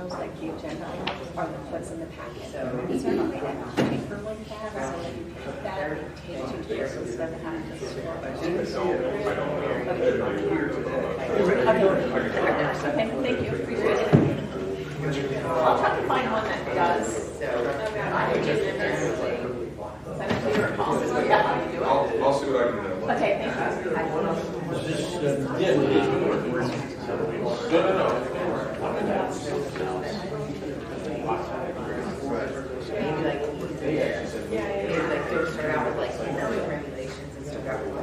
those, like the agenda items, are what's in the packet. So these are not made out of paper like that, so that you take that and take it to here, so instead of having to store it. Okay, thank you, appreciate it. I'll try to find one that does. So I can just send it to your policy. I'll see what I can do. Okay, thank you. Maybe like maybe like to start out with like regulations and start out with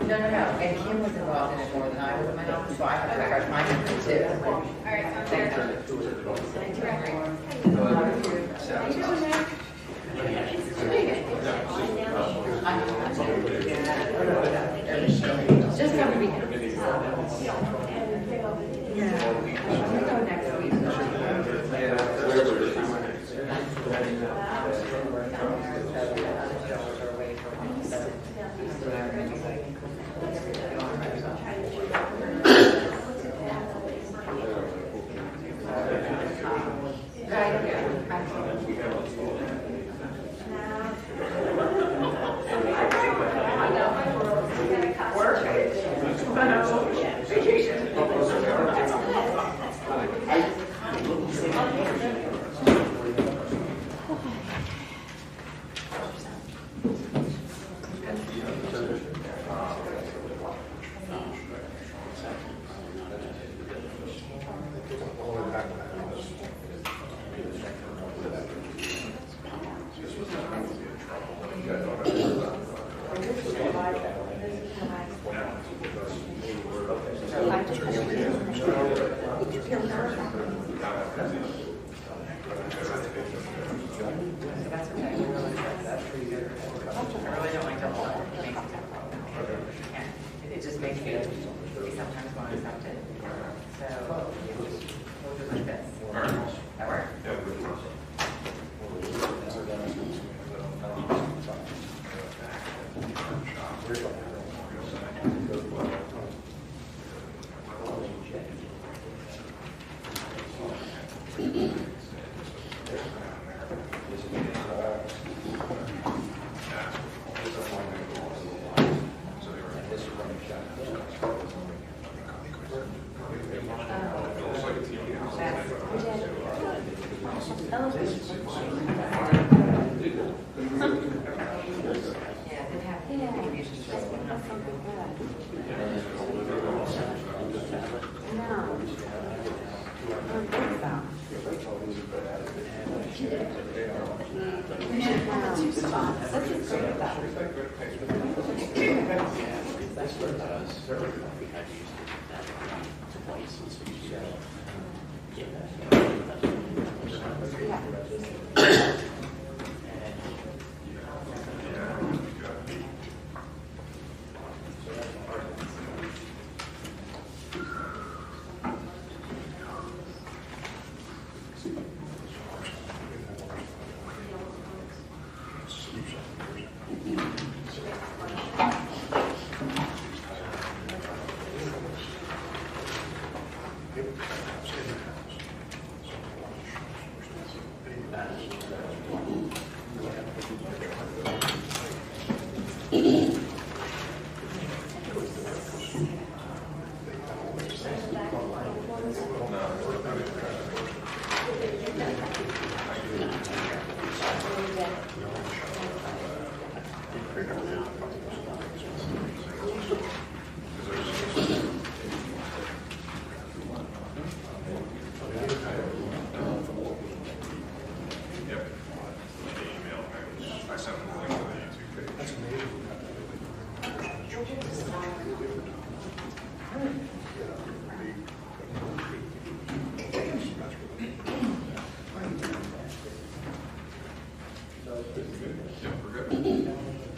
No. And Kim was involved in it more than I was in my office, so I have to refresh my memory too. All right, sounds fair. Just over the weekend. Yeah. We'll go next week. It just makes me sometimes want to accept it. So we'll do like this. That work?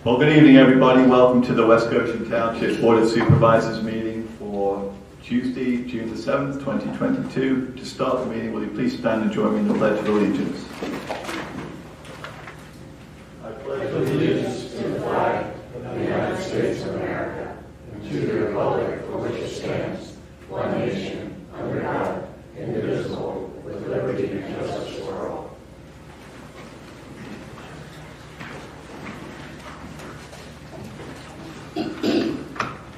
Well, good evening, everybody. Welcome to the West Goshen Township Board of Supervisors meeting for Tuesday. Tuesday, June the 7th, 2022. To start the meeting, will you please stand and join me in the Pledge of Allegiance? I pledge allegiance to the flag of the United States of America and to the republic for which it stands, one nation, under God, indivisible, with liberty and justice for all.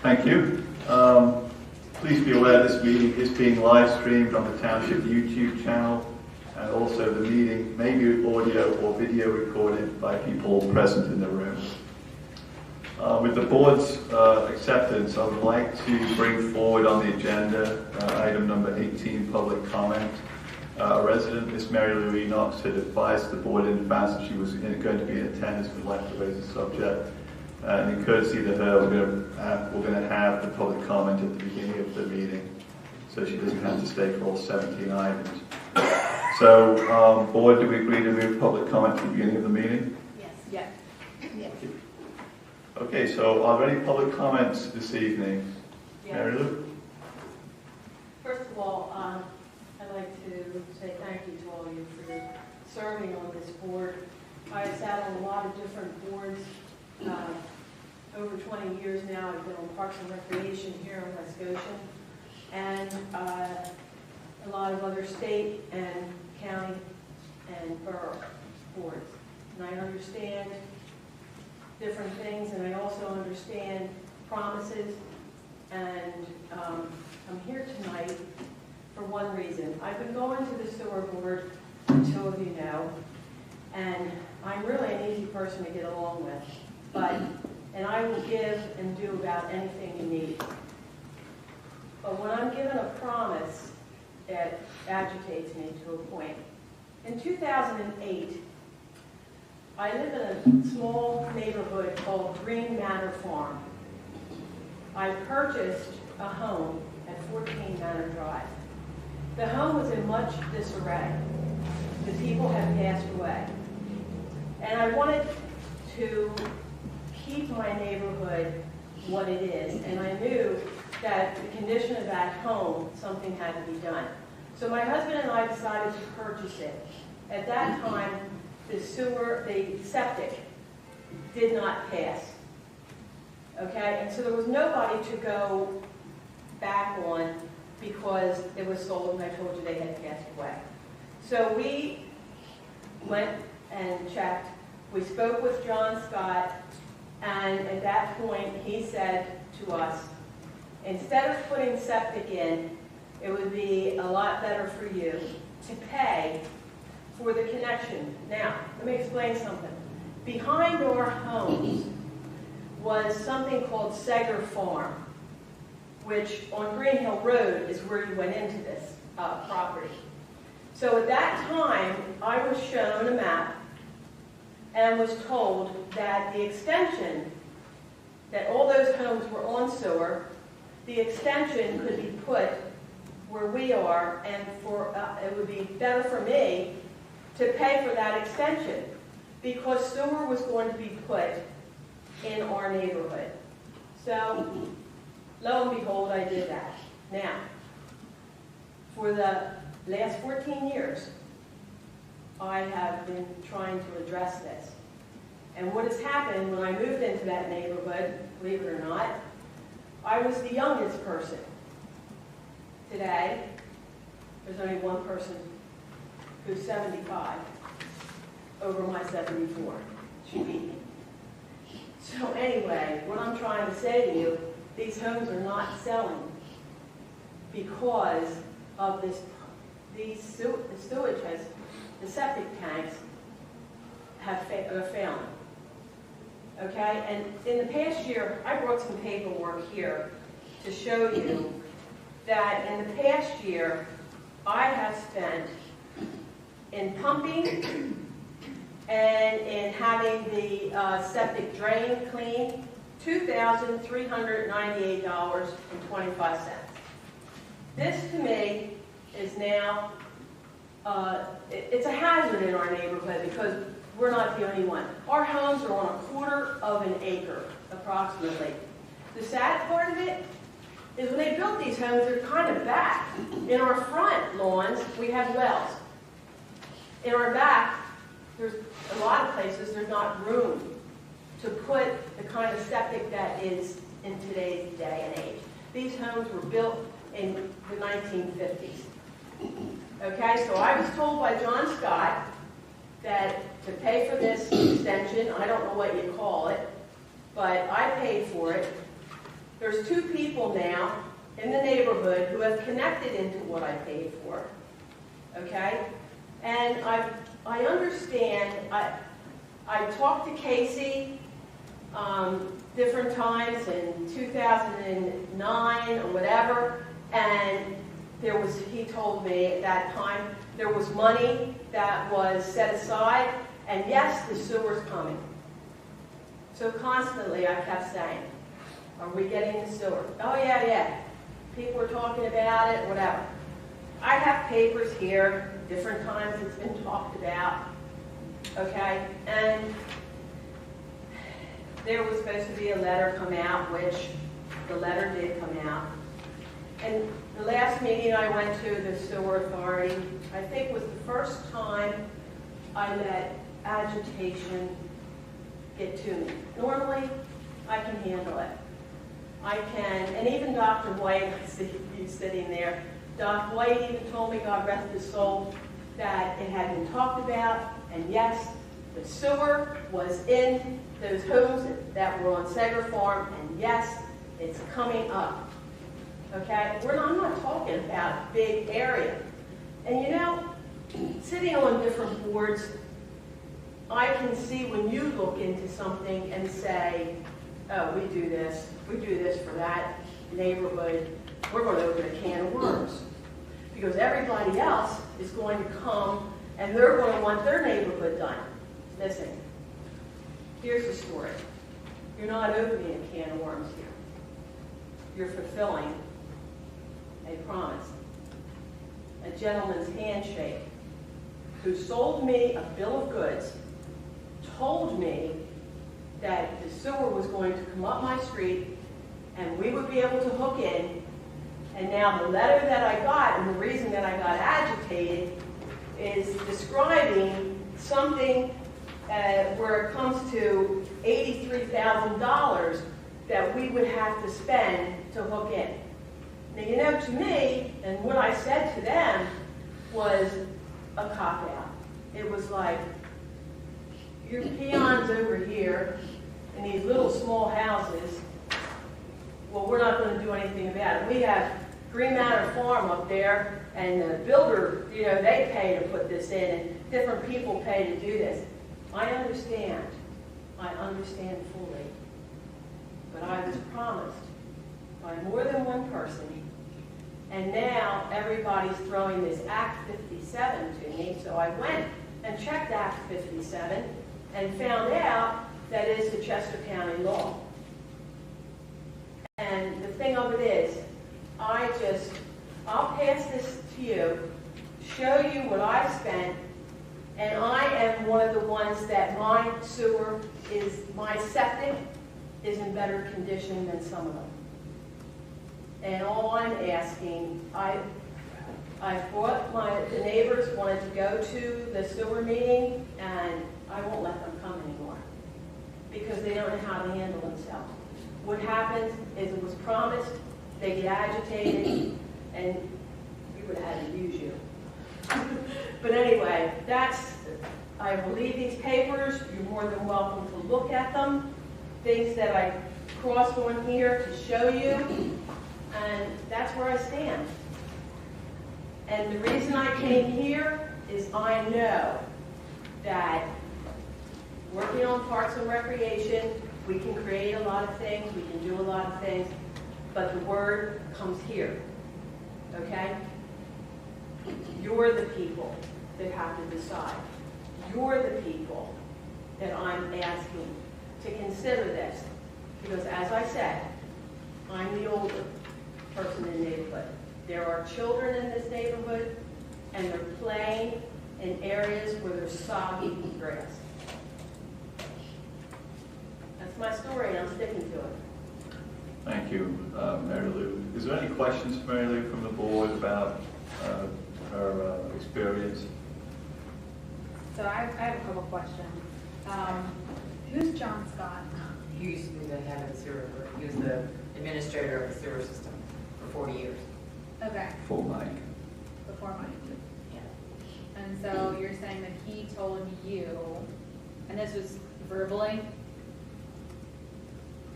Thank you. Please be aware this meeting is being live streamed on the Township YouTube channel, and also the meeting may be audio or video recorded by people present in the room. With the board's acceptance, I would like to bring forward on the agenda item number 18, public comment. A resident, Miss Mary Lou Enox, had advised the board in advance that she was going to be in attendance and would like to raise the subject. And in courtesy to her, we're going to have the public comment at the beginning of the meeting, so she doesn't have to stay for all 17 items. So, board, do we agree to move public comment to the beginning of the meeting? Yes. Yes. Okay, so are there any public comments this evening? Yes. Mary Lou? First of all, I'd like to say thank you to all of you for serving on this board. I have sat on a lot of different boards. Over 20 years now, I've been on Parks and Recreation here in West Goshen, and a lot of other state and county and borough boards. And I understand different things, and I also understand promises, and I'm here tonight for one reason. I've been going to the sewer board, two of you know, and I'm really an easy person to get along with, and I will give and do about anything you need. But when I'm given a promise, it agitates me to a point. In 2008, I live in a small neighborhood called Green Manor Farm. I purchased a home at 14 Manor Drive. The home was in much disarray. The people had passed away. And I wanted to keep my neighborhood what it is. And I knew that the condition of that home, something had to be done. So my husband and I decided to purchase it. At that time, the septic did not pass. Okay, and so there was nobody to go back on because it was sold, and I told you they had passed away. So we went and checked. We spoke with John Scott, and at that point he said to us, instead of putting septic in, it would be a lot better for you to pay for the connection. Now, let me explain something. Behind our homes was something called Seger Farm, which on Green Hill Road is where you went into this property. So at that time, I was shown a map and was told that the extension, that all those homes were on sewer, the extension could be put where we are, and it would be better for me to pay for that extension because sewer was going to be put in our neighborhood. So, lo and behold, I did that. Now, for the last 14 years, I have been trying to address this. And what has happened when I moved into that neighborhood, believe it or not, I was the youngest person. Today, there's only one person who's 75 over my 74. She beat me. So anyway, what I'm trying to say to you, these homes are not selling because of this. The sewage has, the septic tanks are failing. Okay, and in the past year, I brought some paperwork here to show you that in the past year, I have spent in pumping and in having the septic drain cleaned, $2,398.25. This to me is now, it's a hazard in our neighborhood because we're not the only one. Our homes are on 1/4 of an acre, approximately. The sad part of it is when they built these homes, they're kind of back. In our front lawns, we have wells. In our back, there's a lot of places there's not room to put the kind of septic that is in today's day and age. These homes were built in the 1950s. Okay, so I was told by John Scott that to pay for this extension, I don't know what you call it, but I paid for it. There's 2 people now in the neighborhood who have connected into what I paid for. Okay? And I understand, I talked to Casey different times in 2009 or whatever, and he told me at that time there was money that was set aside, and yes, the sewer's coming. So constantly I kept saying, are we getting the sewer? Oh yeah. People are talking about it, whatever. I have papers here, different times it's been talked about, okay? And there was supposed to be a letter come out, which the letter did come out. And the last meeting I went to, the sewer authority, I think was the first time I let agitation get to me. Normally, I can handle it. I can, and even Dr. White, I see you sitting there, Dr. White even told me, God rest his soul, that it had been talked about, and yes, the sewer was in those homes that were on Sager Farm, and yes, it's coming up. Okay? I'm not talking about a big area. And you know, sitting on different boards, I can see when you look into something and say, oh, we do this for that neighborhood, we're going to open a can of worms. Because everybody else is going to come and they're going to want their neighborhood done. Listen, here's the story. You're not opening a can of worms here. You're fulfilling a promise. A gentleman's handshake who sold me a bill of goods, told me that the sewer was going to come up my street and we would be able to hook in. And now the letter that I got, and the reason that I got agitated, is describing something where it comes to $83,000 that we would have to spend to hook in. Now, you know, to me, and what I said to them was a cop-out. It was like, your peons over here in these little small houses, well, we're not going to do anything about it. We have Green Manor Farm up there, and the builder, you know, they pay to put this in, and different people pay to do this. I understand fully. But I was promised by more than one person, and now everybody's throwing this Act 57 to me, so I went and checked Act 57 and found out that is the Chester County law. And the thing of it is, I'll pass this to you, show you what I spent, and I am one of the ones that my septic is in better condition than some of them. And all I'm asking, I brought the neighbors wanted to go to the sewer meeting, and I won't let them come anymore because they don't know how to handle themselves. What happens is it was promised, they get agitated, and we would have had to use you. But anyway, I will leave these papers. You're more than welcome to look at them. Things that I crossed on here to show you, and that's where I stand. And the reason I came here is I know that working on Parks and Recreation, we can create a lot of things, we can do a lot of things, but the word comes here, okay? You're the people that have to decide. You're the people that I'm asking to consider this. Because as I said, I'm the older person in the neighborhood. There are children in this neighborhood, and they're playing in areas where there's soggy grass. That's my story, and I'm sticking to it. Thank you, Mary Lou. Is there any questions for Mary Lou from the board about her experience? So I have a couple questions. Who's John Scott? He used to be the head of the sewer, he was the administrator of the sewer system for 40 years. Okay, Full mic. before mine. Yeah. And so you're saying that he told you, and this was verbally,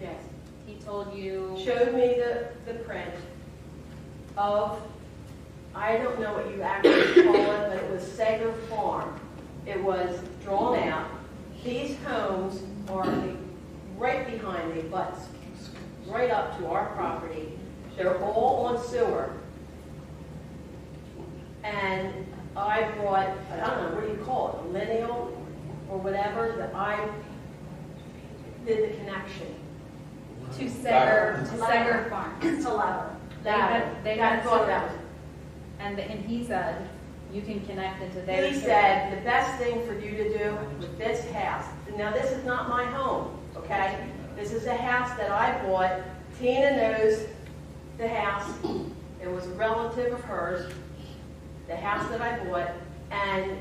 Yes. he told you, Showed me the print of, I don't know what you actually call it, but it was Sager Farm. It was drawn out. These homes are right behind me, but right up to our property. They're all on sewer. And I brought, I don't know, what do you call it, a lineal or whatever, that I did the connection. to Sager Farm. To level. They had That thought sewer. that was. And he said, you can connect into their He sewer. said, the best thing for you to do with this house, now this is not my home, okay? This is a house that I bought. Tina knows the house. It was a relative of hers, the house that I bought, and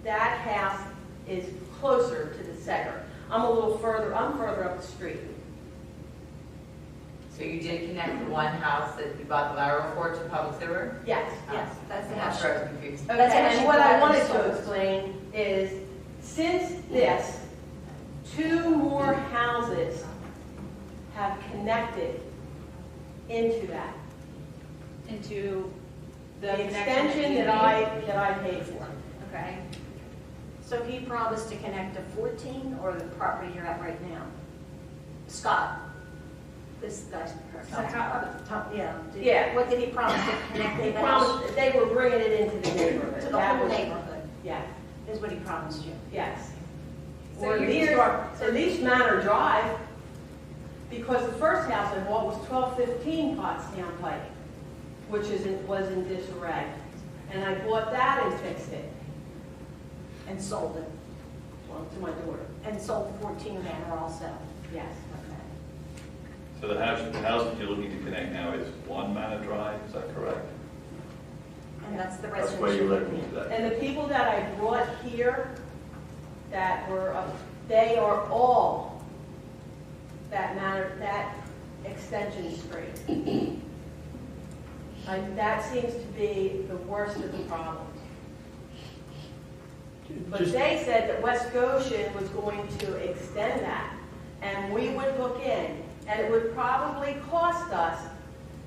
that house is closer to the Sager. I'm further up the street. So you did connect the one house that you bought the lateral for to public sewer? Yes. Yes, that's the I'm house. sure I was confused. Okay, That's and actually what I what I wanted was to told. explain is, since this, 2 more houses have connected into that. Into The connection extension you that I paid for. Okay. So he promised to connect to 14 or the property you're at right now? Scott, this guy's. Yeah. Yeah. What did he promise to connect They the house promised that they were bringing it into the neighborhood. to the That whole was- neighborhood? Yes, Is what he promised you. yes. So Or at least Manor Drive, because the first house I bought was 1215 Pottstown Pike, which was in disarray. And I bought that and fixed it, And sold it. well, to my daughter, And sold 14 Manor also. yes. Okay. So the house that you're looking to connect now is 1 Manor Drive, is that correct? And that's the That's residence. where you're you're living living in. today. And the people that I brought here that were, they are all that extension street. That seems to be the worst of the problems. But Just- they said that West Goshen was going to extend that, and we would hook in, and it would probably cost us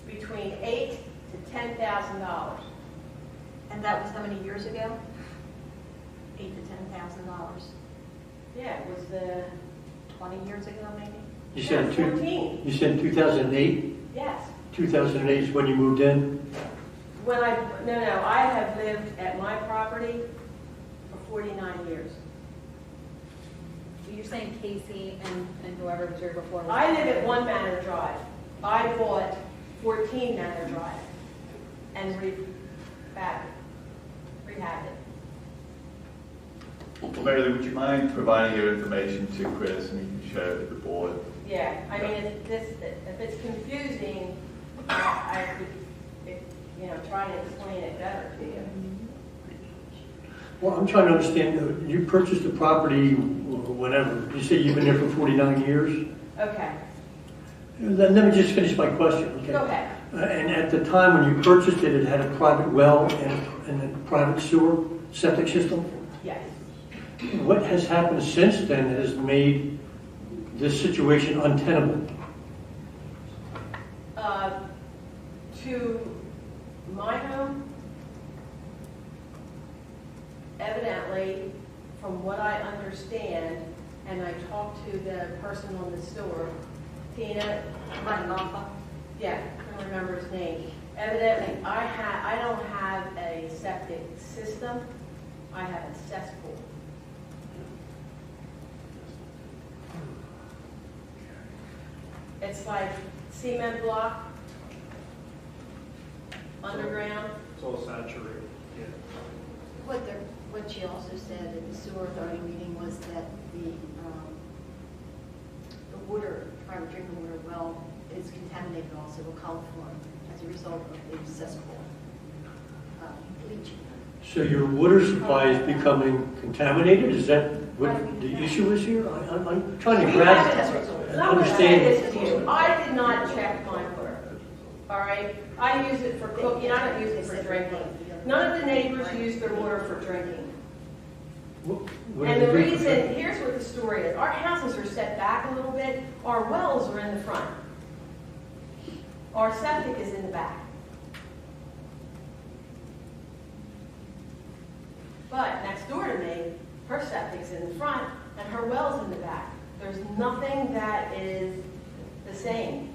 between $8,000 to $10,000. And that was how many years ago? $8,000 to $10,000. Yeah, it was the 20 years ago, maybe? You said 14. you said 2008? Yes. 2008 is when you moved in? No, I have lived at my property for 49 years. So you're saying Casey and whoever was here before. was- I live at 1 Manor Drive. I bought 14 Manor Drive and rehabbed it. Well, Mary Lou, would you mind providing your information to Chris and you can share it with the board? Yeah, I mean, if it's confusing, I could, try to explain it better to you. Well, I'm trying to understand, you purchased the property whenever. You say you've been there for 49 years? Okay, Let me just finish my question, okay? go ahead. And at the time when you purchased it, it had a private well and a private sewer septic system? Yes. What has happened since then that has made this situation untenable? To my home, evidently, from what I understand, and I talked to the person on the sewer, Tina, Running off of? yeah, I don't remember his name. Evidently, I don't have a septic system, I have a cesspool. It's like cement block, underground. It's all saturated, yeah. What she also said at the sewer authority meeting was that the water private drinking water well is contaminated also with coliform as a result of the cesspool bleaching. So your water supply is becoming contaminated? Is that what the issue is here? I'm trying to grasp, understand. I did not check my water, all right? I use it for cooking, I don't use it for drinking. None of the neighbors use their water for drinking. What And do the they do for reason, drinking? here's what the story is. Our houses are set back a little bit. Our wells are in the front. Our septic is in the back. But next door to me, her septic's in the front and her well's in the back. There's nothing that is the same.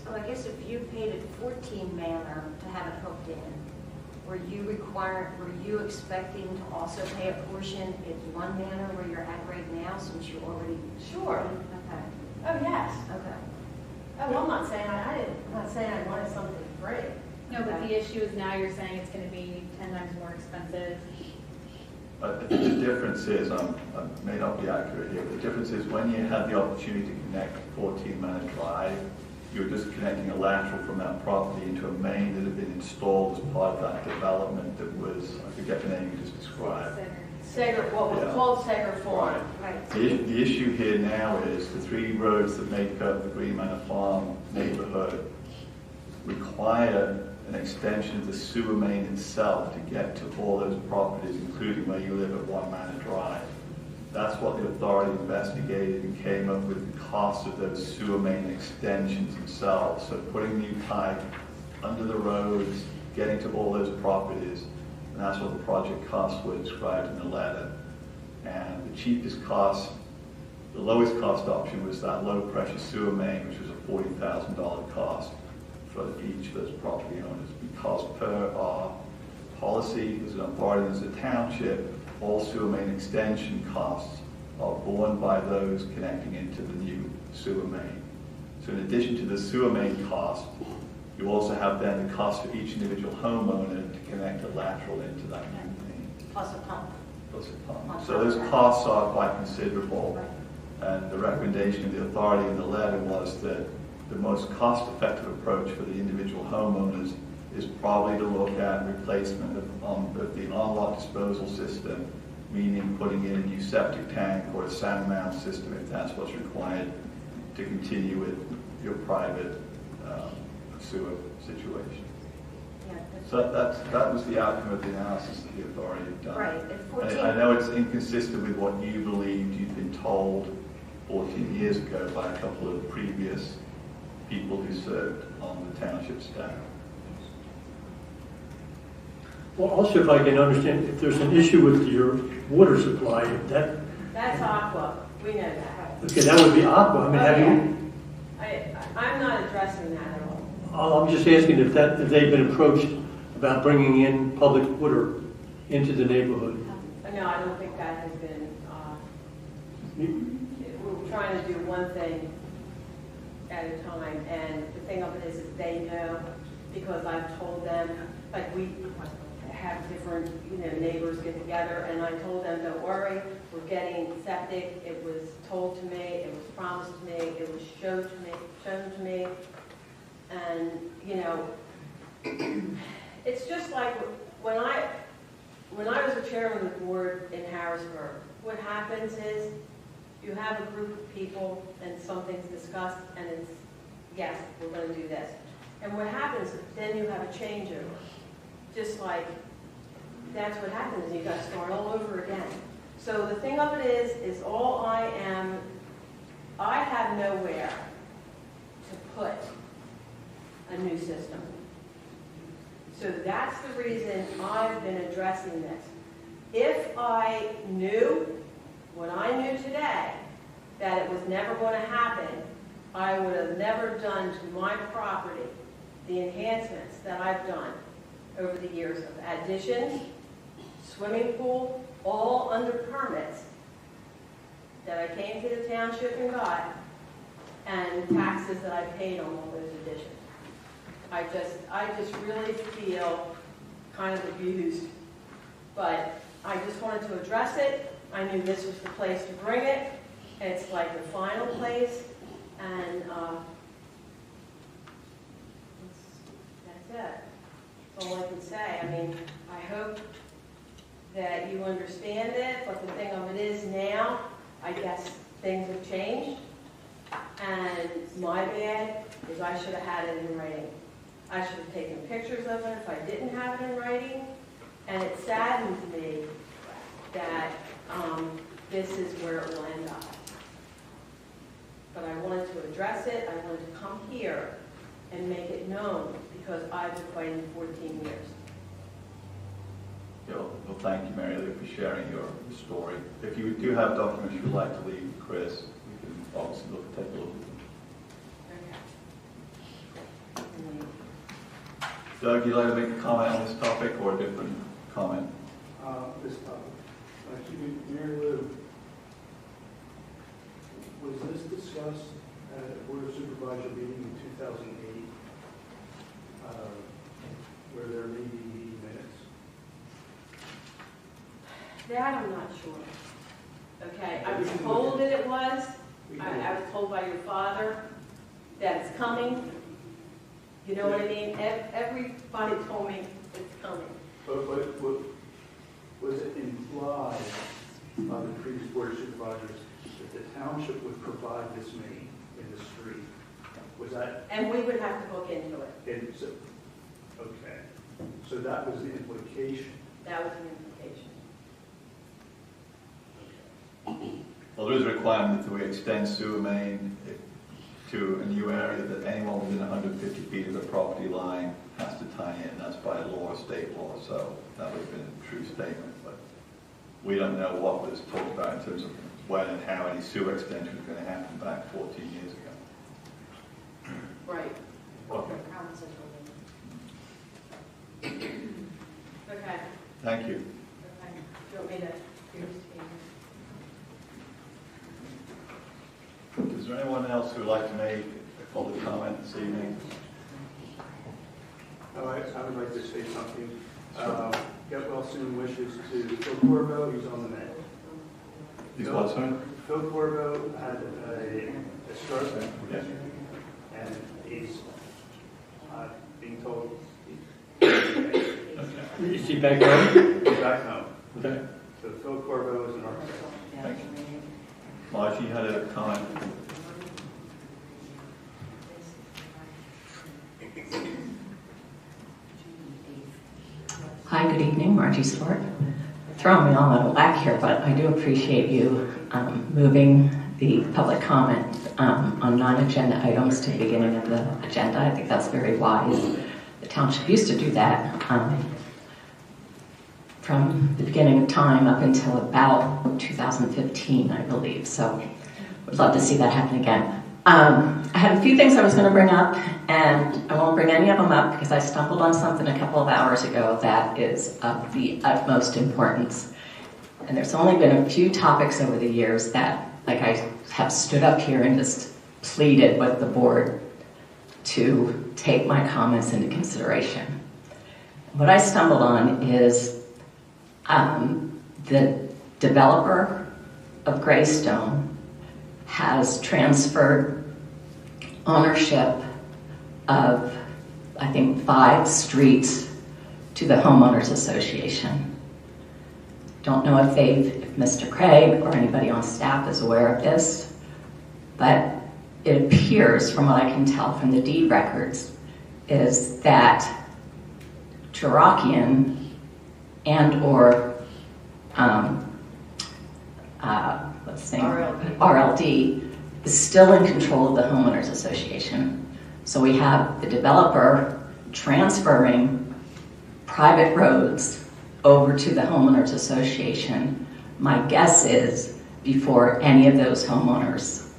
So I guess if you paid it 14 manor to have it hooked in, were you expecting to also pay a portion at 1 manor where you're at right now since you already? Sure. Okay. Oh, yes. Okay. Oh, well, I'm not saying I'm not saying I wanted something free. No, but the issue is now you're saying it's going to be 10 times more expensive. I think the difference is, I may not be accurate here, but the difference is when you had the opportunity to connect 14 Manor Drive, you were just connecting a lateral from that property into a main that had been installed as part of that development that was, I forget the name you just described. Sager, what was Yeah. called Sager Farm. Right. The issue here now is the 3 roads that make up the Green Manor Farm neighborhood require an extension of the sewer main itself to get to all those properties, including where you live at 1 Manor Drive. That's what the authority investigated and came up with the cost of those sewer main extensions themselves. So putting new pipe under the roads, getting to all those properties, and that's what the project costs were described in the letter. And the cheapest cost, the lowest cost option was that low pressure sewer main, which was a $40,000 cost for each of those property owners, because per our policy as an authority as a township, all sewer main extension costs are borne by those connecting into the new sewer main. So in addition to the sewer main cost, you also have then the cost for each individual homeowner to connect a lateral into that new main. Plus a pump. Plus a pump. So those costs are quite considerable. And the recommendation of the authority in the letter was that the most cost-effective approach for the individual homeowners is probably to look at replacement of the on-lot disposal system, meaning putting in a new septic tank or a sand mound system if that's what's required to continue with your private sewer situation. Yeah. So that was the outcome of the analysis that the authority had done. Right. At 14. And I know it's inconsistent with what you believed you'd been told 14 years ago by a couple of previous people who served on the township staff. Well, also, if I can understand, if there's an issue with your water supply, That's Aqua. We know that. okay, that would be Aqua. I mean, have you? I'm not addressing that at all. I'm just asking if they've been approached about bringing in public water into the neighborhood. No, I don't think that has been, we're trying to do one thing at a time, and the thing of it is they know, because I've told them, like we have different, neighbors get together, and I told them, don't worry, we're getting septic. It was told to me, it was promised to me, it was shown to me, and it's just like when I was a chairman of the board in Harrisburg. What happens is you have a group of people and something's discussed, and it's yes, we're going to do this, and what happens then you have a changeover, just like. That's what happens. You got to start all over again. So the thing of it is I have nowhere to put a new system. So that's the reason I've been addressing this. If I knew what I knew today, that it was never going to happen, I would have never done to my property the enhancements that I've done over the years of additions, swimming pool, all under permits that I came to the township and got, and taxes that I paid on all those additions. I just really feel kind of abused, but I just wanted to address it. I knew this was the place to bring it, It's like the final place, and that's it. That's all I can say. I mean, I hope that you understand it, but the thing of it is now, I guess things have changed, and my bad is I should have had it in writing. I should have taken pictures of it if I didn't have it in writing, and it saddens me that this is where it will end up. But I wanted to address it, I wanted to come here and make it known, because I've been fighting 14 years. Well, thank you, Mary Lou, for sharing your story. If you do have documents you'd like to leave, Chris, we can obviously take a look at them. Doug, you'd like to make a comment on this topic or a different comment? This topic. Mary Lou, was this discussed at a Board of Supervisor meeting in 2008, where there may be minutes? That I'm not sure. Okay, I was told that it was. I was told by your father that it's coming. You know what I mean? Everybody told me it's coming. But was it implied by the previous Board of Supervisors that the township would provide this many in the street? Was that? And we would have to look into it. Okay. So that was the implication. That was the implication. Well, there is a requirement that we extend sewer main to a new area, that anyone within 150 feet of the property line has to tie in. That's by law, state law, so that would have been a true statement. But we don't know what was talked about in terms of when and how any sewer extension was going to happen back 14 years ago. Right. Okay. Okay. Thank you. Okay. Do you want me to do this? Is there anyone else who would like to make a public comment this evening? I would like to say something. Get well soon wishes to Phil Corbo. He's on the net. He's what, sorry? Phil Corbo had a stroke, Yes. and he's being told Okay. Is he back home? he's back home. Okay. So Phil Corbo is an architect. Thank you. Margie had a comment. Hi, good evening, Margie Swart. Throwing me all out of whack here, but I do appreciate you moving the public comment on non-agenda items to the beginning of the agenda. I think that's very wise. The township used to do that from the beginning of time up until about 2015, I believe. So would love to see that happen again. I had a few things I was going to bring up, and I won't bring any of them up because I stumbled on something a couple of hours ago that is of the utmost importance. And there's only been a few topics over the years that, like, I have stood up here and just pleaded with the board to take my comments into consideration. What I stumbled on is the developer of Greystone has transferred ownership of, I think, 5 streets to the homeowners association. Don't know if Mr. Craig or anybody on staff is aware of this, but it appears, from what I can tell from the deed records, is that Tarakian and or what's the name? RLD is still in control of the homeowners association. So we have the developer transferring private roads over to the homeowners association. My guess is before any of those homeowners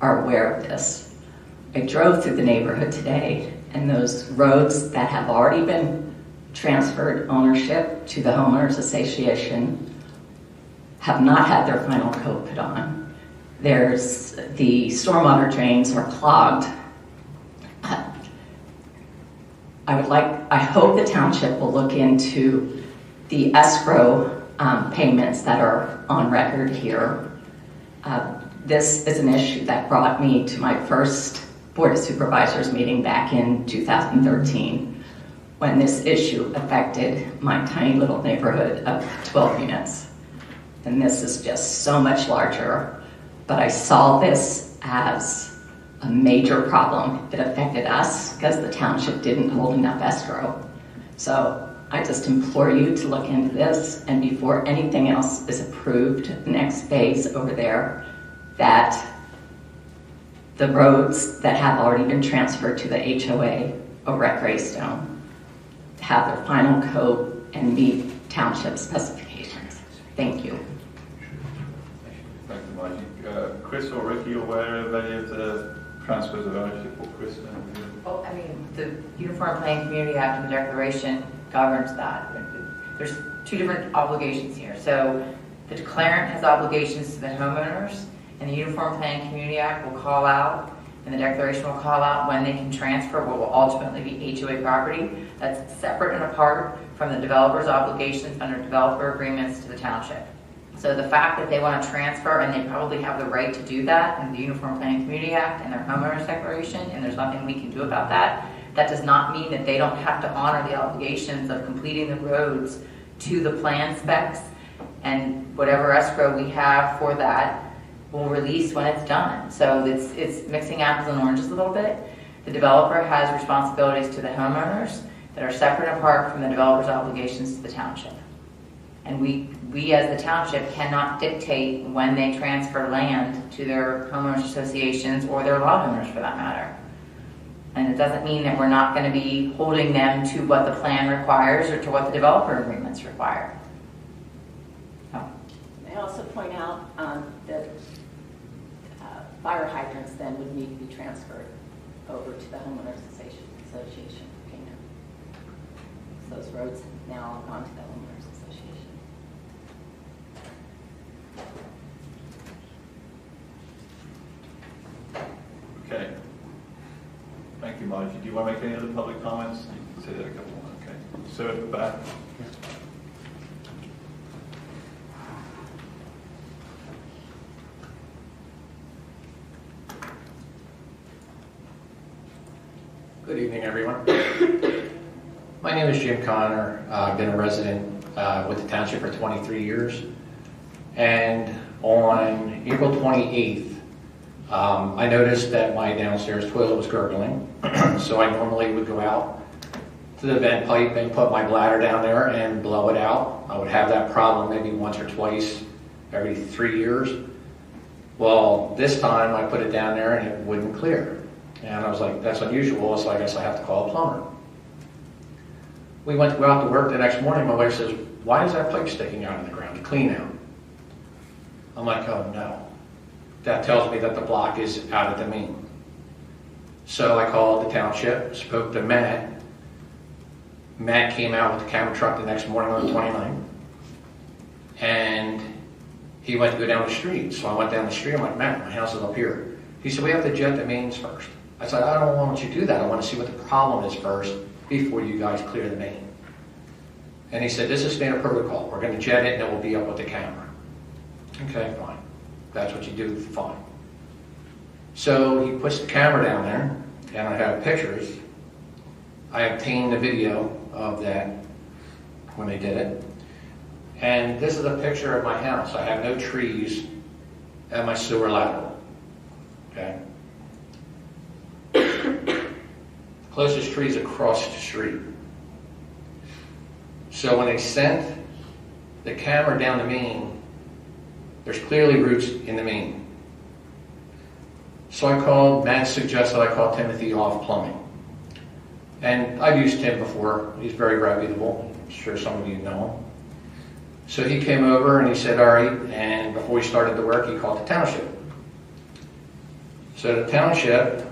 are aware of this. I drove through the neighborhood today, and those roads that have already been transferred ownership to the homeowners association have not had their final coat put on. The stormwater drains are clogged. I hope the township will look into the escrow payments that are on record here. this is an issue that brought me to my first Board of Supervisors meeting back in 2013, when this issue affected my tiny little neighborhood of 12 units. And this is just so much larger, but I saw this as a major problem. It affected us because the township didn't hold enough escrow. So I just implore you to look into this, and before anything else is approved, the next phase over there, that the roads that have already been transferred to the HOA over at Greystone have their final coat and meet township specifications. Thank you. Thank you, Margie. Chris or Ricky, aware of any of the transfers of ownership, or Chris? Well, I mean, the Uniform Planning Community Act and the Declaration governs that. There's two different obligations here. So the declarant has obligations to the homeowners, and the Uniform Planning Community Act will call out, and the Declaration will call out when they can transfer what will ultimately be HOA property. That's separate and apart from the developer's obligations under developer agreements to the township. So the fact that they want to transfer, and they probably have the right to do that in the Uniform Planning Community Act and their homeowners declaration, and there's nothing we can do about that, that does not mean that they don't have to honor the obligations of completing the roads to the plan specs, and whatever escrow we have for that will release when it's done. So it's mixing apples and oranges a little bit. The developer has responsibilities to the homeowners that are separate and apart from the developer's obligations to the township. And we as the township cannot dictate when they transfer land to their homeowners associations or their lot owners for that matter. And it doesn't mean that we're not going to be holding them to what the plan requires or to what the developer agreements require. I also point out that fire hydrants then would need to be transferred over to the homeowners association payment. So those roads now have gone to the homeowners association. Okay. Thank you, Margie. Do you want to make any other public comments? You can say that a couple more. Okay. Sir at the back. Good evening, everyone. My name is Jim Connor. I've been a resident with the township for 23 years. And on April 28th, I noticed that my downstairs toilet was gurgling. So I normally would go out to the vent pipe and put my bladder down there and blow it out. I would have that problem maybe once or twice every 3 years. Well, this time I put it down there and it wouldn't clear. And I was like, that's unusual, so I guess I have to call a plumber. We went to go out to work the next morning. My wife says, why is that pipe sticking out of the ground to clean out? I'm like, oh no. That tells me that the block is out of the main. So I called the township, spoke to Matt. Matt came out with the camera truck the next morning on the 29th. And he went to go down the street. So I went down the street. I'm like, Matt, my house is up here. He said, we have to jet the mains first. I said, I don't want you to do that. I want to see what the problem is first before you guys clear the main. And he said, this is standard protocol. We're going to jet it and it will be up with the camera. Okay, fine. That's what you do, fine. So he puts the camera down there, and I have pictures. I obtained a video of that when they did it. And this is a picture of my house. I have no trees at my sewer lateral. Okay. Closest tree is across the street. So when they sent the camera down the main, there's clearly roots in the main. So I called, Matt suggested I call Timothy off plumbing. And I've used Tim before. He's very reputable. I'm sure some of you know him. So he came over and he said, all right, and before he started the work, he called the township. So the township,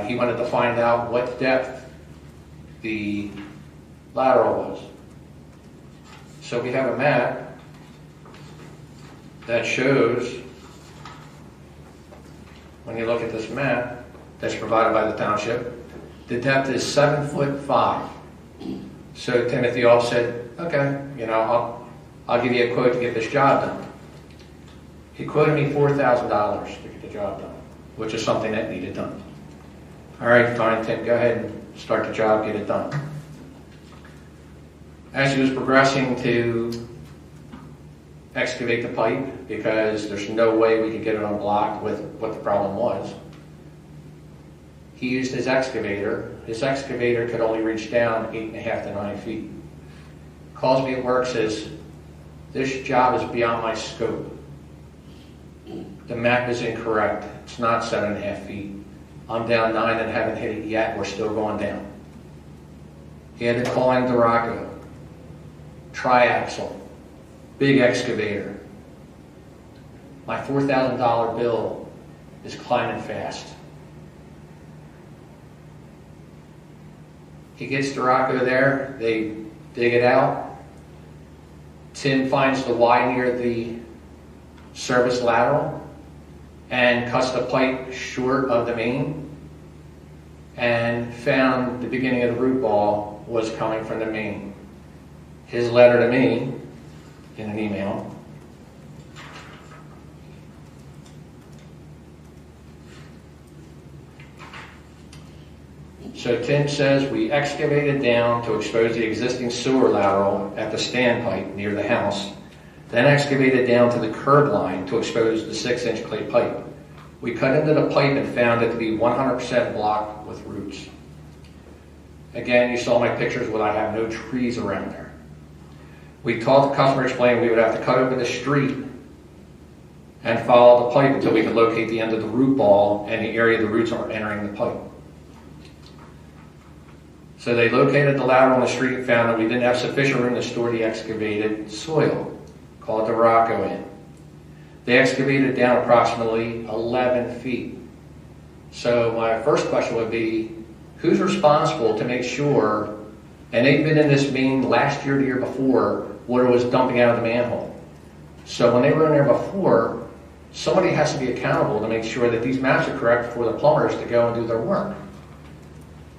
he wanted to find out what depth the lateral was. So we have a map that shows, when you look at this map that's provided by the township, the depth is 7'5". So Timothy off said, okay, you know, I'll give you a quote to get this job done. He quoted me $4,000 to get the job done, which is something that needed done. All right, fine, Tim, go ahead and start the job, get it done. As he was progressing to excavate the pipe, because there's no way we could get it unblocked with what the problem was, he used his excavator. His excavator could only reach down 8.5 to 9 feet. Calls me at work, says, this job is beyond my scope. The map is incorrect. It's not 7.5 feet. I'm down 9 and haven't hit it yet. We're still going down. He had to call in Duraco, triaxle, big excavator. My $4,000 bill is climbing fast. He gets Duraco there. They dig it out. Tim finds the Y near the service lateral and cuts the pipe short of the main and found the beginning of the root ball was coming from the main. His letter to me in an email. So Tim says, we excavated down to expose the existing sewer lateral at the standpipe near the house, then excavated down to the curb line to expose the 6-inch clay pipe. We cut into the pipe and found it to be 100% blocked with roots. Again, you saw my pictures where I have no trees around there. We taught the customer, explained we would have to cut over the street and follow the pipe until we could locate the end of the root ball and the area the roots are entering the pipe. So they located the lateral on the street and found that we didn't have sufficient room to store the excavated soil. Called Duraco in. They excavated down approximately 11 feet. So my first question would be, who's responsible to make sure, and they've been in this main last year, the year before, water was dumping out of the manhole. So when they were in there before, somebody has to be accountable to make sure that these maps are correct for the plumbers to go and do their work.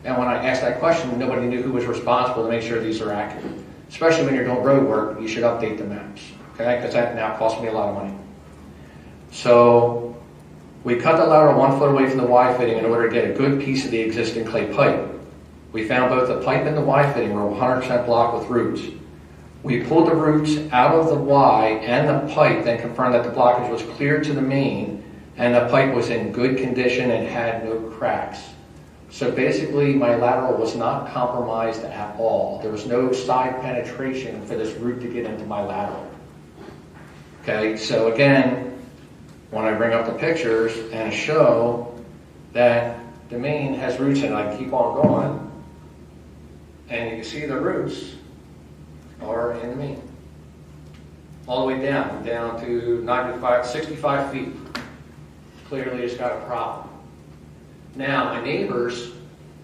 And when I asked that question, nobody knew who was responsible to make sure these are accurate. Especially when you're doing road work, you should update the maps, okay? Because that now costs me a lot of money. So we cut the lateral 1 foot away from the Y fitting in order to get a good piece of the existing clay pipe. We found both the pipe and the Y fitting were 100% blocked with roots. We pulled the roots out of the Y and the pipe, then confirmed that the blockage was clear to the main and the pipe was in good condition and had no cracks. So basically, my lateral was not compromised at all. There was no side penetration for this root to get into my lateral. Okay, so again, when I bring up the pictures and show that the main has roots in it, I keep on going, and you can see the roots are in the main. All the way down to 65 feet. Clearly it's got a problem. Now, my neighbors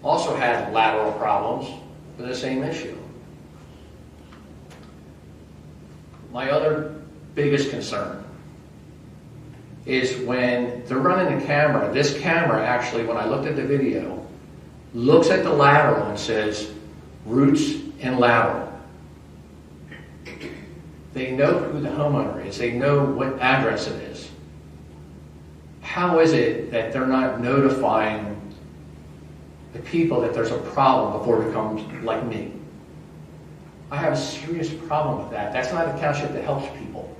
also had lateral problems for the same issue. My other biggest concern is when they're running the camera, this camera actually, when I looked at the video, looks at the lateral and says, roots and lateral. They know who the homeowner is. They know what address it is. How is it that they're not notifying the people that there's a problem before it becomes like me? I have a serious problem with that. That's not a township that helps people.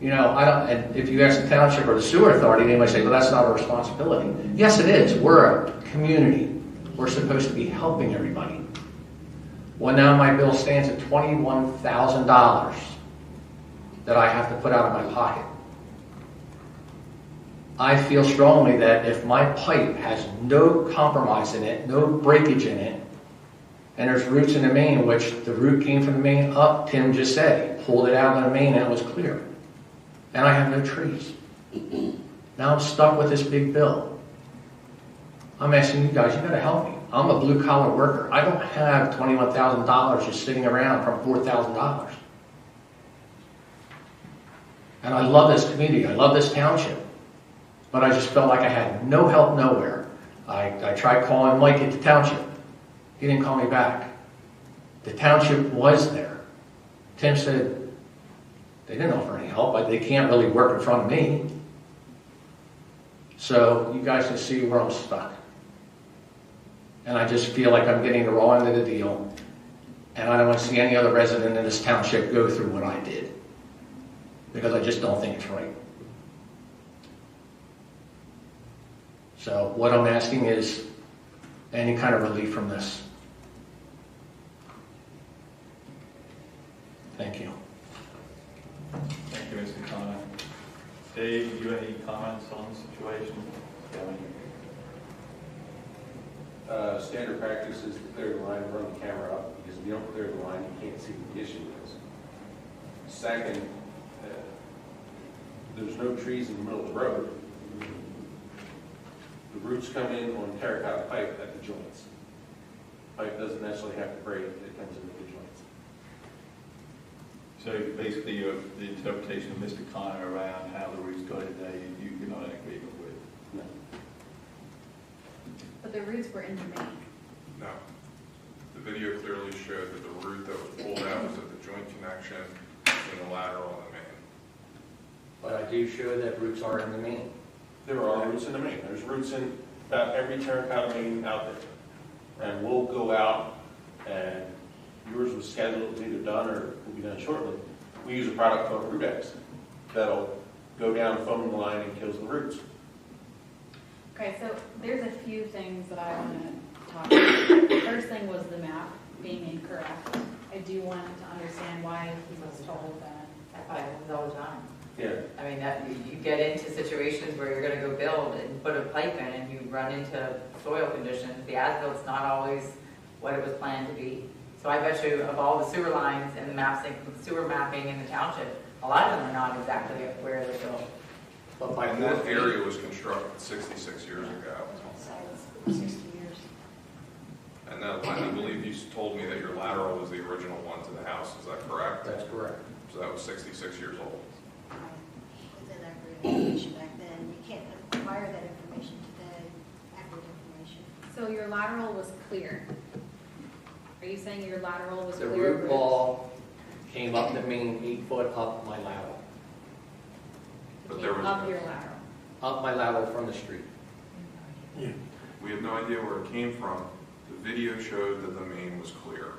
You know, and if you ask the township or the sewer authority, they might say, well, that's not our responsibility. Yes, it is. We're a community. We're supposed to be helping everybody. Well, now my bill stands at $21,000 that I have to put out of my pocket. I feel strongly that if my pipe has no compromise in it, no breakage in it, and there's roots in the main, which the root came from the main up, Tim just said, he pulled it out of the main and it was clear. And I have no trees. Now I'm stuck with this big bill. I'm asking you guys, you gotta help me. I'm a blue collar worker. I don't have $21,000 just sitting around from $4,000. And I love this community, I love this township. But I just felt like I had no help nowhere. I tried calling Mike at the township. He didn't call me back. The township was there. Tim said, They didn't offer any help, but they can't really work in front of me. So you guys can see where I'm stuck. And I just feel like I'm getting the raw end of the deal. And I don't want to see any other resident in this township go through what I did. Because I just don't think it's right. So what I'm asking is any kind of relief from this. Thank you. Thank you, Mr. Connor. Dave, do you have any comments on the situation? Standard practice is to clear the line and run the camera up, because if you don't clear the line, you can't see what the issue is. Second, there's no trees in the middle of the road. The roots come in on terracotta pipe at the joints. Pipe doesn't necessarily have to break, it comes into the joints. So basically, the interpretation of Mr. Connor around how the roots got in there, you're not in agreement with? No. But the roots were in the main. No. The video clearly showed that the root that was pulled out was at the joint connection between the lateral and the main. But I do show that roots are in the main. There are roots in the main. There's roots in about every terracotta main out there. And we'll go out, and yours was scheduled, it's either done or will be done shortly. We use a product called Root X that'll go down the foaming line and kills the roots. Okay, so there's a few things that I want to talk about. The first thing was the map being incorrect. I do want to understand why he was told that. That happens all the time. Yeah. I mean, that you get into situations where you're going to go build and put a pipe in and you run into soil conditions. The as-bilt's not always what it was planned to be. So I bet you of all the sewer lines and the maps, sewer mapping in the township, a lot of them are not exactly where they're built. But by And that area was constructed 66 years ago. 60 years. And that, I believe you told me that your lateral was the original one to the house, is that correct? That's correct. So that was 66 years old. Is that accurate information back then? You can't acquire that information today, accurate information. So your lateral was clear. Are you saying your lateral was The clear? root ball came up the main 8 foot up my lateral. But there was Up no- your lateral. Up my lateral from the street. We have no idea where it came from. The video showed that the main was clear.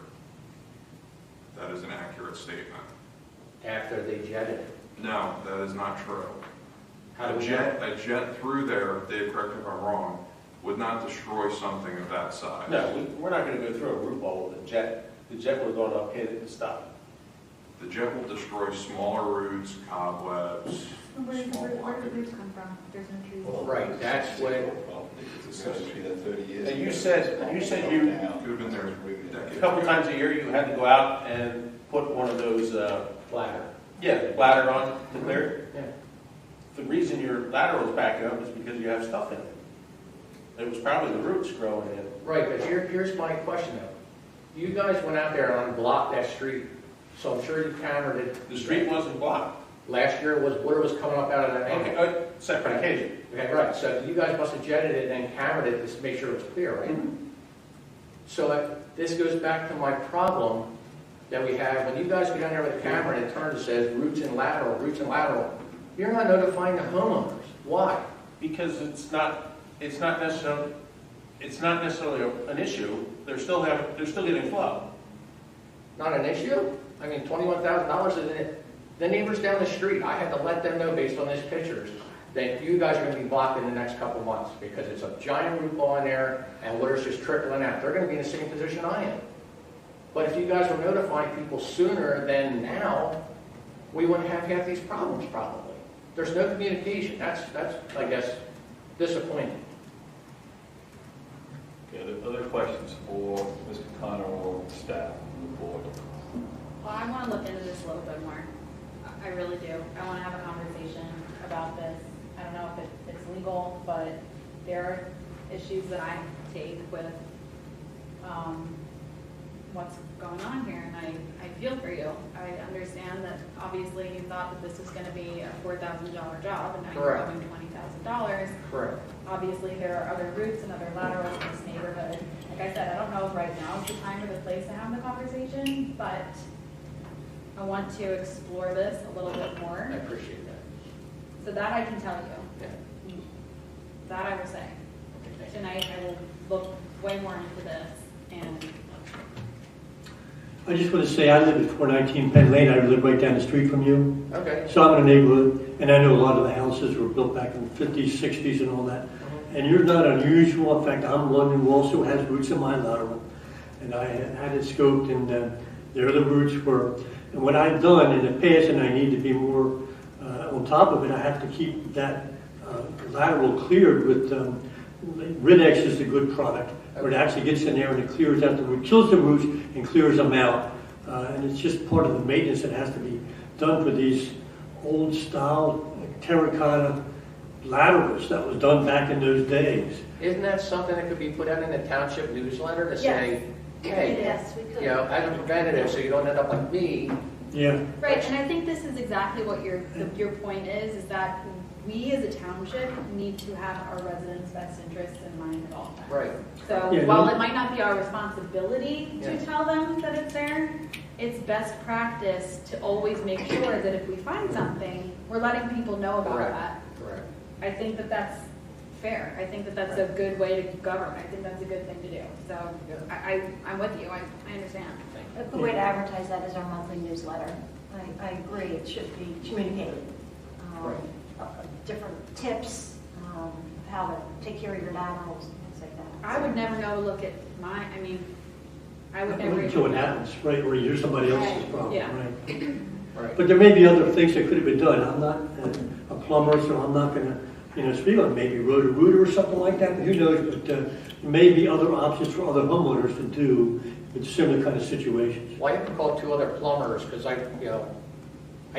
That is an accurate statement. After they jetted it. No, that is not true. How do A we jet through there, Dave, correct me if I'm wrong, would not destroy something of that size. No, we're not going to go through a root ball with a jet. The jet would have gone up, hit it, and stopped. The jet will destroy smaller roots, cobwebs, Where did the small roots come from? There's no trees. Right, that's what it, It's associated with 30 years. And you said you Could have been there a a decade. couple times a year you had to go out and put one of those, ladder. bladder on to clear it. Yeah. The reason your lateral is backing up is because you have stuff in it. It was probably the roots growing in. Right, but here's my question though. You guys went out there and unblocked that street, so I'm sure you cambered it. The street wasn't blocked. Last year was, water was coming up out of that main. Okay, separate occasion. Okay, right, so you guys must have jetted it and cambered it to make sure it was clear, right? So this goes back to my problem that we have, when you guys go down there with a camera and it turns and says roots and lateral, you're not notifying the homeowners. Why? Because it's not necessarily an issue. They're still getting flow. Not an issue? I mean, $21,000 is it. The neighbors down the street, I had to let them know based on these pictures that you guys are going to be blocked in the next couple months because it's a giant root ball in there and water's just trickling out. They're going to be in the same position I am. But if you guys were notifying people sooner than now, we wouldn't have half these problems probably. There's no communication. That's I guess, disappointing. Okay, are there other questions for Mr. Connor or staff on the board? Well, I want to look into this a little bit more. I really do. I want to have a conversation about this. I don't know if it's legal, but there are issues that I take with what's going on here, and I feel for you. I understand that obviously you thought that this was going to be a $4,000 job, and now you're Correct. owing $20,000. Correct. Obviously, there are other routes and other laterals in this neighborhood. Like I said, I don't know if right now is the time or the place to have the conversation, but I want to explore this a little bit I more. appreciate that. So that I can tell you. Yeah. That I will say. Okay, thank you. Tonight I will look way more into this and I just want to say, I live at 419 Penn Lane, I live right down the street from you. Okay. So I'm in a neighborhood, and I know a lot of the houses were built back in the 50s, 60s and all that. And you're not unusual, in fact, I'm one who also has roots in my lateral. And I had it scoped, and there the roots were. And what I've done in the past, and I need to be more on top of it, I have to keep that lateral cleared with, Ridex is a good product, where it actually gets in there and it clears out the root, kills the roots and clears them out. And it's just part of the maintenance that has to be done for these old style terracotta laterals that was done back in those days. Isn't that something that could be put out in the township newsletter to say, hey, Yes, we could. you know, as a preventative, so you don't end up like me? Yeah. right, and I think this is exactly what your point is that we as a township need to have our residents' best interests in mind at all times. Right. So Yeah, while no- it might not be our responsibility to Yeah. tell them that it's there, it's best practice to always make sure that if we find something, we're letting people know about Correct. that. Correct. I think that that's fair. I think that that's a good way to govern. I think that's a good thing to do. So I'm with you. I understand. A good way to advertise that is our monthly newsletter. I agree, it should be communicated. Right. Different tips, how to take care of your laterals and things like that. I would never know to look at I would never. Until it happens, right, or you're somebody else's Right. problem, Yeah. right? Right. But there may be other things that could have been done. I'm not a plumber, so I'm not going to, speak on maybe rotor-rooter or something like that, but who knows? But there may be other options for other homeowners to do with similar kind of situations. Well, I have to call 2 other plumbers because I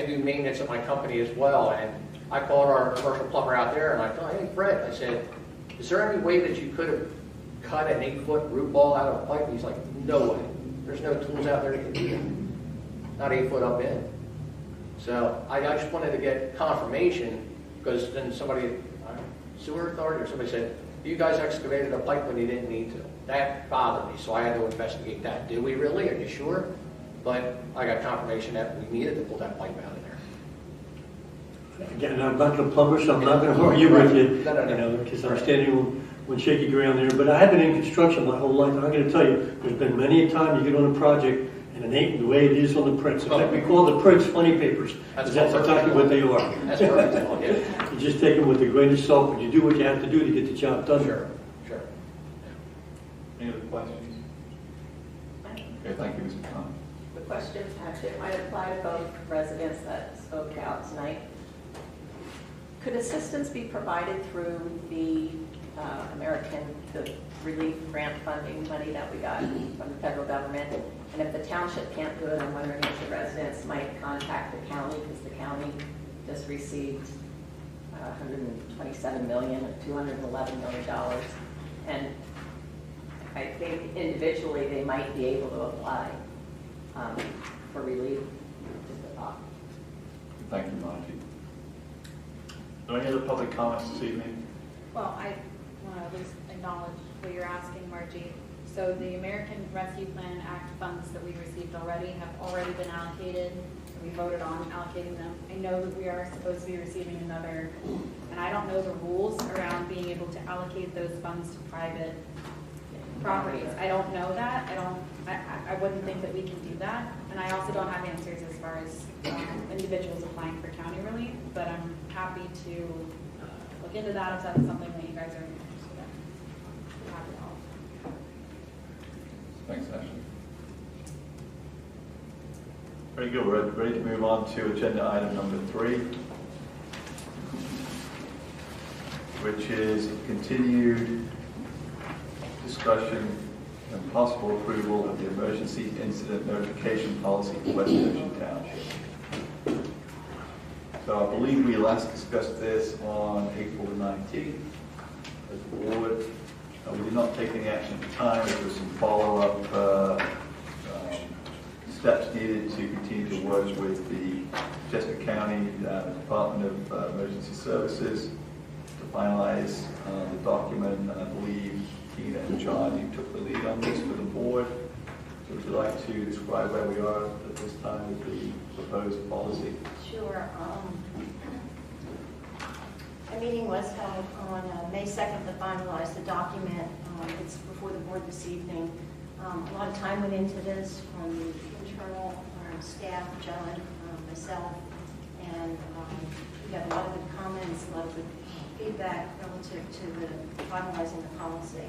do maintenance at my company as well, and I called our commercial plumber out there and I thought, hey, Fred, I said, is there any way that you could have cut an 8-foot root ball out of a pipe? And he's like, no way. There's no tools out there that can do that. Not 8 foot up in. So I just wanted to get confirmation because then somebody, sewer authority or somebody said, you guys excavated a pipe when you didn't need to. That bothered me, so I had to investigate that. Did we really? Are you sure? But I got confirmation that we needed to pull that pipe out of there. Again, I'm not a plumber, so I'm not going to argue with you, No. because I'm standing on shaky ground there. But I have been in construction my whole life, and I'm going to tell you, there's been many a time you get on a project and it ain't the way it is on the prints. In fact, we call the prints funny papers, because that's exactly what they are. That's perfect. Yeah. You just take them with a grain of salt, but you do what you have to do to get the job done. Sure. Any other questions? Okay, thank you, Mr. Khan. The question actually might apply to both residents that spoke out tonight. Could assistance be provided through the the relief grant funding money that we got from the federal government? And if the township can't do it, I'm wondering if the residents might contact the county, because the county just received $127 million, $211 million. And I think individually they might be able to apply for relief. Just a thought. Thank you, Margie. Are there any other public comments this evening? Well, I want to at least acknowledge what you're asking, Margie. So the American Rescue Plan Act funds that we received already have already been allocated. We voted on allocating them. I know that we are supposed to be receiving another, and I don't know the rules around being able to allocate those funds to private properties. I don't know that. I wouldn't think that we can do that. And I also don't have answers as far as individuals applying for county relief, but I'm happy to look into that if that's something that you guys are interested in. I'm happy to help. Thanks, Ashley. Very good. We're ready to move on to agenda item number 3, which is continued discussion and possible approval of the emergency incident notification policy for West Goshen Township. So I believe we last discussed this on April the 19th as a board. We did not take any action at the time. There was some follow-up steps needed to continue to work with the Chester County Department of Emergency Services to finalize the document. And I believe Tina and John, you took the lead on this for the board. So would you like to describe where we are at this time with the proposed policy? Sure. A meeting was held on May 2nd to finalize the document. It's before the board this evening. A lot of time went into this from the internal staff, John, myself, and we got a lot of good comments, a lot of good feedback relative to the finalizing the policy.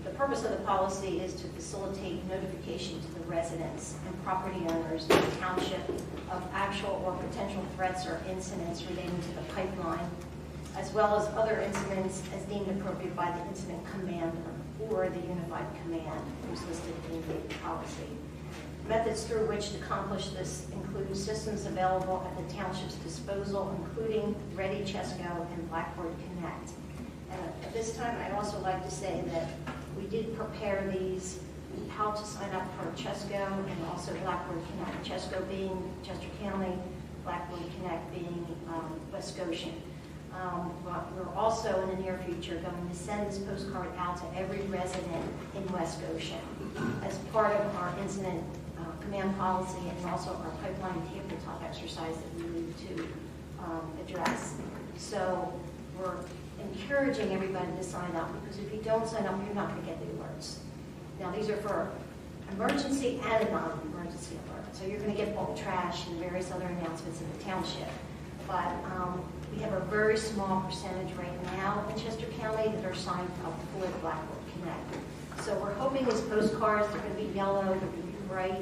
The purpose of the policy is to facilitate notification to the residents and property owners of the township of actual or potential threats or incidents relating to the pipeline, as well as other incidents as deemed appropriate by the incident commander or the unified command who's listed in the policy. Methods through which to accomplish this include systems available at the township's disposal, including Ready Chesco and Blackboard Connect. At this time, I'd also like to say that we did prepare these, how to sign up for Chesco and also Blackboard Connect. Chesco being Chester County, Blackboard Connect being West Goshen. But we're also in the near future going to send this postcard out to every resident in West Goshen as part of our incident command policy and also our pipeline tabletop exercise that we need to address. So we're encouraging everybody to sign up, because if you don't sign up, you're not going to get the alerts. Now, these are for emergency and a non-emergency alert. So you're going to get bulk trash and various other announcements in the township. But we have a very small percentage right now in Chester County that are signed up for Blackboard Connect. So we're hoping these postcards, they're going to be yellow, they're going to be bright.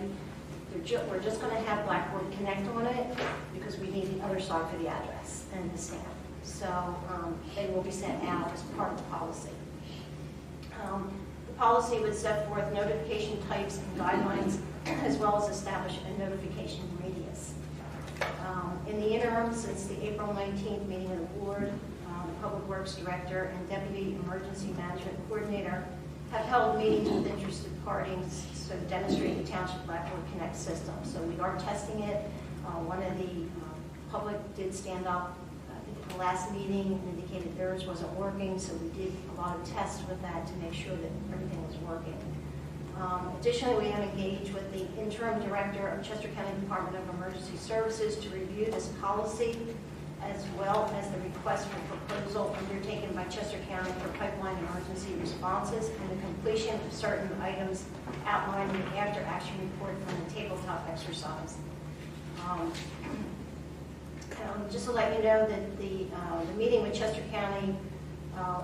We're just going to have Blackboard Connect on it because we need the other side for the address and the stamp. So they will be sent out as part of the policy. The policy would set forth notification types and guidelines, as well as establish a notification radius. In the interim, since the April 19th meeting of the board, the Public Works Director and Deputy Emergency Management Coordinator have held meetings with interested parties to demonstrate the Township Blackboard Connect system. So we are testing it. One of the public did stand up at the last meeting and indicated theirs wasn't working, so we did a lot of tests with that to make sure that everything was working. Additionally, we have engaged with the interim director of Chester County Department of Emergency Services to review this policy, as well as the request for proposal undertaken by Chester County for pipeline emergency responses and the completion of certain items outlined in the after-action report from the tabletop exercise. Just to let you know that the meeting with Chester County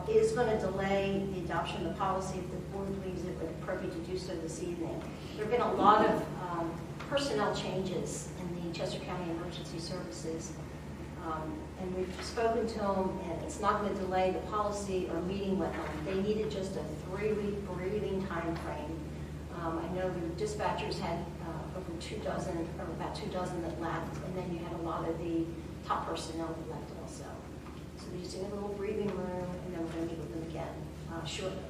is going to delay the adoption of the policy if the board believes it would appropriate to do so this evening. There have been a lot of personnel changes in the Chester County Emergency Services, and we've spoken to them, and it's not going to delay the policy or meeting with them. They needed just a 3-week breathing time frame. I know the dispatchers had over 2 dozen, or about 2 dozen that left, and then you had a lot of the top personnel that left also. So we just need a little breathing room, and then we're going to meet with them again shortly.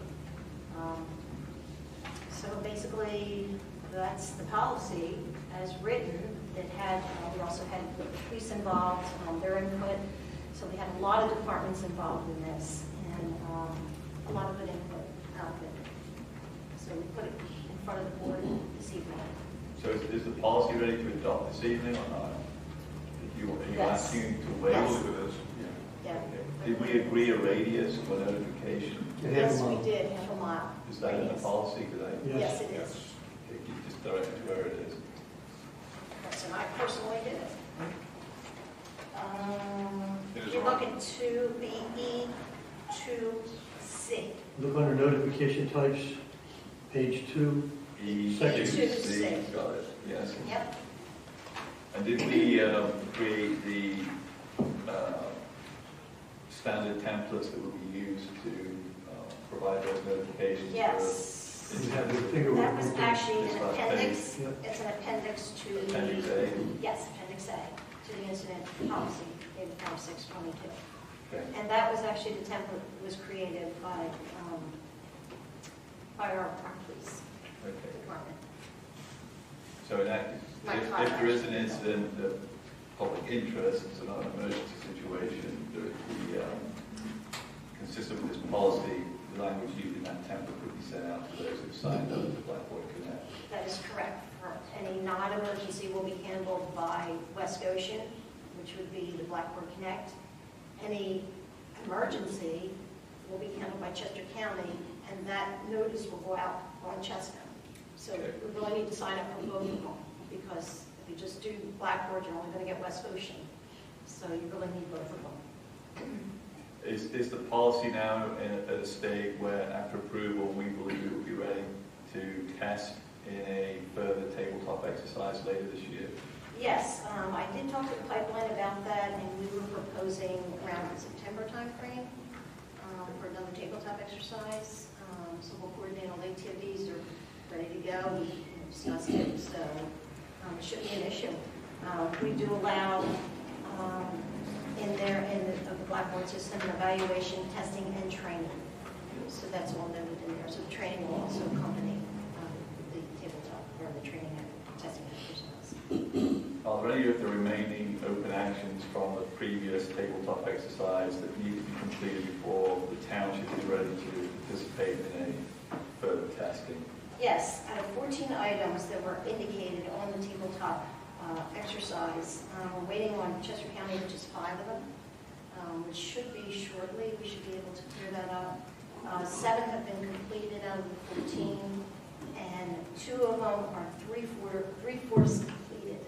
So basically, that's the policy as written. It had, we also had the police involved, their input. So we had a lot of departments involved in this, and a lot of good input out of it. So we put it in front of the board this evening. So is the policy ready to adopt this evening or not? Are you Yes. asking to wait? Yes. Look at this. Yeah. Did we agree a radius for notification? Yes, we did, half a mile. Is that in the policy today? Yes, it is. Okay, you just direct me where it is. Yes, and I personally did it. It is You on. look at 2BE, 2C. Look under notification types, page 2. Section C, got it, yes. Yep. And did we create the standard templates that would be used to provide those notifications? Yes. You have the figure. That was actually This an last appendix. page. Yep. It's an appendix to the. Appendix A? Yes, appendix A, to the incident policy, dated 5/6/22. Okay. And that was actually the template that was created by our police Okay. department. So in that, if there is an incident of public interest, it's not an emergency situation, consistent with this policy, the language used in that template could be sent out to those who've signed up to Blackboard Connect. That is correct. Any non-emergency will be handled by West Goshen, which would be the Blackboard Connect. Any emergency will be handled by Chester County, and that notice will go out on Chester. So we really need to sign up for both of them, because if you just do Blackboard, you're only going to get West Goshen. So you really need both of them. Is the policy now at a stage where, after approval, we believe we will be ready to test in a further tabletop exercise later this year? Yes, I did talk to the pipeline about that, and we were proposing around the September timeframe for another tabletop exercise. So we'll coordinate all the activities. They're ready to go. We discussed it, so it shouldn't be an issue. We do allow in the Blackboard system evaluation, testing, and training. So that's all noted in there. So the training will also accompany the tabletop or the training and testing exercise. Are there any of the remaining open actions from the previous tabletop exercise that need to be completed before the township is ready to participate in a further testing? Yes, out of 14 items that were indicated on the tabletop exercise, we're waiting on Chester County, which is 5 of them, which should be shortly. We should be able to clear that up. 7 have been completed out of the 14, and 2 of them are three-fourths completed.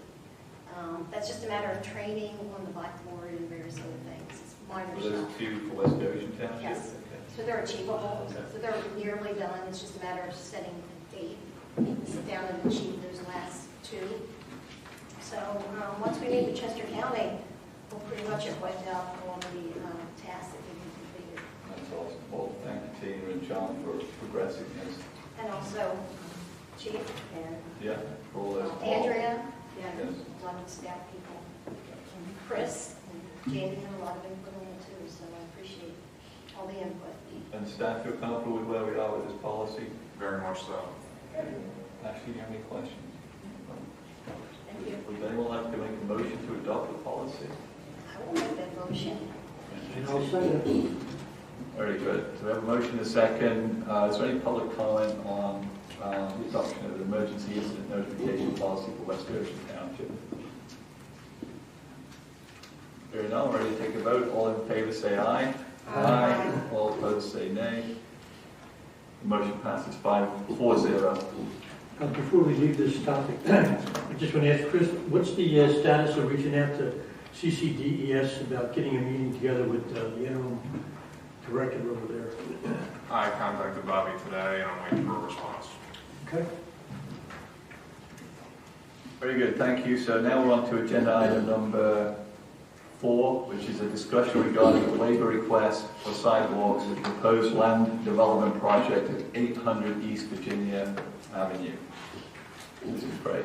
That's just a matter of training on the Blackboard and various other things. It's minor Those stuff. 2 for West Goshen Township? Yes. Okay. So they're achievable. So they're nearly done. It's just a matter of setting a date. Sit down and achieve those last 2. So once we meet with Chester County, we'll pretty much have wiped out all the tasks that we can completed. That's awesome. Well, thank you, Tina and John, for progressing this. And also Chief and Yeah, for all those. Andrea, Yes. a lot of staff people, and Chris and Jamie had a lot of input on it too, so I appreciate all the input. And staff feel comfortable with where we are with this policy? Very much so. Ashley, do you have any questions? Thank you. Would anyone like to make a motion to adopt the policy? I will make that motion. And I'll second it. Very good. So we have a motion and a second. Is there any public comment on the adoption of the emergency incident notification policy for West Goshen Township? Hearing none, we're ready to take a vote. All in favor say aye. Aye. All opposed say nay. The motion passes 4-0. Before we leave this topic, I just want to ask Chris, what's the status of reaching out to CCDES about getting a meeting together with the interim director over there? I contacted Bobby today, and I'm waiting for a response. Okay. Very good, thank you. So now we're on to agenda item number 4, which is a discussion regarding a waiver request for sidewalks at the proposed land development project at 800 East Virginia Avenue. This is great.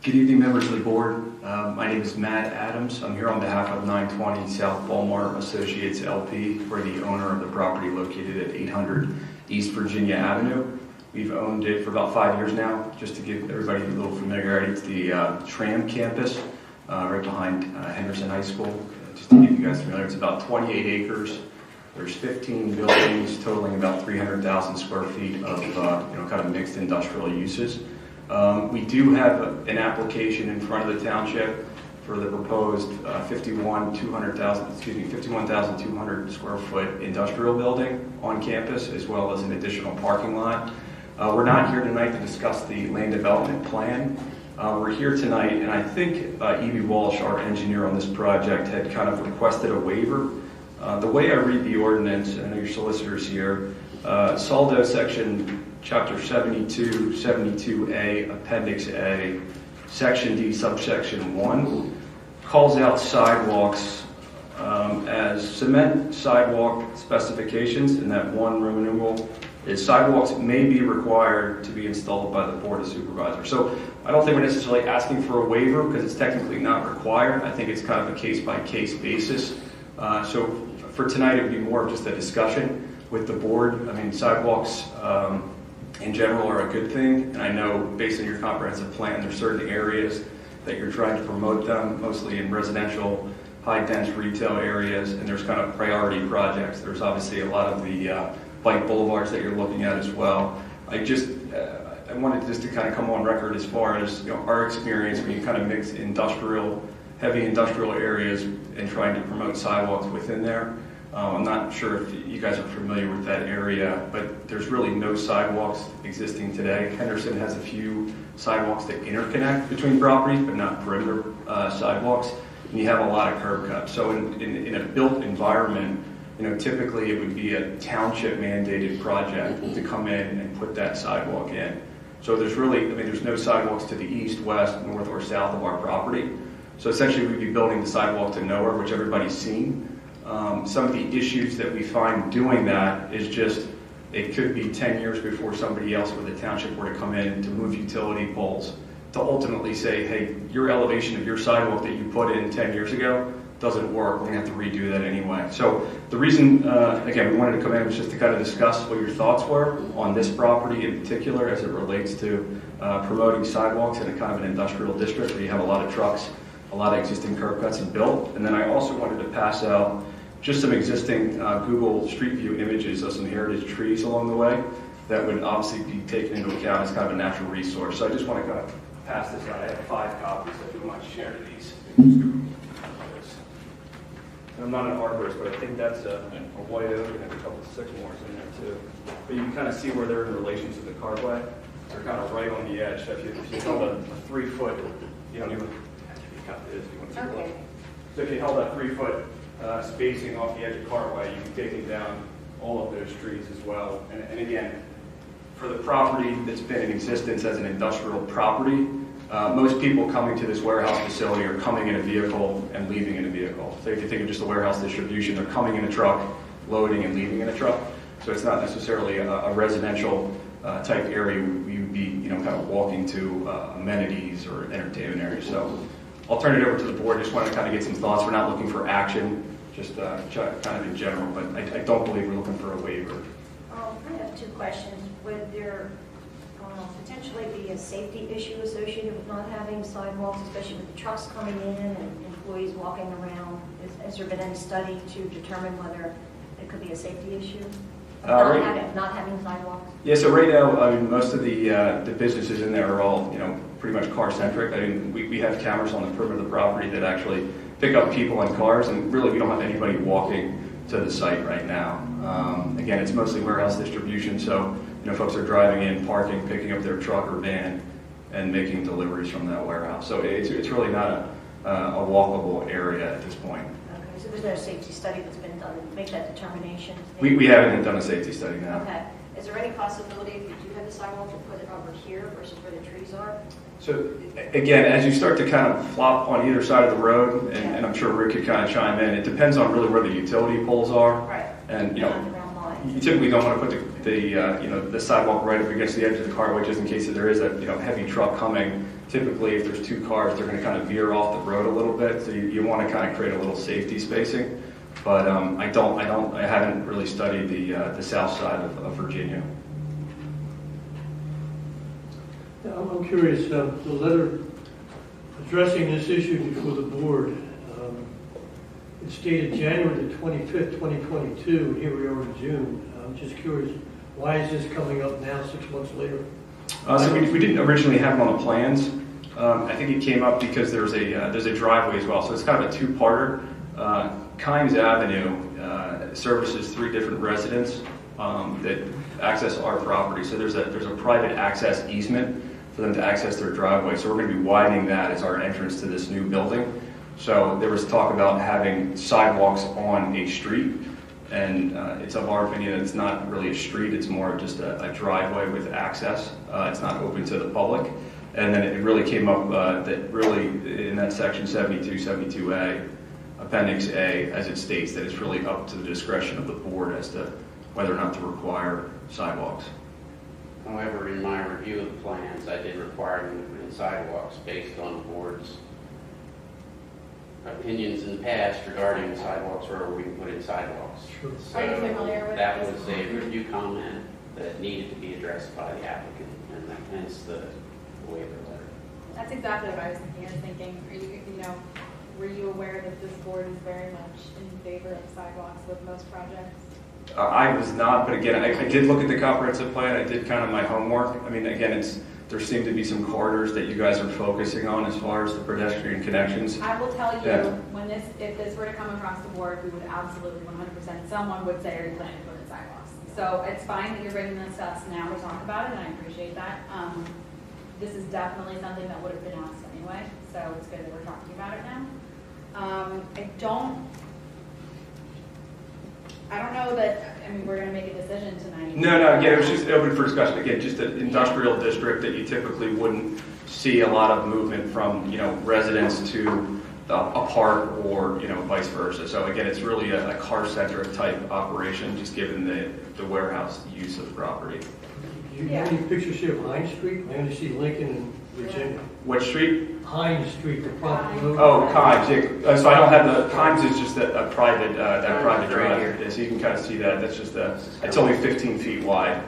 Good evening, members of the board. My name is Matt Adams. I'm here on behalf of 920 South Walmart Associates LP. We're the owner of the property located at 800 East Virginia Avenue. We've owned it for about 5 years now. Just to give everybody a little familiarity, it's the Tram campus right behind Henderson High School. Just to give you guys familiar, it's about 28 acres. There's 15 buildings totaling about 300,000 square feet of kind of mixed industrial uses. We do have an application in front of the township for the proposed 51,200 square foot industrial building on campus, as well as an additional parking lot. We're not here tonight to discuss the land development plan. We're here tonight, and I think E.B. Walsh, our engineer on this project, had kind of requested a waiver. The way I read the ordinance, and I know your solicitor's here, SALDO section Chapter 72, 72A, Appendix A, Section D, subsection 1, calls out sidewalks as cement sidewalk specifications, and that one Roman numeral is sidewalks may be required to be installed by the Board of Supervisors. So I don't think we're necessarily asking for a waiver because it's technically not required. I think it's kind of a case-by-case basis. So for tonight, it would be more of just a discussion with the board. I mean, sidewalks in general are a good thing, and I know based on your comprehensive plan, there's certain areas that you're trying to promote them, mostly in residential high-dense retail areas, and there's kind of priority projects. There's obviously a lot of the bike boulevards that you're looking at as well. I wanted just to kind of come on record as far as our experience when you kind of mix heavy industrial areas and trying to promote sidewalks within there. I'm not sure if you guys are familiar with that area, but there's really no sidewalks existing today. Henderson has a few sidewalks that interconnect between properties, but not perimeter sidewalks. And you have a lot of curb cuts. So in a built environment, typically it would be a township mandated project to come in and put that sidewalk in. So there's no sidewalks to the east, west, north, or south of our property. So essentially we'd be building the sidewalk to nowhere, which everybody's seen. Some of the issues that we find doing that is just, it could be 10 years before somebody else with the township were to come in to move utility poles, to ultimately say, hey, your elevation of your sidewalk that you put in 10 years ago doesn't work, we're going to have to redo that anyway. So the reason, again, we wanted to come in was just to kind of discuss what your thoughts were on this property in particular as it relates to promoting sidewalks in a kind of an industrial district where you have a lot of trucks, a lot of existing curb cuts and built. And then I also wanted to pass out just some existing Google Street View images of some heritage trees along the way that would obviously be taken into account as kind of a natural resource. So I just want to kind of pass this out. I have 5 copies if you want to share these. And I'm not an arborist, but I think that's a white oak and a couple of sycamores in there too. But you can kind of see where they're in relation to the carway. They're kind of right on the edge. So if you held a 3-foot, you don't even have to cut this if you want to see what. So if you held a 3-foot spacing off the edge of carway, you'd be taking down all of those trees as well. And again, for the property that's been in existence as an industrial property, most people coming to this warehouse facility are coming in a vehicle and leaving in a vehicle. So if you think of just a warehouse distribution, they're coming in a truck, loading and leaving in a truck. So it's not necessarily a residential type area. We would be, kind of walking to amenities or entertainment areas. So I'll turn it over to the board. Just want to kind of get some thoughts. We're not looking for action, just kind of in general, but I don't believe we're looking for a waiver. I have 2 questions. Would there potentially be a safety issue associated with not having sidewalks, especially with the trucks coming in and employees walking around? Has there been any study to determine whether it could be a safety issue? Not having sidewalks? Yeah, so right now, most of the businesses in there are all, pretty much car-centric. We have cameras on the perimeter of the property that actually pick up people and cars, and really we don't have anybody walking to the site right now. Again, it's mostly warehouse distribution, so folks are driving in, parking, picking up their truck or van, and making deliveries from that warehouse. So it's really not a walkable area at this point. Okay, so there's no safety study that's been done to make that determination? We haven't done a safety study now. Okay. Is there any possibility if you do have the sidewalk to put it over here versus where the trees are? So again, as you start to kind of flop on either side of the road, and I'm sure Rick could kind of chime in, it depends on really where the utility poles are. Right. And you typically don't want to put the sidewalk right up against the edge of the carway just in case that there is a heavy truck coming. Typically, if there's 2 cars, they're going to kind of veer off the road a little bit, so you want to kind of create a little safety spacing. But I haven't really studied the south side of Virginia. I'm curious, the letter addressing this issue before the board, it's dated January the 25th, 2022, and here we are in June. I'm just curious, why is this coming up now 6 months later? So we didn't originally have them on the plans. I think it came up because there's a driveway as well, so it's kind of a 2-parter. Kimes Avenue services 3 different residents that access our property. So there's a private access easement for them to access their driveway. So we're going to be widening that as our entrance to this new building. So there was talk about having sidewalks on a street, and it's of our opinion it's not really a street, it's more of just a driveway with access. It's not open to the public. And then it really came up that really in that section 72A, Appendix A, as it states that it's really up to the discretion of the board as to whether or not to require sidewalks. However, in my review of the plans, I did require them to put in sidewalks based on the board's opinions in the past regarding sidewalks, where we can put in sidewalks. Sure. So Are you familiar with that this? was a review comment that needed to be addressed by the applicant, and hence the waiver letter. That's exactly what I was thinking. Are you were you aware that this board is very much in favor of sidewalks with most projects? I was not, but again, I did look at the comprehensive plan. I did kind of my homework. I mean, again, there seem to be some corridors that you guys are focusing on as far as the pedestrian connections. I will tell you, Yeah. if this were to come across the board, we would absolutely 100%, someone would say, are you planning to put in sidewalks? So it's fine that you're bringing this to us now to talk about it, and I appreciate that. This is definitely something that would have been asked anyway, so it's good that we're talking about it now. I don't know that, I mean, we're going to make a decision tonight. No, again, it was just open for discussion. Again, just an industrial district that you typically wouldn't see a lot of movement from, residents to a park or, vice versa. So again, it's really a car-centric type operation, just given the warehouse use of the property. Do you have any pictures here of Hines Street? I only see Lincoln and Virginia. What street? Hines Street, the property. Oh, Kimes. Yeah. So I don't have the Kimes is just a private private drive. Yeah, so you can kind of see that. That's just it's only 15 feet wide.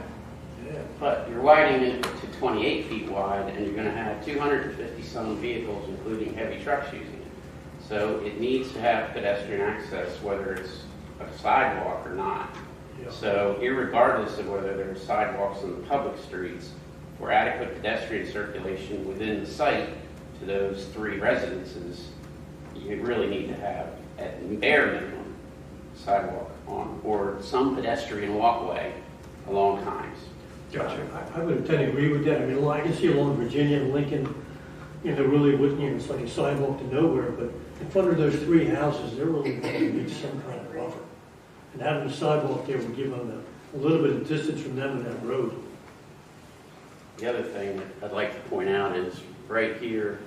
Yeah. But you're widening it to 28 feet wide, and you're going to have 250 some vehicles, including heavy trucks, using it. So it needs to have pedestrian access, whether it's a sidewalk or not. Yeah. So irregardless of whether there's sidewalks on the public streets, for adequate pedestrian circulation within the site to those 3 residences, you really need to have, at bare minimum, sidewalk on, or some pedestrian walkway along Hines. Gotcha. I would tend to agree with that. I mean, I can see along Virginia and Lincoln, there really wouldn't, it's like a sidewalk to nowhere, but in front of those 3 houses, they're really going to need some kind of buffer. And having a sidewalk there would give them a little bit of distance from them and that road. The other thing that I'd like to point out is right here,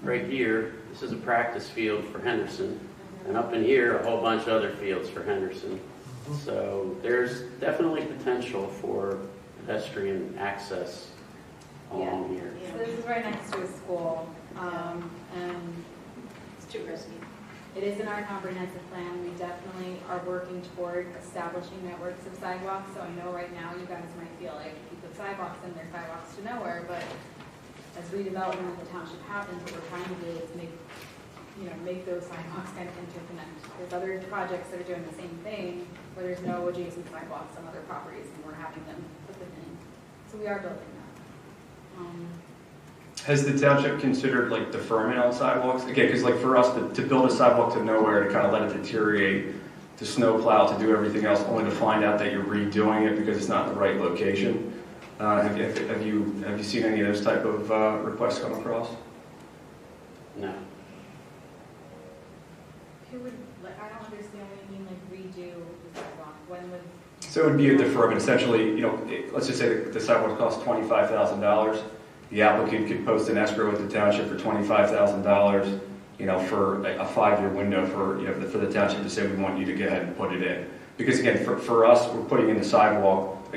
this is a practice field for Henderson, and up in here, a whole bunch of other fields for Henderson. So there's definitely potential for pedestrian access along here. So this is right next to a school, and It's too risky. it is in our comprehensive plan. We definitely are working toward establishing networks of sidewalks. So I know right now you guys might feel like if you put sidewalks in there, sidewalks to nowhere, but as redevelopment of the township happens, what we're trying to do is make those sidewalks kind of interconnect. There's other projects that are doing the same thing, where there's no adjacent sidewalks on other properties, and we're having them put them in. So we are building that. Has the township considered deferment on sidewalks? Again, because for us to build a sidewalk to nowhere, to kind of let it deteriorate, to snow plow, to do everything else, only to find out that you're redoing it because it's not in the right location. Have you seen any of those type of requests come across? No. Who would, I don't understand what you mean, redo the sidewalk. When would? So it would be a deferment. Essentially, let's just say the sidewalk costs $25,000. The applicant could post an escrow with the township for $25,000, for a 5-year window for the township to say we want you to go ahead and put it in. Because again, for us, we're putting in the sidewalk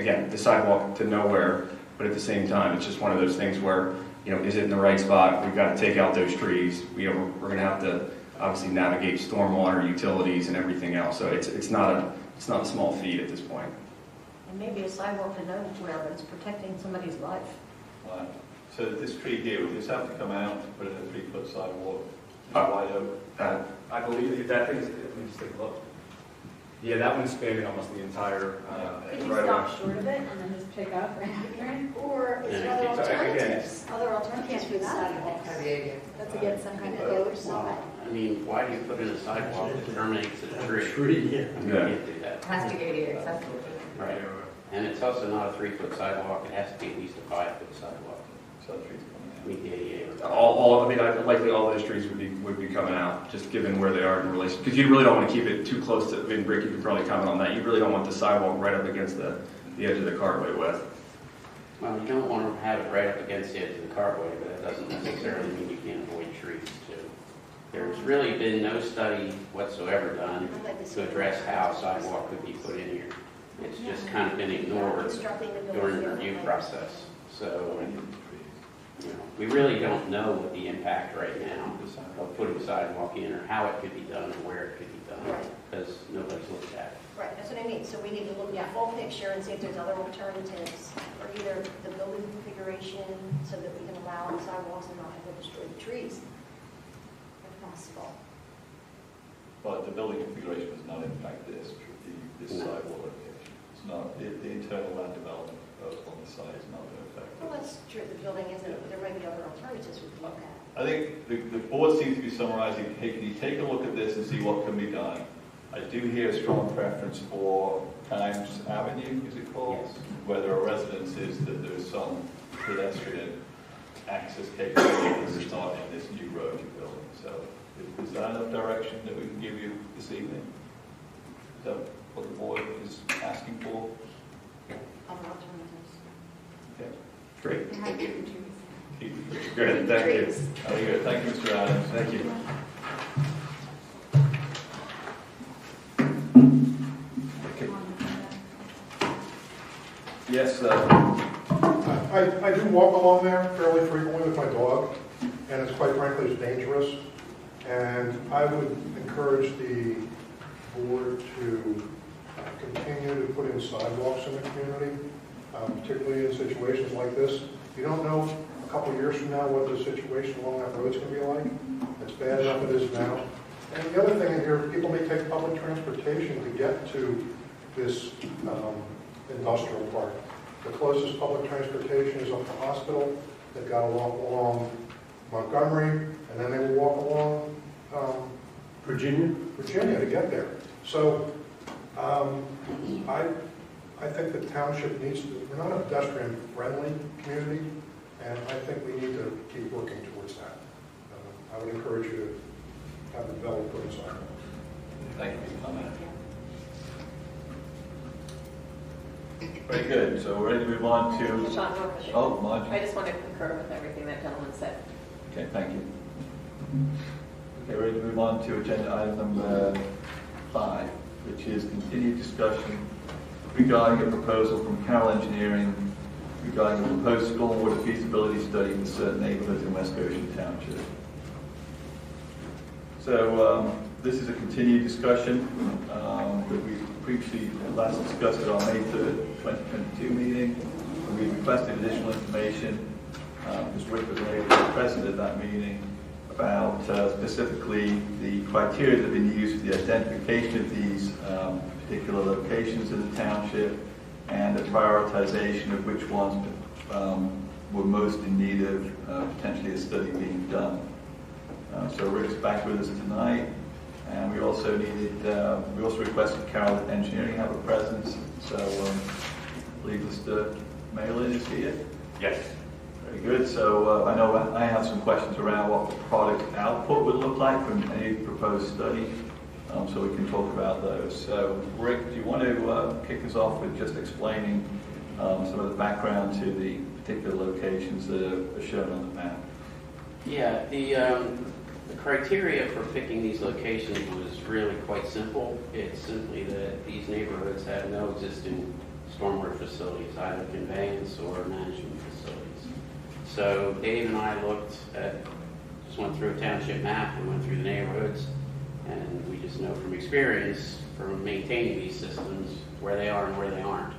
to nowhere, but at the same time, it's just one of those things where, is it in the right spot? We've got to take out those trees. We're going to have to obviously navigate stormwater, utilities, and everything else. So it's not a small feat at this point. And maybe a sidewalk to nowhere, but it's protecting somebody's life. Right. So this tree here, would this have to come out to put in a 3-foot sidewalk? Wide open? I believe that thing is, let me just take a look. Yeah, that one's spanning almost the entire. Could you stop short of it and then just pick up right after? Or is there other alternatives? Other alternatives for sidewalks? That's to get some kind of oversight. I mean, why do you put in a sidewalk that terminates at a tree? Tree, yeah. I mean, you can't do that. It has to be ADA accessible. Right. And it's also not a 3-foot sidewalk. It has to be at least a 5-foot sidewalk. So the trees coming out. Meet the ADA. Likely all those trees would be coming out, just given where they are in relation. Because you really don't want to keep it too close to. Rick, you can probably comment on that. You really don't want the sidewalk right up against the edge of the cartway width. Well, you don't want to have it right up against the edge of the cartway, but that doesn't necessarily mean you can't avoid trees too. There's really been no study whatsoever done to address how sidewalk could be put in here. It's just kind of been ignored during the review process. So, we really don't know what the impact right now of putting sidewalk in, or how it could be done, or where it could be done. because nobody's looked at it. Right, that's what I mean. So we need to look at the full picture and see if there's other alternatives, or either the building configuration so that we can allow sidewalks and not have to destroy the trees, if possible. But the building configuration does not impact this sidewalk location. It's not, the internal land development proposal on the site is not going to affect it. Well, that's true. The building isn't, but there might be other alternatives we can look at. I think the board seems to be summarizing, hey, can you take a look at this and see what can be done? I do hear a strong preference for Times Avenue, is it called? Yes. Where there are residences, that there's some pedestrian access capability that's not in this new road you're building. So is that enough direction that we can give you this evening? Is that what the board is asking for? Other alternatives. Okay, great. There might be trees. Good, thank you. Very good. Thank you, Mr. Adams. Thank you. Yes, I do walk along there fairly frequently with my dog, and it's quite frankly, it's dangerous. And I would encourage the board to continue to put in sidewalks in the community, particularly in situations like this. You don't know a couple of years from now what the situation along that road's going to be like. It's bad enough it is now. And the other thing in here, people may take public transportation to get to this industrial park. The closest public transportation is up to the hospital. They've got to walk along Montgomery, and then they will walk along Virginia to get there. So I think the township needs to, we're not a pedestrian-friendly community, and I think we need to keep working towards that. I would encourage you to have the developer put in sidewalks. thank you for your comment. Very good. So we're ready to move on to... Sean, one minute. Oh, Marge. I just want to concur with everything that gentleman said. Okay, thank you. Okay, ready to move on to agenda item number 5, which is continued discussion regarding a proposal from Carroll Engineering regarding a proposed stormwater feasibility study for certain neighborhoods in West Goshen Township. So this is a continued discussion that we previously last discussed at our May 3rd, 2022 meeting. And we requested additional information because Rick was able to be present at that meeting about specifically the criteria that have been used for the identification of these particular locations in the township and the prioritization of which ones were most in need of potentially a study being done. So Rick's back with us tonight, and we also requested Carroll Engineering have a presence. So I believe Mr. Malin is here. Yes. Very good. So I know I have some questions around what the product output would look like from any proposed study, so we can talk about those. So Rick, do you want to kick us off with just explaining some of the background to the particular locations that are shown on the map? Yeah, the criteria for picking these locations was really quite simple. It's simply that these neighborhoods have no existing stormwater facilities, either conveyance or management facilities. So Dave and I just went through a township map and went through the neighborhoods, and we just know from experience from maintaining these systems where they are and where they aren't,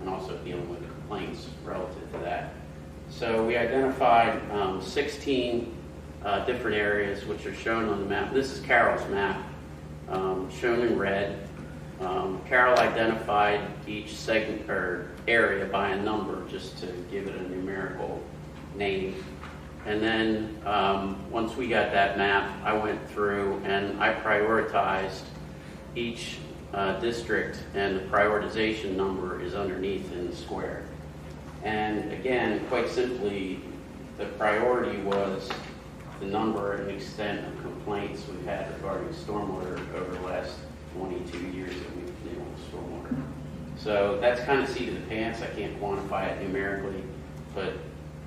and also dealing with the complaints relative to that. So we identified 16 different areas which are shown on the map. This is Carroll's map, shown in red. Carroll identified each segment or area by a number just to give it a numerical name. And then once we got that map, I went through and I prioritized each district, and the prioritization number is underneath in the square. And again, quite simply, the priority was the number and extent of complaints we've had regarding stormwater over the last 22 years that we've been dealing with stormwater. So that's kind of seat of the pants. I can't quantify it numerically, but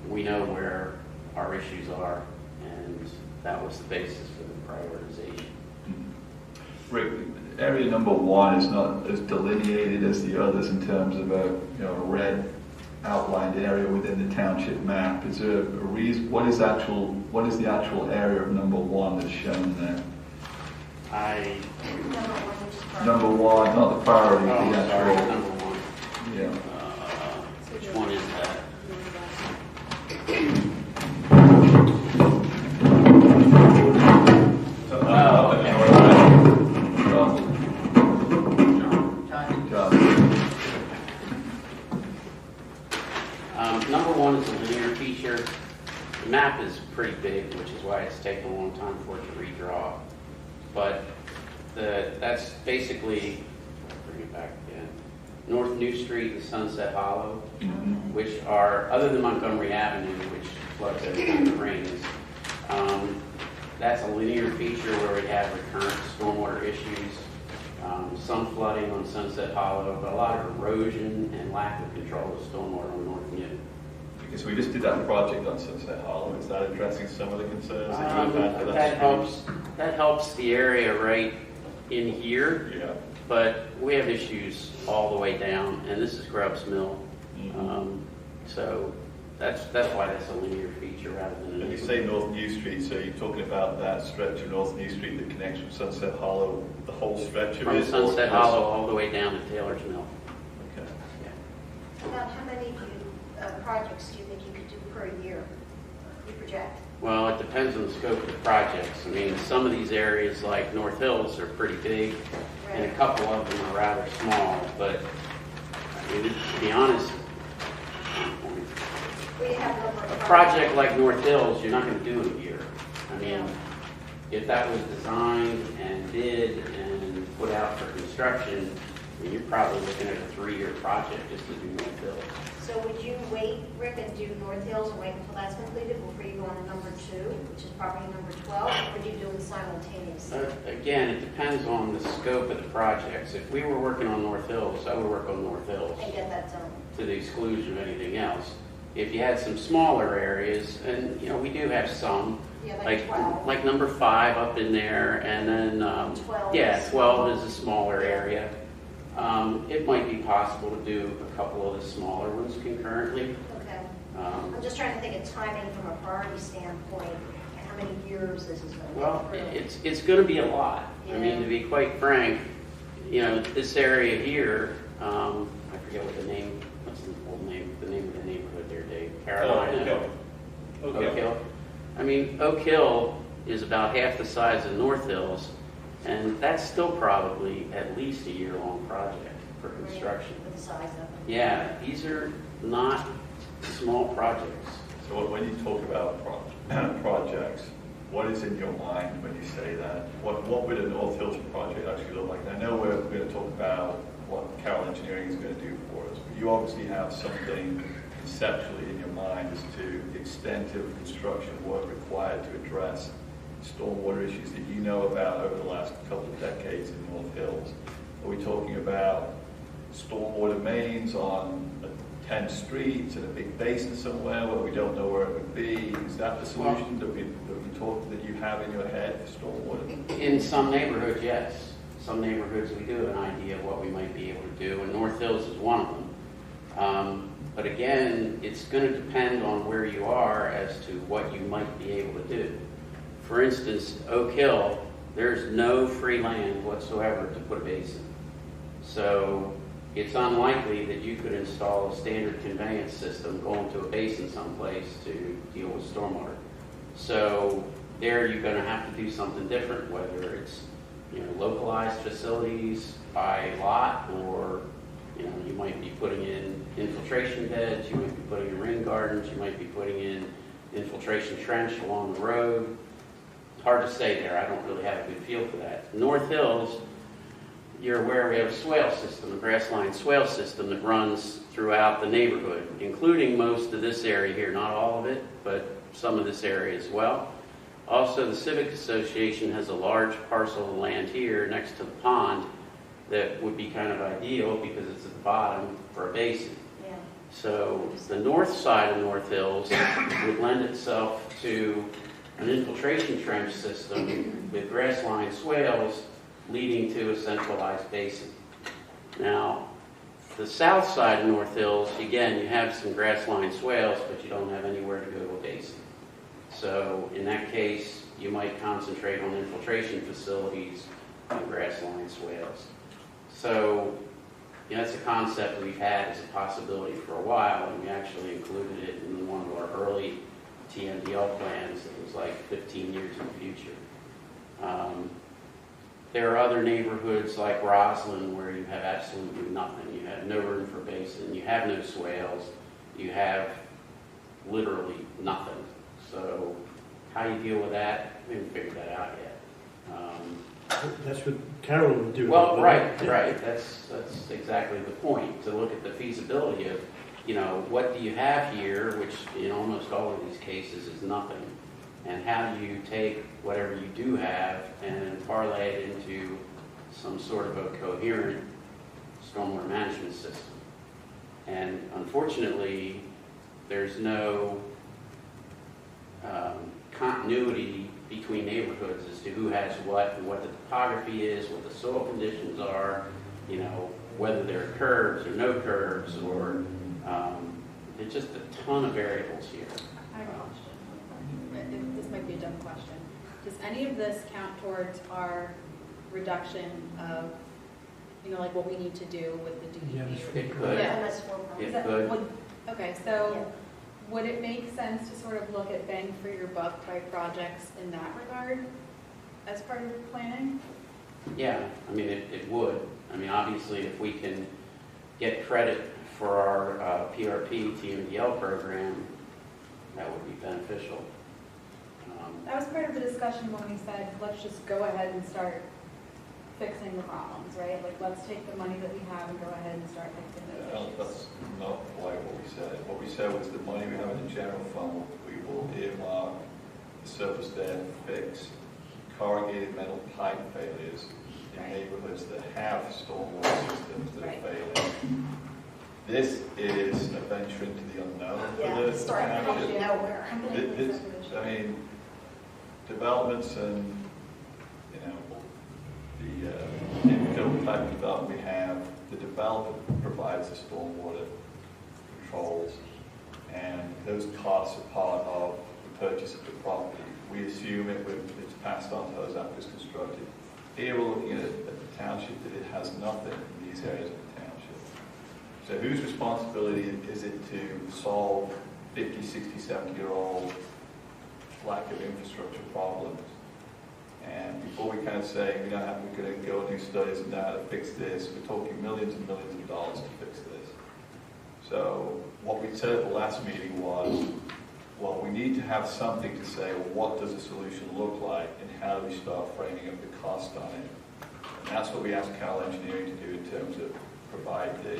we know where our issues are, and that was the basis for the prioritization. Rick, area number 1 is not as delineated as the others in terms of a red outlined area within the township map. Is there a reason? What is the actual area of number 1 that's shown there? Number one, not the priority. Oh, the sorry, actual- number one. Yeah. Which one is that? Oh, okay. Number one is a linear feature. The map is pretty big, which is why it's taken a long time for it to redraw. But that's basically, bring it back again, North New Street and Sunset Hollow, which are, other than Montgomery Avenue, which floods every time it rains, that's a linear feature where we have recurrent stormwater issues, some flooding on Sunset Hollow, but a lot of erosion and lack of control of stormwater on North New. Because we just did that project on Sunset Hollow. Is that addressing some of the concerns that you have had for that? That helps the area right in here. Yeah. But we have issues all the way down, and this is Grubbs Mill. So that's why that's a linear feature rather than When you say North New Street, so you're talking about that stretch of North New Street that connects from Sunset Hollow, the whole stretch of it? From Sunset Hollow all the way down to Taylor's Mill. Okay. About how many projects do you think you could do per year, you project? Well, it depends on the scope of the projects. I mean, some of these areas like North Hills are pretty big, and a couple of them are rather small. But I mean, to be honest, a project like North Hills, you're not going to do in a year. I mean, if that was designed and bid and put out for construction, I mean, you're probably looking at a 3-year project just to do North Hills. So would you wait, Rick, and do North Hills and wait until that's completed before you go on to number 2, which is property number 12, or do you do them simultaneously? Again, it depends on the scope of the projects. If we were working on North Hills, I would work on North Hills And get that done. to the exclusion of anything else. If you had some smaller areas, and we do have some, Yeah, like 12. like number 5 up in there, and then 12 12 is a smaller area. It might be possible to do a couple of the smaller ones concurrently. Okay. I'm just trying to think of timing from a priority standpoint, and how many years this is going to Well, go through. it's going to be a lot. I mean, Yeah. to be quite frank, this area here, I forget what the name, what's the full name, the name of the neighborhood there, Dave? Carolina. Oak Oak Hill. I mean, Oak Hill is about half the size of North Hills, and that's still probably at least a year-long project for construction. With the size of it. Yeah, these are not small projects. So when you talk about projects, what is in your mind when you say that? What would a North Hills project actually look like? I know we're going to talk about what Carroll Engineering is going to do for us, but you obviously have something conceptually in your mind as to the extent of construction work required to address stormwater issues that you know about over the last couple of decades in North Hills. Are we talking about stormwater mains on a 10 streets in a big basin somewhere where we don't know where it would be? Is that the solution that you have in your head for stormwater? In some neighborhoods, yes. Some neighborhoods, we do have an idea of what we might be able to do, and North Hills is one of them. But again, it's going to depend on where you are as to what you might be able to do. For instance, Oak Hill, there's no free land whatsoever to put a basin. So it's unlikely that you could install a standard conveyance system going to a basin someplace to deal with stormwater. So there you're going to have to do something different, whether it's localized facilities by lot, or you might be putting in infiltration beds, you might be putting in rain gardens, you might be putting in infiltration trench along the road. It's hard to say there. I don't really have a good feel for that. North Hills, you're aware we have a swale system, a grass line swale system that runs throughout the neighborhood, including most of this area here, not all of it, but some of this area as well. Also, the Civic Association has a large parcel of land here next to the pond that would be kind of ideal because it's at the bottom for a basin. Yeah. So the north side of North Hills would lend itself to an infiltration trench system with grass line swales leading to a centralized basin. Now, the south side of North Hills, again, you have some grass line swales, but you don't have anywhere to go to a basin. So in that case, you might concentrate on infiltration facilities and grass-lined swales. So, you know, that's a concept we've had as a possibility for a while, and we actually included it in one of our early TMDL plans that was like 15 years in the future. There are other neighborhoods like Roslyn where you have absolutely nothing. You have no room for basin, you have no swales, you have literally nothing. So how you deal with that, we haven't figured that out yet. That's what Carol would do. Well, right. That's exactly the point, to look at the feasibility of, you know, what do you have here, which in almost all of these cases is nothing, and how do you take whatever you do have and parlay it into some sort of a coherent stormwater management system. And unfortunately, there's no continuity between neighborhoods as to who has what and what the topography is, what the soil conditions are, you know, whether there are curves or no curves, or there's just a ton of variables here. I have a question. This might be a dumb question. Does any of this count towards our reduction of, you know, like what we need to do with the DEP? Yes, it could. Yeah. It could. Okay, so would it make sense to sort of look at bang for your buck type projects in that regard as part of planning? Yeah, I mean, it would. I mean, obviously, if we can get credit for our PRP TMDL program, that would be beneficial. That was part of the discussion when we said, let's just go ahead and start fixing the problems, right? Like, let's take the money that we have and go ahead and start fixing those issues. That's not quite what we said. What we said was the money we have in the general fund, we will earmark the surplus there to fix corrugated metal pipe failures in neighborhoods that have stormwater systems that are failing. This is a venture into the unknown for the township. I mean, developments and, you know, the infill type of development we have, the developer provides the stormwater controls, and those costs are part of the purchase of the property. We assume it's passed on to us after it's constructed. Here we're looking at the township that it has nothing in these areas of the township. So whose responsibility is it to solve 50, 60, 70-year-old lack of infrastructure problems? And before we kind of say we're going to go and do studies and how to fix this, we're talking millions and millions of dollars to fix this. So what we said at the last meeting was, well, we need to have something to say, well, what does a solution look like, and how do we start framing up the cost on it? And that's what we asked Cal Engineering to do in terms of provide the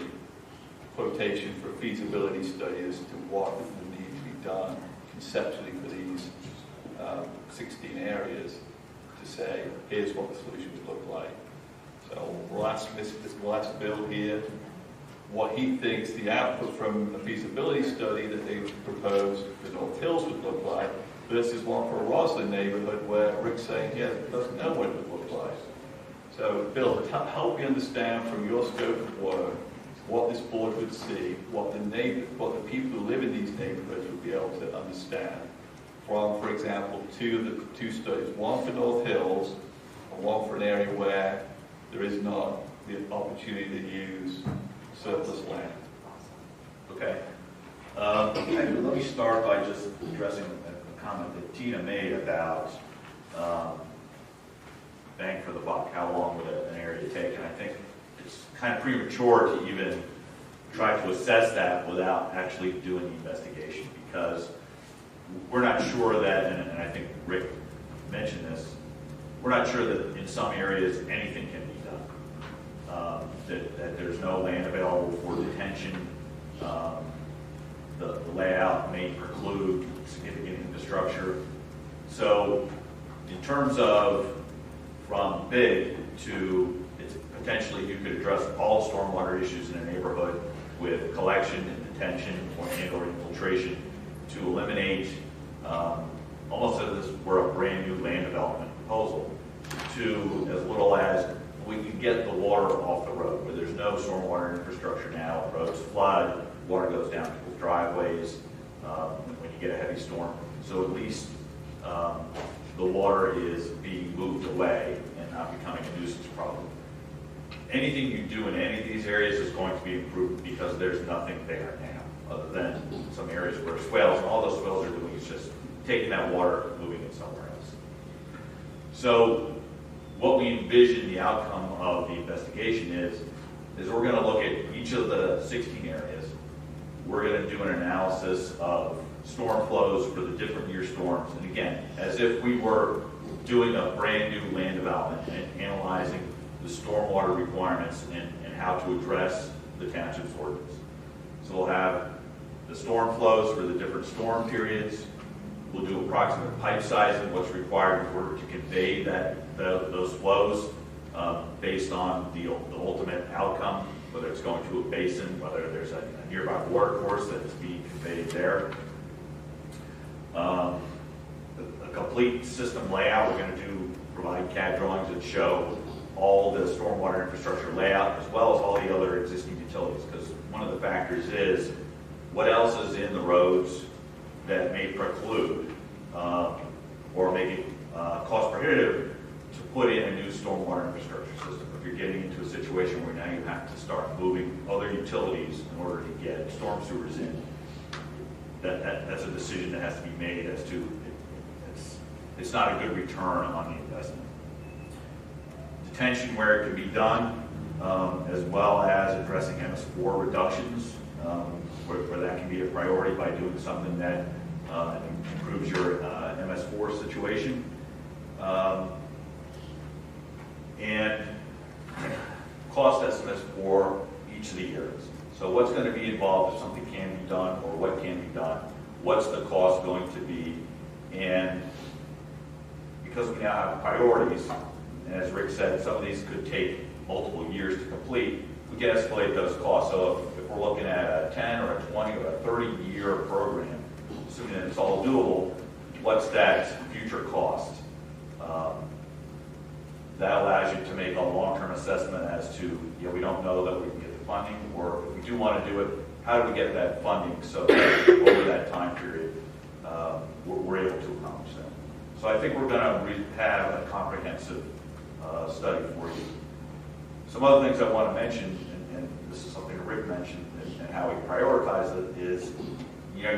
quotation for a feasibility study as to what would need to be done conceptually for these 16 areas, to say, here's what the solution would look like. So we'll ask Bill here what he thinks the output from a feasibility study that they proposed for North Hills would look like versus one for a Roslyn neighborhood where Rick's saying, yeah, it doesn't know what it would look like. So Bill, help me understand from your scope of work what this board would see, what the people who live in these neighborhoods would be able to understand from, for example, two studies, one for North Hills and one for an area where there is not the opportunity to use surplus land. Okay. Let me start by just addressing a comment that Tina made about bang for the buck, how long would an area take? And I think it's kind of premature to even try to assess that without actually doing the investigation, because we're not sure that, and I think Rick mentioned this, we're not sure that in some areas anything can be done. That there's no land available for detention. The layout may preclude significant infrastructure. So in terms of from big to it's potentially you could address all stormwater issues in a neighborhood with collection and detention or infiltration to eliminate almost as if we're a brand new land development proposal, to as little as we can get the water off the road where there's no stormwater infrastructure now. Roads flood, water goes down people's driveways when you get a heavy storm. So at least the water is being moved away and not becoming a nuisance problem. Anything you do in any of these areas is going to be improved because there's nothing there now, other than some areas where swales, and all those swales are doing is just taking that water and moving it somewhere else. So what we envision the outcome of the investigation is we're going to look at each of the 16 areas. We're going to do an analysis of storm flows for the different year storms. And again, as if we were doing a brand new land development and analyzing the stormwater requirements and how to address the township's ordinance. So we'll have the storm flows for the different storm periods. We'll do approximate pipe sizing, what's required in order to convey those flows based on the ultimate outcome, whether it's going to a basin, whether there's a nearby water course that's being conveyed there. A complete system layout, we're going to provide CAD drawings that show all the stormwater infrastructure layout as well as all the other existing utilities, because one of the factors is what else is in the roads that may preclude or make it cost prohibitive to put in a new stormwater infrastructure system. If you're getting into a situation where now you have to start moving other utilities in order to get storm sewers in, that's a decision that has to be made as to it's not a good return on the investment. Detention where it can be done, as well as addressing MS4 reductions, where that can be a priority by doing something that improves your MS4 situation. And cost estimates for each of the areas. So what's going to be involved if something can be done, or what can be done? What's the cost going to be? And because we now have priorities, and as Rick said, some of these could take multiple years to complete, we can escalate those costs. So if we're looking at a 10 or a 20 or a 30-year program, assuming that it's all doable, what's that future cost? That allows you to make a long-term assessment as to, we don't know that we can get the funding, or if we do want to do it, how do we get that funding so that over that time period, we're able to accomplish that. So I think we're going to have a comprehensive study for you. Some other things I want to mention, and this is something Rick mentioned, and how we prioritize it is, you're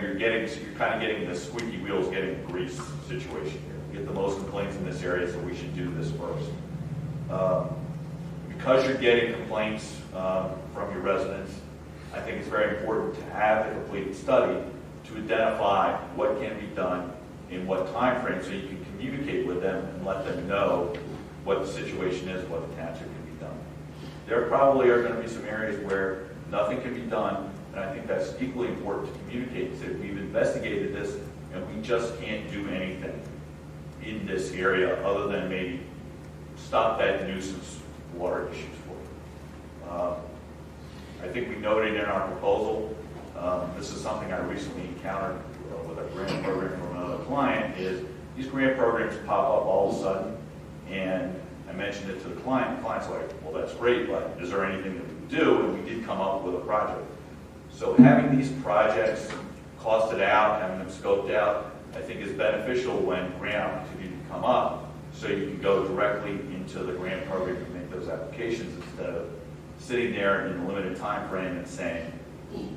kind of getting the squeaky wheels getting grease situation here. We get the most complaints in this area, so we should do this first. Because you're getting complaints from your residents, I think it's very important to have the completed study to identify what can be done in what time frame, so you can communicate with them and let them know what the situation is, what the township can be done. There probably are going to be some areas where nothing can be done, and I think that's equally important to communicate and say, we've investigated this and we just can't do anything in this area other than maybe stop that nuisance water issues for you. I think we noted in our proposal, this is something I recently encountered with a grant program from another client, is these grant programs pop up all of a sudden, and I mentioned it to the client. The client's like, well, that's great, but is there anything that we can do? And we did come up with a project. So having these projects costed out, having them scoped out, I think is beneficial when grant opportunities come up, so you can go directly into the grant program and make those applications instead of sitting there in a limited time frame and saying,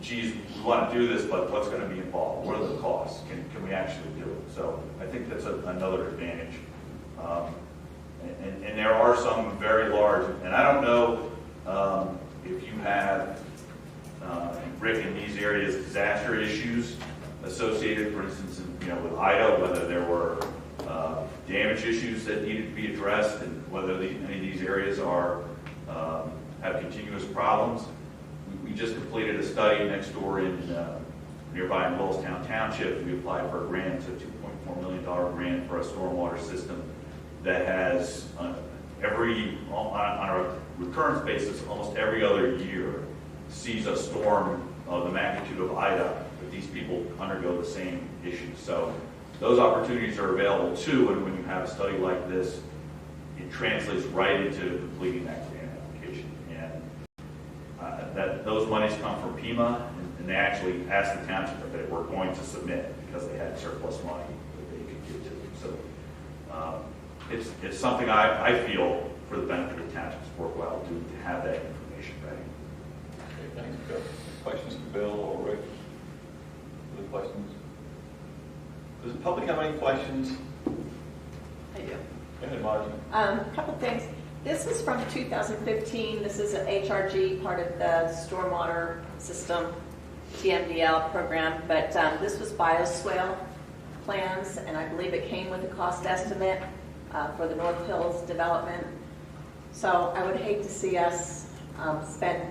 geez, we want to do this, but what's going to be involved? What are the costs? Can we actually do it? So I think that's another advantage. And there are some very large, and I don't know if you have, Rick, in these areas, disaster issues associated, for instance, with Adup, whether there were damage issues that needed to be addressed, and whether any of these areas have continuous problems. We just completed a study next door in nearby in Willistown Township. We applied for a grant, it's a $2.4 million grant for a stormwater system that has on a recurrence basis, almost every other year sees a storm of the magnitude of Ida, but these people undergo the same issues. So those opportunities are available too, and when you have a study like this, it translates right into completing that grant application. And those monies come from PEMA, and they actually asked the township if they were going to submit because they had surplus money that they could give to them. It's something I feel for the benefit of the townships worthwhile to have that information ready. Okay, thanks, Bill. Questions to Bill or Rick? Other questions? Does the public have any questions? I do. Go ahead, Margie. A couple things. This is from 2015. This is an HRG, part of the stormwater system TMDL program, but this was bioswale plans, and I believe it came with a cost estimate for the North Hills development. So I would hate to see us spend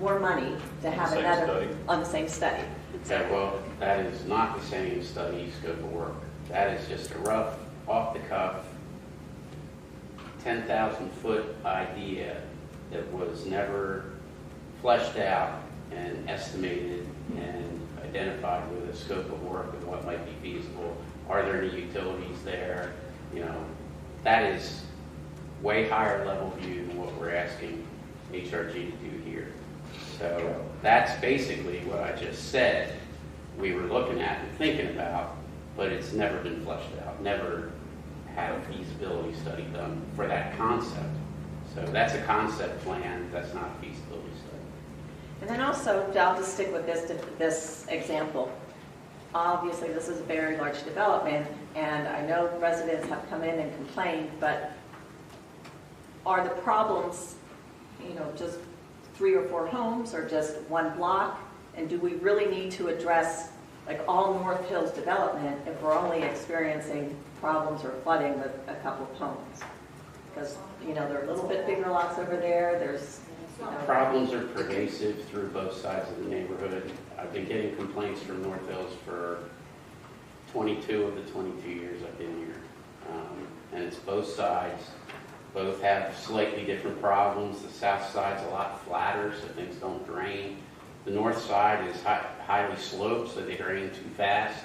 more money to have another on the same study. Yeah, well, that is not the same study scope of work. That is just a rough, off-the-cuff, 10,000-foot idea that was never fleshed out and estimated and identified with a scope of work of what might be feasible. Are there any utilities there? You know, that is way higher level view than what we're asking HRG to do here. So that's basically what I just said we were looking at and thinking about, but it's never been fleshed out, never had a feasibility study done for that concept. So that's a concept plan, that's not a feasibility study. And then also, I'll just stick with this example. Obviously, this is a very large development, and I know residents have come in and complained, but are the problems, you know, just 3 or 4 homes or just one block? And do we really need to address like all North Hills development if we're only experiencing problems or flooding with a couple of homes? Because, you know, there are a little bit bigger lots over there. There's, you know, problems are pervasive through both sides of the neighborhood. I've been getting complaints from North Hills for 22 of the 22 years I've been here. And it's both sides. Both have slightly different problems. The south side's a lot flatter, so things don't drain. The north side is highly sloped, so they drain too fast.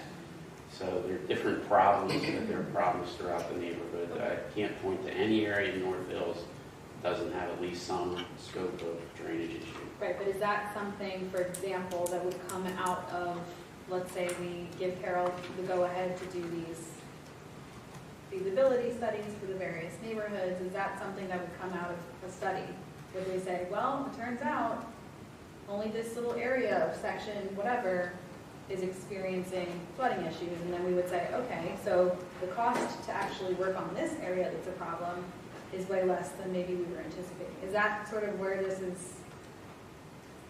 So there are different problems, but there are problems throughout the neighborhood. I can't point to any area in North Hills that doesn't have at least some scope of drainage issue. Right, but is that something, for example, that would come out of, let's say we give Carol the go-ahead to do these feasibility studies for the various neighborhoods? Is that something that would come out of a study? Would they say, well, it turns out only this little area of section whatever is experiencing flooding issues, and then we would say, okay, so the cost to actually work on this area that's a problem is way less than maybe we were anticipating. Is that sort of where this is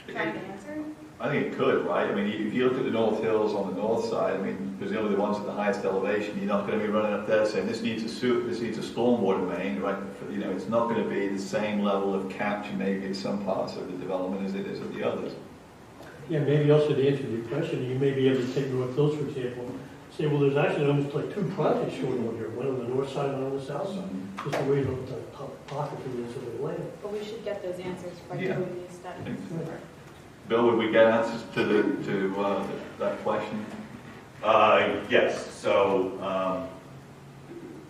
trying to answer? I think it could, right? I mean, if you look at the North Hills on the north side, I mean, presumably the ones at the highest elevation, you're not going to be running up there saying this needs a stormwater main, right? You know, it's not going to be the same level of capture maybe at some parts of the development as it is at the others. Yeah, maybe also to answer your question, you may be able to take North Hills, for example, say, well, there's actually almost like 2 projects showing on here, one on the north side and one on the south side. Just the way the topography is of the land. But we should get those answers by doing these studies. Bill, would we get answers to that question? Yes. So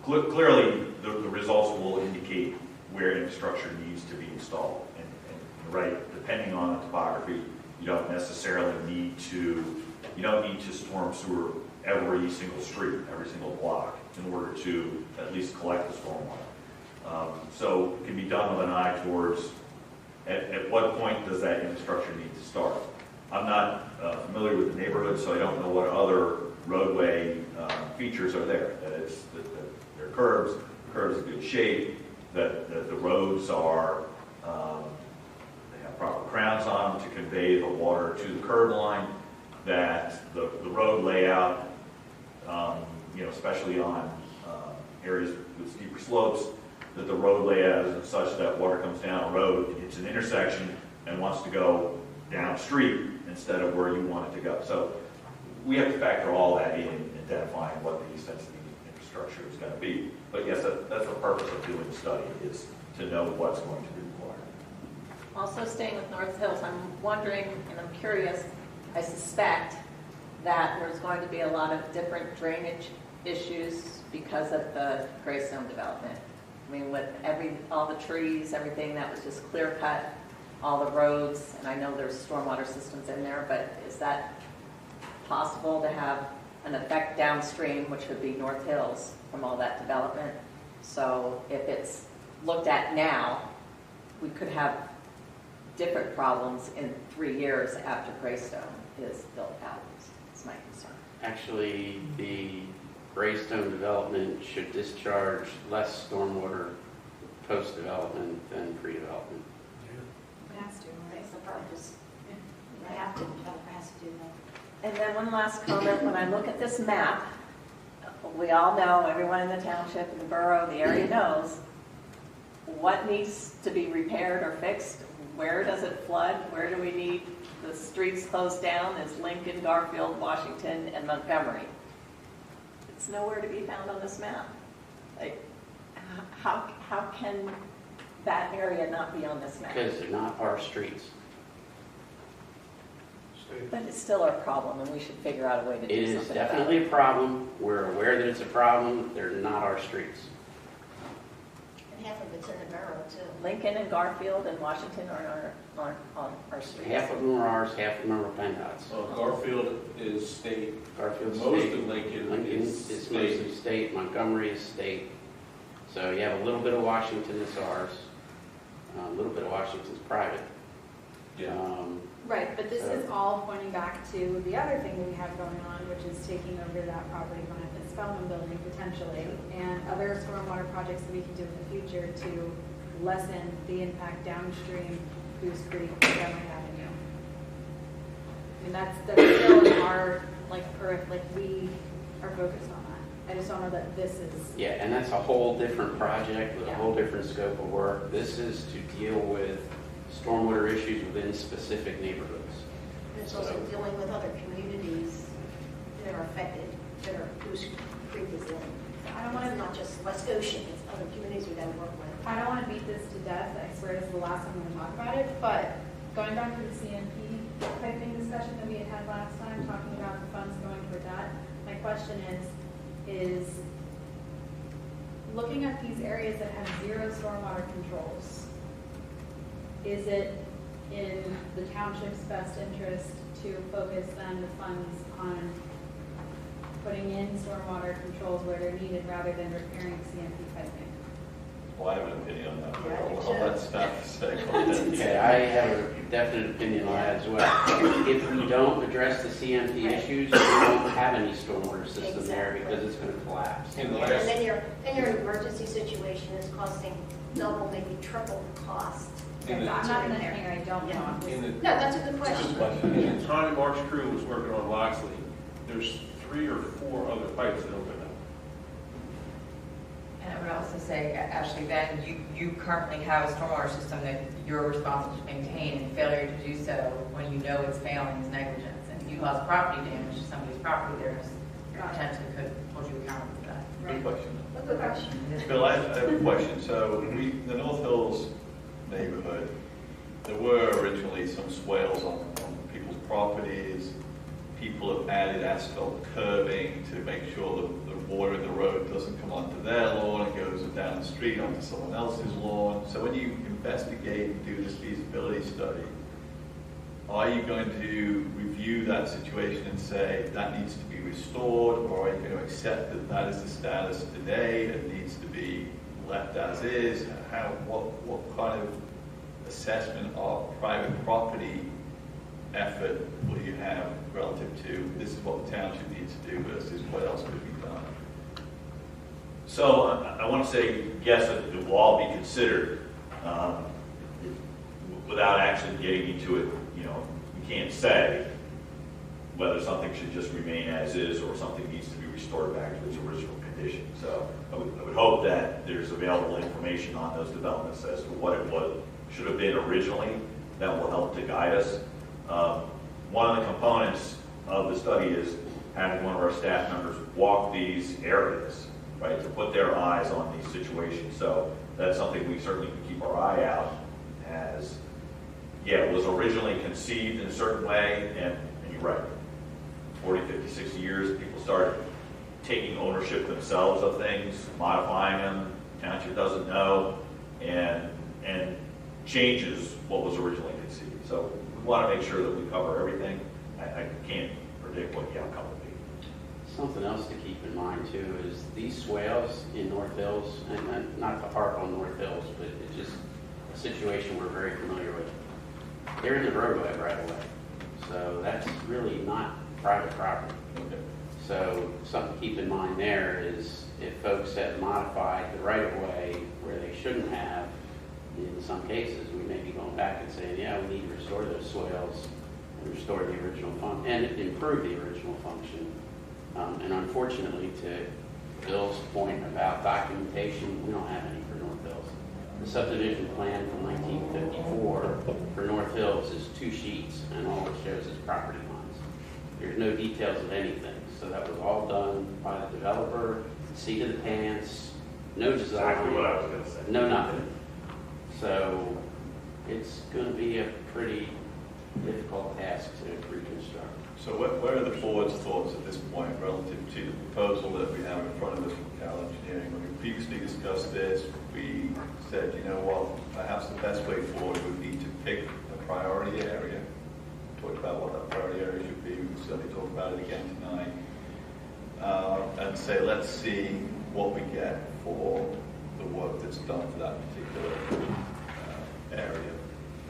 clearly, the results will indicate where infrastructure needs to be installed. And right, depending on the topography, you don't necessarily need to storm sewer every single street, every single block, in order to at least collect the stormwater. So it can be done with an eye towards at what point does that infrastructure need to start. I'm not familiar with the neighborhood, so I don't know what other roadway features are there. That is, that there are curbs, the curbs are in good shape, that the roads are, they have proper crowns on them to convey the water to the curb line, that the road layout, especially on areas with steeper slopes, that the road layout is such that water comes down a road, it's an intersection, and wants to go down street instead of where you want it to go. So we have to factor all that in identifying what the sensitive infrastructure is going to be. But yes, that's the purpose of doing the study, is to know what's going to be required. Also staying with North Hills, I'm wondering, and I'm curious, I suspect that there's going to be a lot of different drainage issues because of the Greystone development. I mean, with all the trees, everything that was just clear cut, all the roads, and I know there's stormwater systems in there, but is that possible to have an effect downstream, which would be North Hills from all that development. So if it's looked at now, we could have different problems in 3 years after Greystone is built out. That's my concern. Actually, the Greystone development should discharge less stormwater post-development than pre-development. It has to, right? That's the purpose. They have to, developer has to do that. And then one last comment, when I look at this map, we all know, everyone in the township and the borough, the area knows, what needs to be repaired or fixed, where does it flood, where do we need the streets closed down, is Lincoln, Garfield, Washington, and Montgomery. It's nowhere to be found on this map. Like, how can that area not be on this map? Because they're not our streets. But it's still our problem, and we should figure out a way to do It something is about it. definitely a problem. We're aware that it's a problem. They're not our streets. And half of it's in the borough, too. Lincoln and Garfield and Washington aren't on our streets. Half of them are ours, half of them are PennDOT's. So Garfield is state. Garfield's Most state. of Lincoln is is mostly state. Montgomery is state. So you have a little bit of Washington that's ours. A little bit of Washington's private. Yeah. Right, but this is all pointing back to the other thing that we have going on, which is taking over that property behind the Spelman building potentially, and other stormwater projects that we can do in the future to lessen the impact downstream Goose Creek, Montgomery Avenue. I mean, that's still in our, we are focused on that. I just don't know that this is. Yeah, and that's a whole different project with a whole different scope of work. This is to deal with stormwater issues within specific neighborhoods. And it's also dealing with other communities that are affected, that are Goose Creek is in. I don't want to, It's not just West Goshen, it's other communities we got to work with. I don't want to beat this to death. I swear this is the last time I'm going to talk about it. But going back to the CMP piping discussion that we had last time, talking about the funds going toward that, my question is looking at these areas that have zero stormwater controls, is it in the township's best interest to focus then the funds on putting in stormwater controls where they're needed rather than repairing CMP piping? Well, I have an opinion on that, but Yeah, I'll let Steph say. Okay, I have a definite opinion on that as well. If we don't address the CMP issues, we won't have any stormwater system there because it's going to collapse. And then your emergency situation is costing double, maybe triple the cost. I'm not mentioning I don't know. No, that's a good question. In the time Mark's crew was working on Loxley, there's 3 or 4 other pipes that open up. And I would also say, Ashley, then you currently have a stormwater system that you're responsible to maintain, and failure to do so when you know it's failing is negligence. And if you cause property damage to somebody's property, there's potentially could hold you accountable for that. Good question. Good question. Bill, I have a question. So the North Hills neighborhood, there were originally some swales on people's properties. People have added asphalt curbing to make sure the water in the road doesn't come onto their lawn and goes down the street onto someone else's lawn. So when you investigate and do this feasibility study, are you going to review that situation and say that needs to be restored, or are you going to accept that that is the status today and needs to be left as is? What kind of assessment of private property effort will you have relative to this is what the township needs to do versus what else could be done? So I want to say yes, it will all be considered without actually getting into it. You know, you can't say whether something should just remain as is or something needs to be restored back to its original condition. So I would hope that there's available information on those developments as to what it was should have been originally. That will help to guide us. One of the components of the study is having one of our staff members walk these areas, right, to put their eyes on these situations. So that's something we certainly can keep our eye out as, yeah, it was originally conceived in a certain way, and you're right, 40, 50, 60 years, people started taking ownership themselves of things, modifying them, township doesn't know, and changes what was originally conceived. So we want to make sure that we cover everything. I can't predict what the outcome will be. Something else to keep in mind too is these swales in North Hills, and not to harp on North Hills, but it's just a situation we're very familiar with. They're in the roadway right away, so that's really not private property. So something to keep in mind there is if folks have modified the right of way where they shouldn't have, in some cases, we may be going back and saying, yeah, we need to restore those swales and restore the original function and improve the original function. And unfortunately, to Bill's point about documentation, we don't have any for North Hills. The subdivision plan from 1954 for North Hills is 2 sheets, and all it shows is property lines. There's no details of anything. So that was all done by the developer, seat of the pants, no design. Exactly what I was going to say. No nothing. So it's going to be a pretty difficult task to reconstruct. So what are the board's thoughts at this point relative to the proposal that we have in front of us from Cal Engineering? When we previously discussed this, we said, you know what, perhaps the best way forward would be to pick a priority area. Talk about what that priority area should be. We can certainly talk about it again tonight. And say, let's see what we get for the work that's done for that particular area.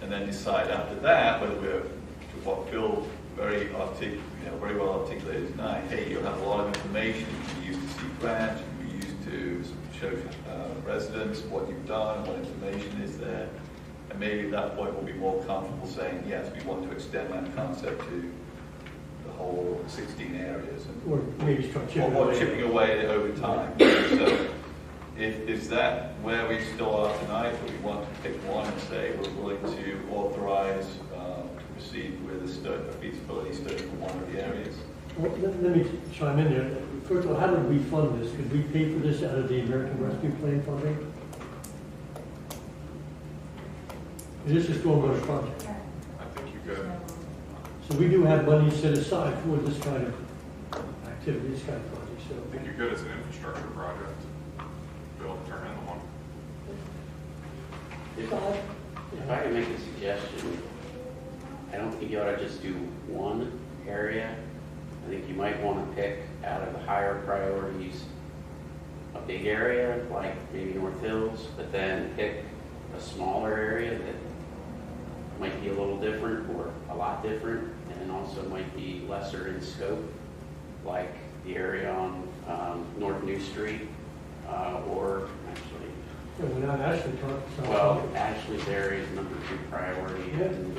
And then decide after that whether we're, to what Bill very well articulated tonight, hey, you'll have a lot of information. You can use to see grants, you can use to show residents what you've done, what information is there. And maybe at that point we'll be more comfortable saying, yes, we want to extend that concept to the whole 16 areas. Or maybe start chipping or away. chipping away over time. So is that where we still are tonight, that we want to pick one and say we're willing to authorize to proceed with a feasibility study for one of the areas? Well, let me chime in there. First of all, how did we fund this? Could we pay for this out of the American Rescue Plan funding? This is stormwater project. I think you could. So we do have money set aside for this kind of activity, this kind of project. So I think you could as an infrastructure project. Bill, turn into one. If I could make a suggestion, I don't think you ought to just do one area. I think you might want to pick out of the higher priorities a big area, like maybe North Hills, but then pick a smaller area that might be a little different or a lot different, and also might be lesser in scope, like the area on North New Street, or actually, yeah, we're not actually talking. well, Ashley's area is number 2 priority, Yeah. and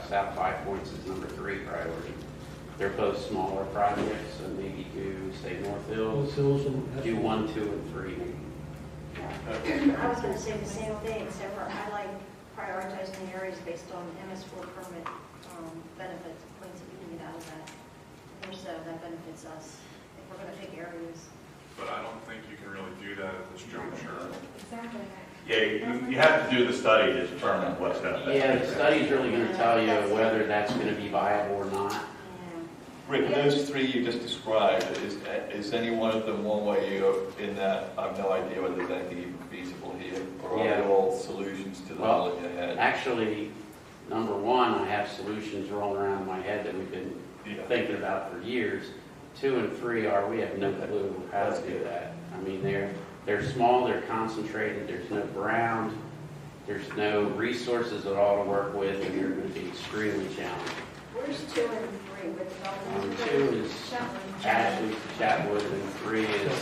South Five Points is number 3 priority. They're both smaller projects, so maybe do, say, North Hills, and do 1, 2, and 3 maybe. I was going to say the same thing, except for I like prioritizing the areas based on MS4 permit benefits, points that we can get out of that. That benefits us if we're going to pick areas. But I don't think you can really do that at this juncture. Exactly. Yeah, you have to do the study to determine what's going to. Yeah, the study's really going to tell you whether that's going to be viable or not. Rick, those 3 you just described, is any one of them one way you're in that? I have no idea whether there's anything even feasible here, or are they all solutions to the all in your head? Actually, number 1, I have solutions rolling around in my head that we've been thinking about for years. 2 and 3 we have no clue how to do that. I mean, they're small, they're concentrated, there's no ground, there's no resources at all to work with, and they're going to be extremely challenging. Where's 2 and 3 with development? 2 is Ashley, Chatwood, and 3 is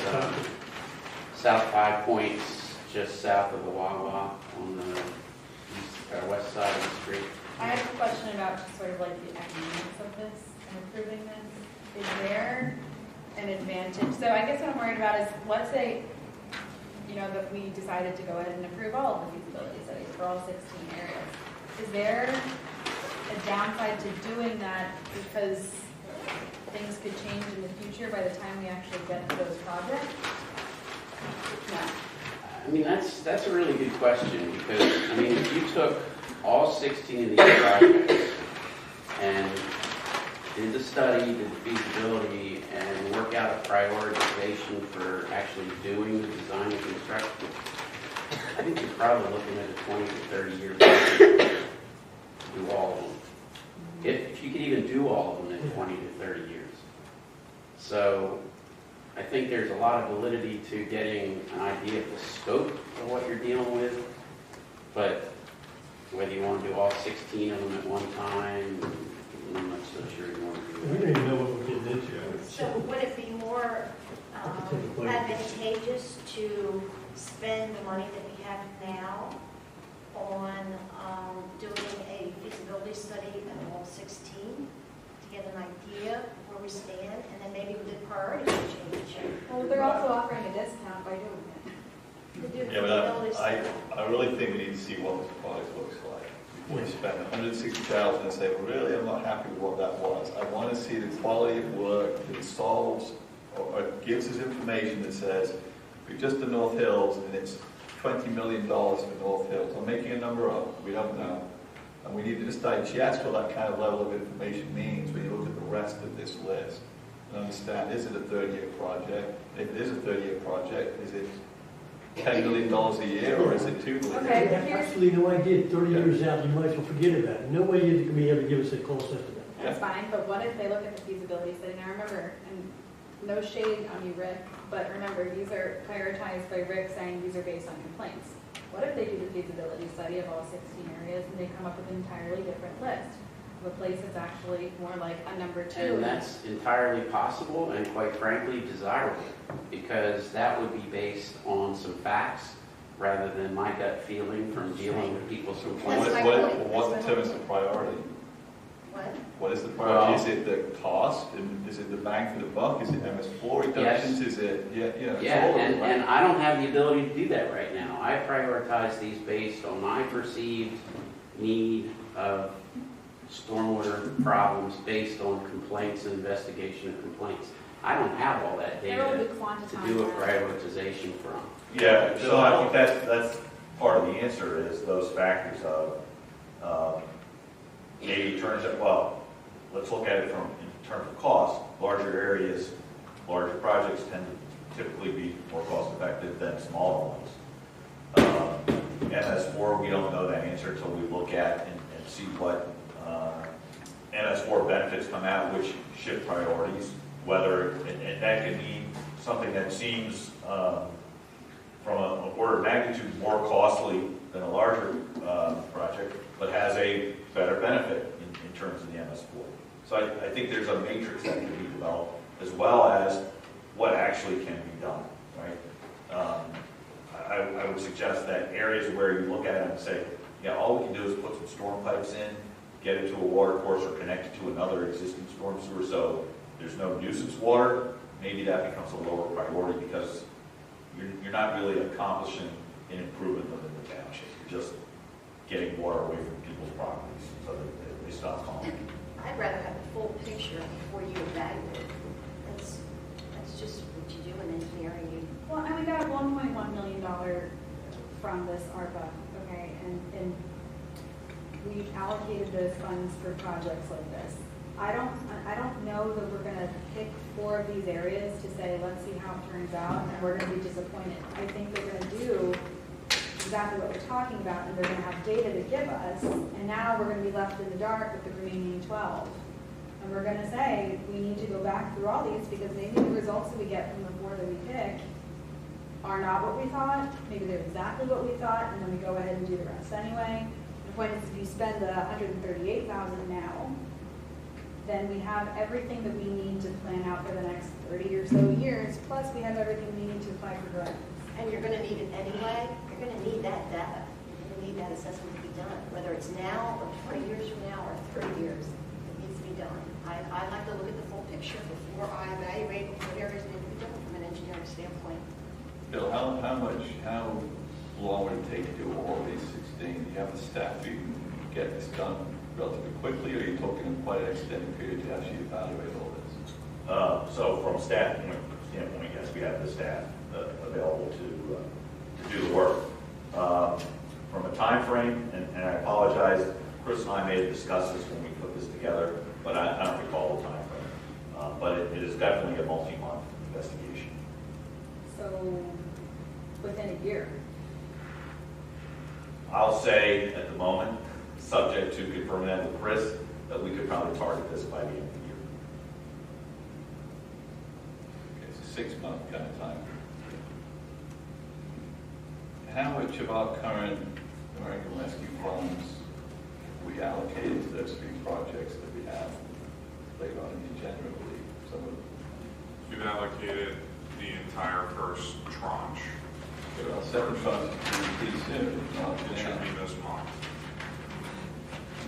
South Five Points, just south of the Wawa on the west side of the street. I have a question about sort of like the economics of this and improving this. Is there an advantage? So I guess what I'm worried about is, let's say, that we decided to go ahead and approve all of the feasibility studies for all 16 areas. Is there a downside to doing that because things could change in the future by the time we actually get to those projects? No. I mean, that's a really good question, because, if you took all 16 of these projects and did the study, did the feasibility, and work out a prioritization for actually doing the design and construction, I think you're probably looking at a 20 to 30 year project to do all of them. If you could even do all of them in 20 to 30 years. So I think there's a lot of validity to getting an idea of the scope of what you're dealing with, but whether you want to do all 16 of them at one time, I'm not so sure you want to do We that. don't even know what we're getting into. So would it be more advantageous to spend the money that we have now on doing a feasibility study of all 16 to get an idea where we stand, and then maybe with the priorities change? Well, they're also offering a discount by doing it. To do Yeah, feasibility but study. I really think we need to see what this product looks like before you spend $160,000 and say, well, really, I'm not happy with what that was. I want to see the quality of work that solves or gives us information that says, we've just done North Hills and it's $20 million for North Hills. I'm making a number up, we don't know. And we need to just digest what that kind of level of information means when you look at the rest of this list and understand, is it a 30-year project? If it is a 30-year project, is it $10 million a year, or is it $2 million? I have absolutely no idea. 30 years out, you might as well forget about it. No way you can be able to give us a cost estimate. That's fine, but what if they look at the feasibility study? Now remember, and no shade on you, Rick, but remember, these are prioritized by Rick saying these are based on complaints. What if they do the feasibility study of all 16 areas and they come up with an entirely different list of a place that's actually more like a number 2? And that's entirely possible and quite frankly desirable, because that would be based on some facts rather than my gut feeling from dealing with people's complaints. What determines the priority? What is the priority? Is it the cost? Is it the bang for the buck? Is it MS4 reductions? Yes. Is it, and I don't have the ability to do that right now. I prioritize these based on my perceived need of stormwater problems based on complaints and investigation of complaints. I don't have all that data to do a prioritization from. Yeah, so I think that's part of the answer is those factors of maybe turns out, well, let's look at it from in terms of cost. Larger areas, larger projects tend to typically be more cost effective than smaller ones. MS4, we don't know that answer until we look at and see what MS4 benefits come out, which shift priorities, whether, and that can mean something that seems from an order of magnitude more costly than a larger project, but has a better benefit in terms of the MS4. So I think there's a matrix that can be developed, as well as what actually can be done, right? I would suggest that areas where you look at it and say, yeah, all we can do is put some storm pipes in, get it to a water course or connect it to another existing storm sewer, so there's no nuisance water, maybe that becomes a lower priority because you're not really accomplishing an improvement within the township. You're just getting water away from people's properties so that they stop calling. I'd rather have a full picture before you evaluate. That's just what you do in engineering. Well, and we got $1.1 million from this ARPA, okay, and we've allocated those funds for projects like this. I don't know that we're going to pick 4 of these areas to say, let's see how it turns out, and we're going to be disappointed. I think they're going to do exactly what we're talking about, and they're going to have data to give us, and now we're going to be left in the dark with the remaining 12. And we're going to say, we need to go back through all these because maybe the results that we get from the 4 that we pick are not what we thought, maybe they're exactly what we thought, and then we go ahead and do the rest anyway. The point is, if you spend the $138,000 now, then we have everything that we need to plan out for the next 30 or so years, plus we have everything we need to apply for grants. And you're going to need it anyway. You're going to need that data. You're going to need that assessment to be done, whether it's now or 20 years from now or 30 years. It needs to be done. I like to look at the full picture before I evaluate what areas need to be done from an engineering standpoint. Bill, how long would it take to do all these 16? Do you have the staff to get this done relatively quickly, or are you talking quite an extended period to actually evaluate all this? So from a staff standpoint, yes, we have the staff available to do the work. From a time frame, and I apologize, Chris and I may have discussed this when we put this together, but I don't recall the time frame. But it is definitely a multi-month investigation. So within a year. I'll say at the moment, subject to confirming that with Chris, that we could probably target this by the end of the year. 6-month kind of time. How much of our current American Rescue funds we allocated to those 3 projects that we have later on in the agenda, I believe? Some of them. We've allocated the entire first tranche. Okay, well, second tranche is pretty soon. It should be this month.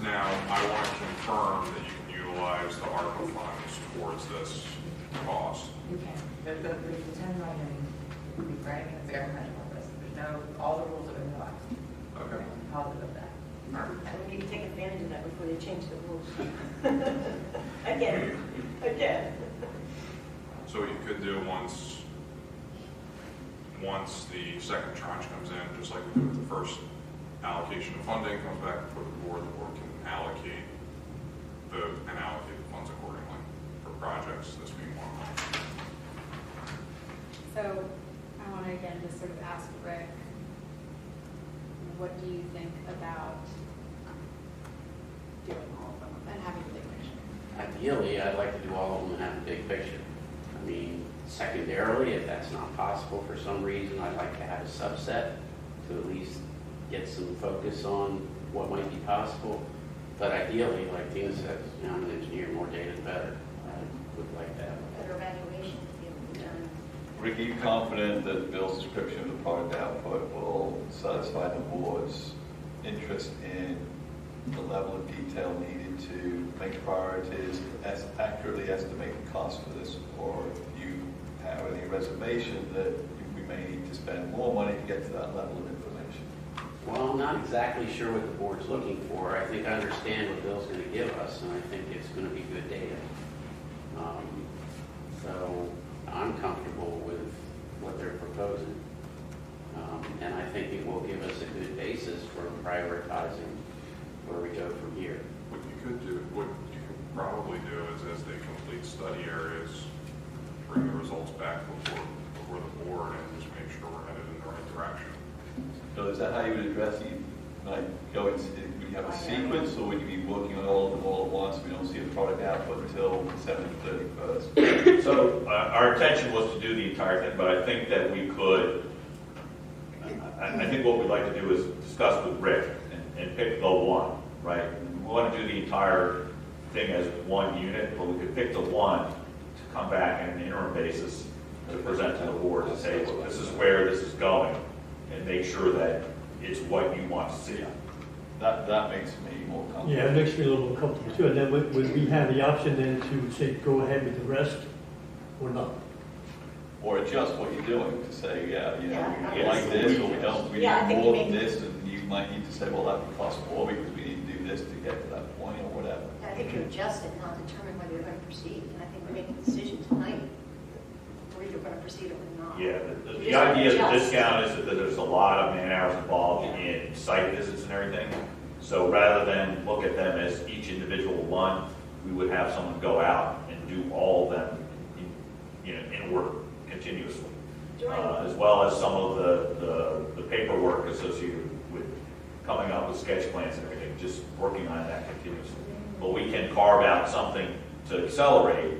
Now, I want to confirm that you can utilize the ARPA funds towards this cost. You can. There's the 10 million, right? It's a governmental purpose. There's no, all the rules have been relaxed. Okay. I'm positive of that. And we need to take advantage of that before they change the rules. Again. So what you could do once the second tranche comes in, just like we did with the first allocation of funding, comes back before the board can allocate the funds accordingly for projects, this being one of them. So I want to again just sort of ask Rick, what do you think about doing all of them and having a big picture? Ideally, I'd like to do all of them and have a big picture. I mean, secondarily, if that's not possible for some reason, I'd like to have a subset to at least get some focus on what might be possible. But ideally, like Tina says, I'm an engineer, more data the better. I would like to have Better evaluation to be able to be done. Rick, are you confident that Bill's description of the product output will satisfy the board's interest in the level of detail needed to make priorities, accurately estimate the cost for this, or do you have any reservation that we may need to spend more money to get to that level of information? Well, I'm not exactly sure what the board's looking for. I think I understand what Bill's going to give us, and I think it's going to be good data. So I'm comfortable with what they're proposing. And I think it will give us a good basis for prioritizing where we go from here. What you could probably do is, as they complete study areas, bring the results back before the board and just make sure we're headed in the right direction. So is that how you would address it? Like, would you have a sequence, or would you be working on all of them all at once? We don't see the product output until December 31st. So our intention was to do the entire thing, but I think that we could, I think what we'd like to do is discuss with Rick and pick the one, right? We want to do the entire thing as one unit, but we could pick the one to come back on an interim basis to present to the board and say, look, this is where this is going, and make sure that it's what you want to see. That makes me more comfortable. Yeah, it makes me a little more comfortable too. And then would we have the option then to say, go ahead with the rest or not? Or adjust what you're doing to say, we Yeah, like this, or we don't, we Yeah, I need think more you of mean- this, and you might need to say, well, that would cost more because we need to do this to get to that point, or whatever. I think you adjust it, not determine whether you're going to proceed. And I think we make a decision tonight, whether you're going to proceed or not. Yeah, You the just idea of the adjust. discount is that there's a lot of man hours involved in site visits and everything. So rather than look at them as each individual one, we would have someone go out and do all of them in order, continuously. As well as some of the paperwork associated with coming up with sketch plans and everything, just working on that continuously. But we can carve out something to accelerate.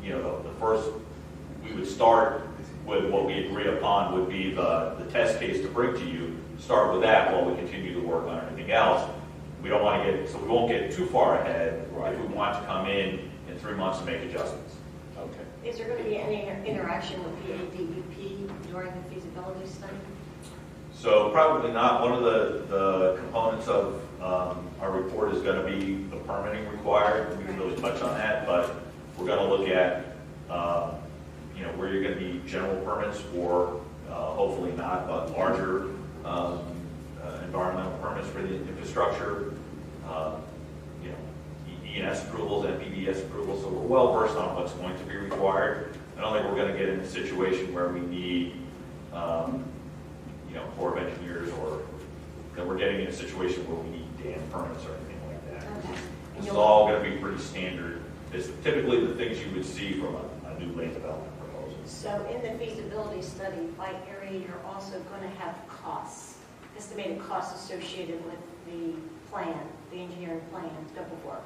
The first, we would start with what we agree upon would be the test case to bring to you. Start with that while we continue to work on everything else. We don't want to so we won't get too far ahead if we want to come in 3 months and make adjustments. Okay. Is there going to be any interaction with PADUP during the feasibility study? So probably not. One of the components of our report is going to be the permitting required. We can really touch on that, but we're going to look at where you're going to need general permits for, hopefully not, but larger environmental permits for the infrastructure, ENS approvals, NPDES approvals. So we're well versed on what's going to be required. I don't think we're going to get in a situation where we need, Corps of Engineers, or that we're getting in a situation where we need dam permits or anything like that. Okay. This is all going to be pretty standard. It's typically the things you would see from a new land development proposal. So in the feasibility study, by area, you're also going to have costs, estimated costs associated with the plan, the engineering plan, scope of work.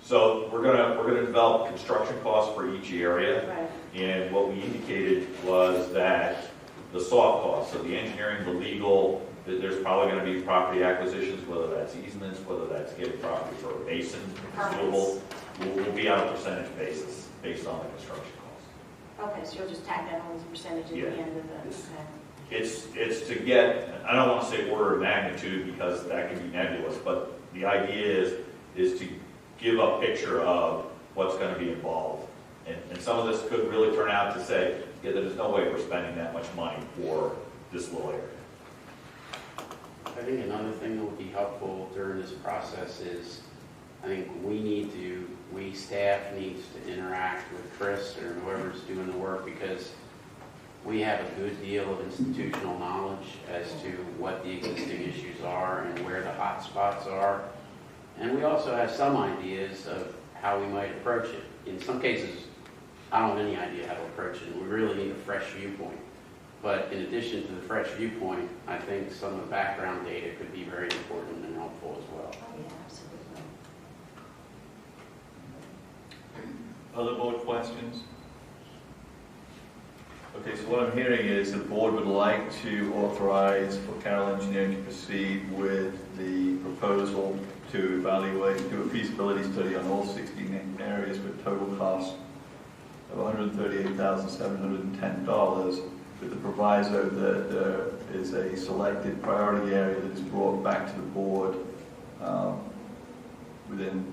So we're gonna develop construction costs for each area. Right. And what we indicated was that the soft costs, so the engineering, the legal, there's probably gonna be property acquisitions, whether that's easements, whether that's getting property for a basin, suitable, will be on a percentage basis, based on the construction costs. Okay, so you'll just tack that on as a percentage at Yeah. the end of the, okay. It's to get, I don't wanna say order of magnitude, because that can be nebulous, but the idea is to give a picture of what's gonna be involved. And some of this could really turn out to say, yeah, there's no way we're spending that much money for this little area. I think another thing that would be helpful during this process is, I think we staff needs to interact with Chris or whoever's doing the work, because we have a good deal of institutional knowledge as to what the existing issues are and where the hot spots are. And we also have some ideas of how we might approach it. In some cases, I don't have any idea how to approach it, and we really need a fresh viewpoint. But in addition to the fresh viewpoint, I think some of the background data could be very important and helpful as well. Oh, yeah, absolutely. Other board questions? Okay, so what I'm hearing is the board would like to authorize for Carroll Engineering to proceed with the proposal to evaluate, do a feasibility study on all 16 areas with total cost of $138,710, with the proviso that there is a selected priority area that is brought back to the board within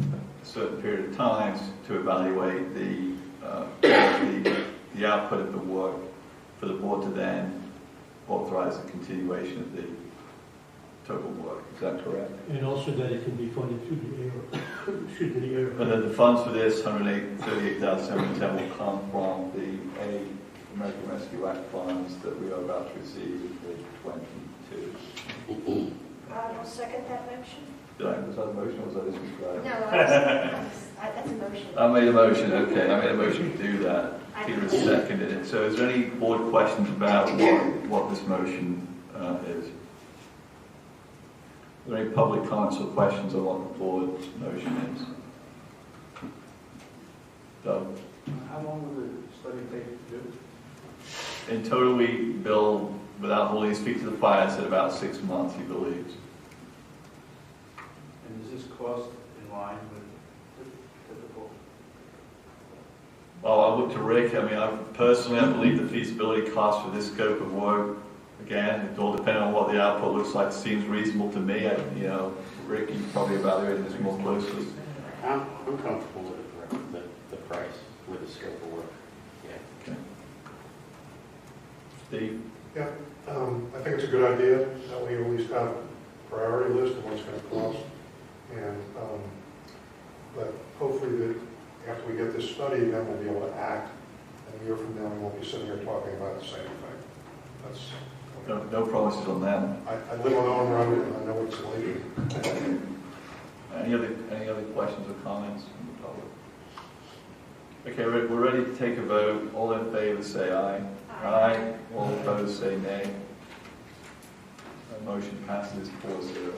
a certain period of time to evaluate the output of the work for the board to then authorize the continuation of the total work. Is that correct? And also that it can be funded through the AR. And then the funds for this, $138,710, will come from the American Rescue Act funds that we are about to receive in 2022. I'll second that motion. Was that a motion or was that a described? No, that's a motion. I made a motion, okay. I made a motion to do that. Peter seconded it. So is there any board questions about what this motion is? Are there any public comments or questions on what the board's motion is? Doug? How long will the study take to do? In total, we bill, without holding his feet to the fire, said about 6 months, he believes. And is this cost in line with typical? Well, I look to Rick. I mean, I believe the feasibility cost for this scope of work, again, it all depends on what the output looks like, seems reasonable to me. Rick, you probably evaluate this more closely. I'm comfortable with the price, with the scope of work. Yeah. Okay. Steve? Yeah, I think it's a good idea that we at least have a priority list of what it's going to cost. And, but hopefully that after we get this study, then we'll be able to act. And a year from now, we won't be sitting here talking about the same thing. That's No promises on that. I live on Owen Road and I know it's illegal. Any other questions or comments from the public? Okay, we're ready to take a vote. All in favor say aye. Aye. All opposed say nay. The motion passes 4-0.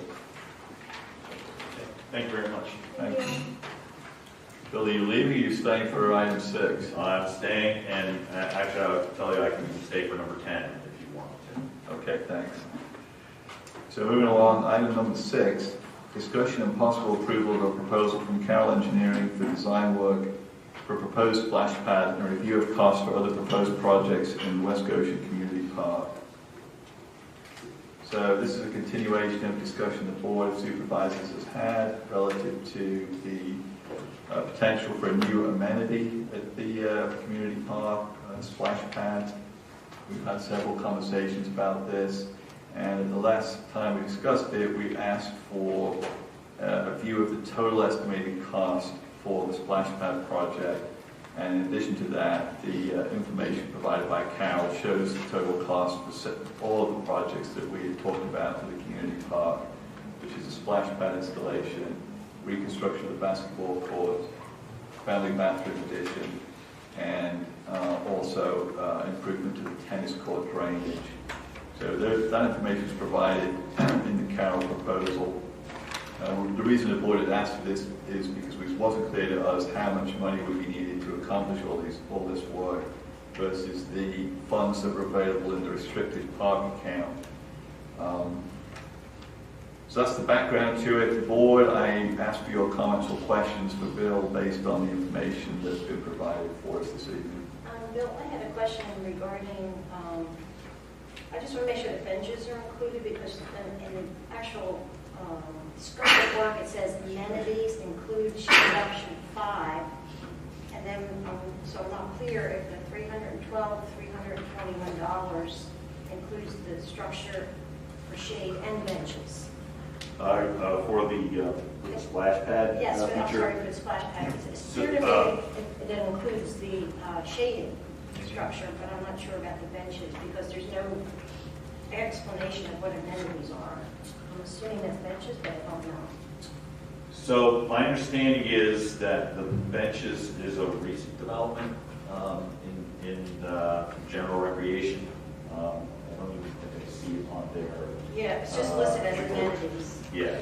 Thank you very much. Thank you. Bill, are you leaving or are you staying for item 6? I'm staying, and actually, I'll tell you, I can stay for number 10 if you want to. Okay, thanks. So moving along, item number 6, discussion and possible approval of a proposal from Carroll Engineering for design work for proposed splash pad and a review of costs for other proposed projects in West Goshen Community Park. So this is a continuation of discussion the Board of Supervisors has had relative to the potential for a new amenity at the community park, splash pad. We've had several conversations about this, and the last time we discussed it, we asked for a view of the total estimated cost for the splash pad project. And in addition to that, the information provided by Carroll shows the total cost for all of the projects that we had talked about for the community park, which is a splash pad installation, reconstruction of the basketball court, family bathroom addition, and also improvement to the tennis court drainage. So that information is provided in the Carroll proposal. The reason the board had asked for this is because it wasn't clear to us how much money would be needed to accomplish all this work versus the funds that were available in the restricted park account. So that's the background to it. The board, I asked for your comments or questions for Bill based on the information that's been provided for us this evening. Bill, I had a question regarding, I just want to make sure the benches are included because in the actual scope of work it says amenities include shade option 5. And then, so I'm not clear if the $321 includes the structure for shade and benches. For the splash pad Yes, but I'm feature. sorry for the splash pad. It's clear to me it includes the shading structure, but I'm not sure about the benches because there's no explanation of what amenities are. I'm assuming that's benches, but I don't know. So my understanding is that the benches is a recent development in general recreation. I don't even think I see it on there. Yeah, it's just listed as amenities. Yeah,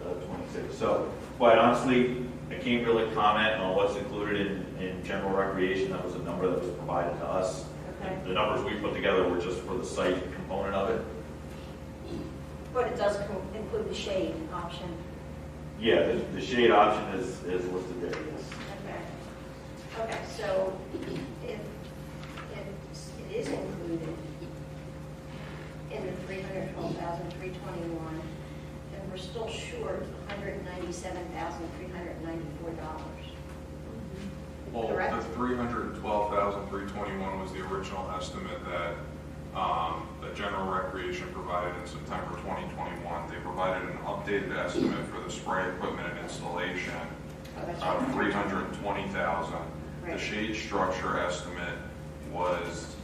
26. So quite honestly, I can't really comment on what's included in general recreation. That was a number that was provided to us. Okay. The numbers we put together were just for the site component of it. But it does include the shade option. Yeah, the shade option is listed there, yes. Okay. Okay, so if it is included in the $312,321, then we're still short $197,394. Well, Correct? the $312,321 was the original estimate that General Recreation provided in September 2021. They provided an updated estimate for the spray equipment and installation of $320,000. Right. The shade structure estimate was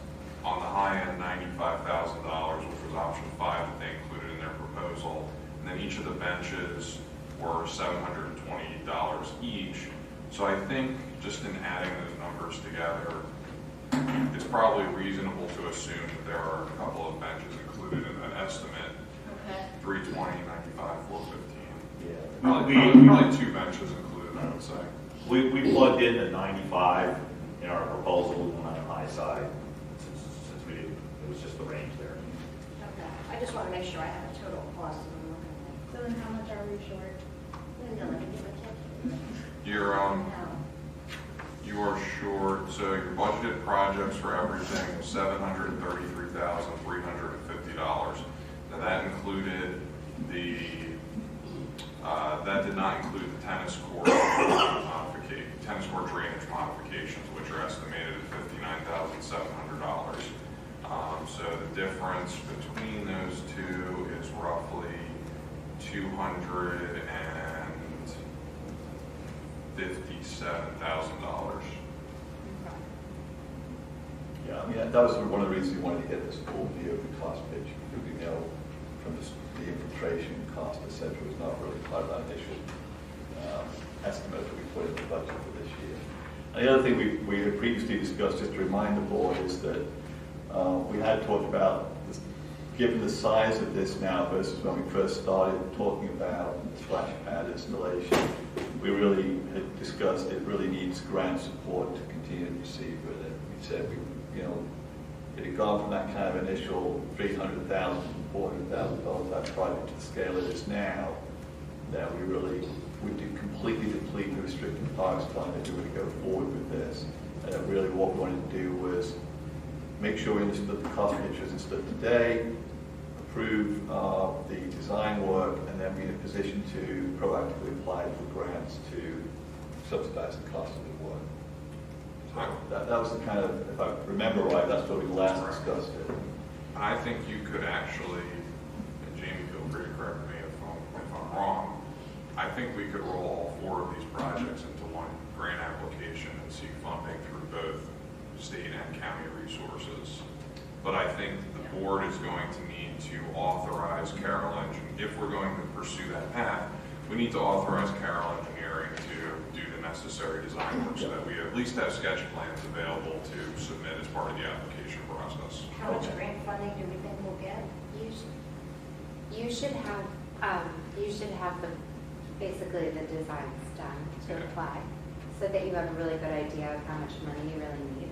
on the high end $95,000, which was option 5 that they included in their proposal. And then each of the benches were $720 each. So I think just in adding those numbers together, it's probably reasonable to assume that there are a couple of benches included in that estimate. Okay. 320, 95, 415. Yeah. Probably 2 benches included, I would say. We plugged in the 95 in our proposal on the high side since it was just the range there. Okay. I just want to make sure I have a total cost of them looking at. So then how much are we short? No, I can give a tip. You are short, so your budgeted projects for everything was $733,350. Now that included that did not include the tennis court drainage modifications, which are estimated at $59,700. So the difference between those two is roughly $257,000. Yeah, I mean, that was one of the reasons we wanted to get this full view of the cost picture. We know from the infiltration cost, et cetera, was not really part of that initial estimate that we put in the budget for this year. And the other thing we had previously discussed, just to remind the board, is that we had talked about, given the size of this now versus when we first started talking about the splash pad installation, we really had discussed it really needs grant support to continue to proceed with it. We said it had gone from that kind of initial $300,000, $400,000 that project to the scale it is now, that we really would completely deplete the restricted parks fund if we were to go forward with this. And really what we wanted to do was make sure we understood the cost pictures and stood today, approve the design work, and then be in a position to proactively apply for grants to subsidize the cost of the work. So that was the kind of, if I remember right, that's where we last discussed it. I think you could actually, and Jamie, feel free to correct me if I'm wrong, I think we could roll all 4 of these projects into one grant application and seek funding through both state and county resources. But I think the board is going to need to authorize Carroll Engineering. If we're going to pursue that path, we need to authorize Carroll Engineering to do the necessary design work so that we at least have sketch plans available to submit as part of the application process. How much grant funding do we think we'll get? You should have basically the design's done to apply, so that you have a really good idea of how much money you really need.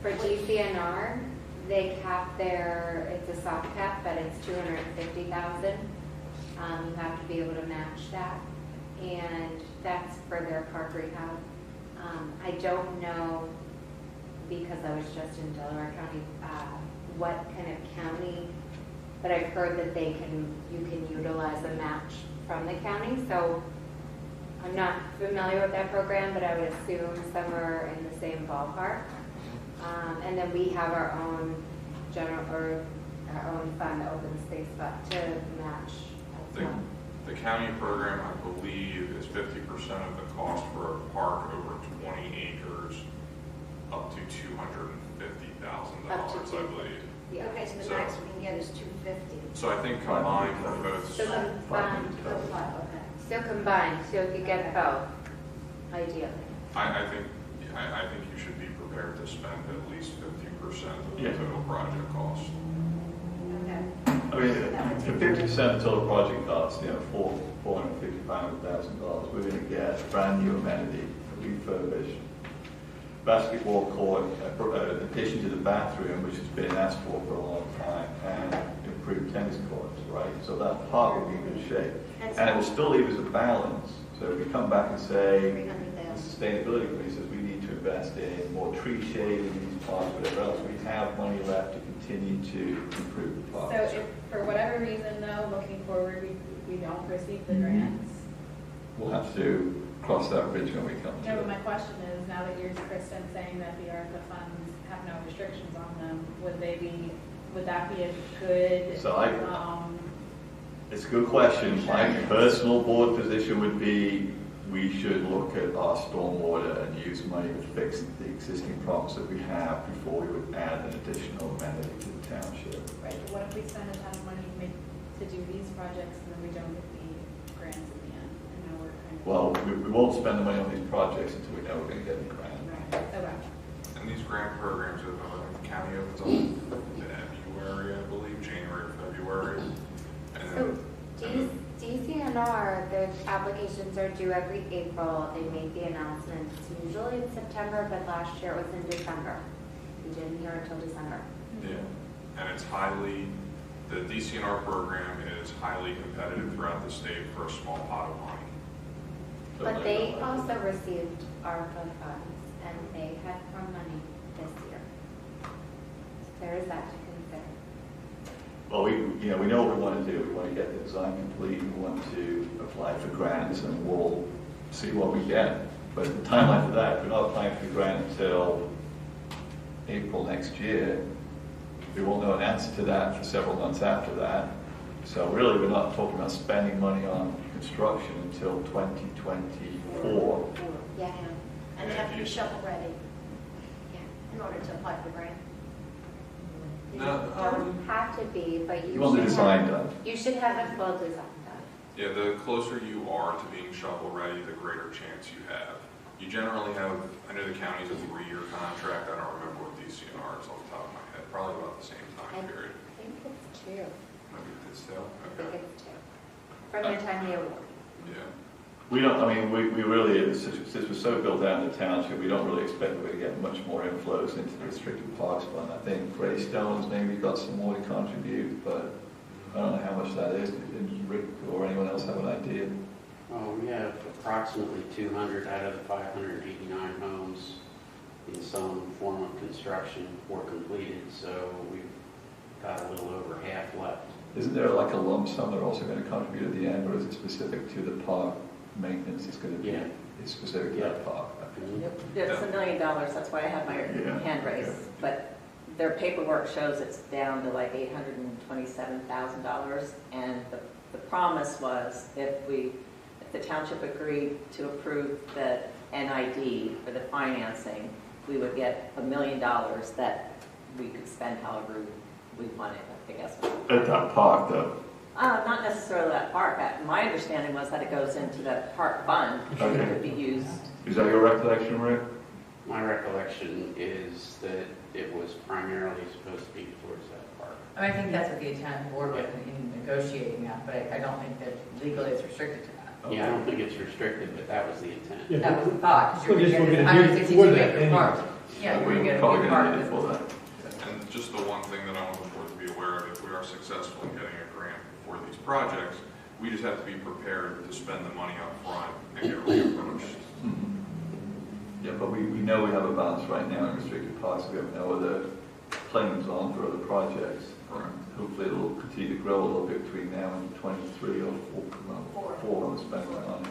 For DCNR, they cap it's a soft cap, but it's $250,000. You have to be able to match that, and that's for their park rehab. I don't know, because I was just in Delaware County, what kind of county, but I've heard that you can utilize a match from the county. So I'm not familiar with that program, but I would assume somewhere in the same ballpark. And then we have our own our own fund, the open space fund, to match as well. The county program, I believe, is 50% of the cost for a park over 20 acres, up to $250,000, I believe. Yeah. Okay, so the max we can get is 250. So I think combined for both. So combined, so combined, so if you get both, ideally. I think you should be prepared to spend at least 50% of the total project cost. I mean, for 50% of total project cost, $450,000, $500,000, we're going to get a brand new amenity, a refurbished basketball court, in addition to the bathroom, which has been asked for a long time, and improved tennis courts, right? So that park will be in good shape. And it will still leave us a balance. So if we come back and say, the sustainability committee says we need to invest in more tree shade in these parks, whatever else, we have money left to continue to improve the parks. So if, for whatever reason though, looking forward, we don't receive the grants. We'll have to cross that bridge when we come to No, it. but my question is, now that you're, Kristen, saying that the ARPA funds have no restrictions on them, would that be a good? So it's a good question. My personal board position would be we should look at our stormwater and use money to fix the existing problems that we have before we would add an additional amenity to the township. Right, but what if we spend a ton of money to do these projects and then we don't get the grants in the end? And now we're kind of... Well, we won't spend the money on these projects until we know we're going to get the grant. Right, okay. And these grant programs, the county opens up in February, I believe, January or February. And So DCNR, the applications are due every April. They make the announcements usually in September, but last year it was in December. We didn't hear until December. Yeah, and it's the DCNR program is highly competitive throughout the state for a small pot of money. So But they also received ARPA funds, and they had more money this year. So there is that to consider. Well, we know what we want to do. We want to get the design complete. We want to apply for grants, and we'll see what we get. But the timeline for that, if we're not applying for the grant until April next year, we won't know an answer to that for several months after that. So really, we're not talking about spending money on construction until 2024. Yeah, and they have to be shovel ready. Yeah, in order to apply for grant. You don't have to be, but you want the design done. You should have a full design done. Yeah, the closer you are to being shovel ready, the greater chance you have. You generally have, I know the county's a 3-year contract. I don't remember what DCNR is off the top of my head. Probably about the same time period. I think it's 2. Maybe it's still? I Okay. think it's 2. From the time they award. Yeah. We don't, I mean, we really, since we're so built out in the township, we don't really expect that we're going to get much more inflows into the restricted parks fund. I think Greystone's maybe got some more to contribute, but I don't know how much that is. Did Rick or anyone else have an idea? We have approximately 200 out of the 589 homes in some form of construction or completed, so we've got a little over half left. Isn't there like a lump sum they're also going to contribute at the end, or is it specific to the park maintenance? It's going to be it's specific to that park. It's $1 million, that's why I have my hand raised. But their paperwork shows it's down to like $827,000, and the promise was if the township agreed to approve the NID for the financing, we would get $1 million that we could spend however we wanted, I guess. At that park, though? Not necessarily that park. My understanding was that it goes into the park fund and it could be used. Is that your recollection, Rick? My recollection is that it was primarily supposed to be towards that park. I think that's what the intent of the board was in negotiating that, but I don't think that legally it's restricted to that. Yeah, I don't think it's restricted, but that was the intent. Yeah, That was the thought, because you're we're going to get gonna need 162 for that acre anyway. park. Yeah, you're going to get a Probably big gonna park. need it for that. And just the one thing that I want the board to be aware of, if we are successful in getting a grant for these projects, we just have to be prepared to spend the money up front and get reimbursed. Yeah, but we know we have a balance right now in restricted parks. We have no other claims on for other projects. Hopefully it'll continue to grow a little bit between now and 23 or 4 on the spending on it.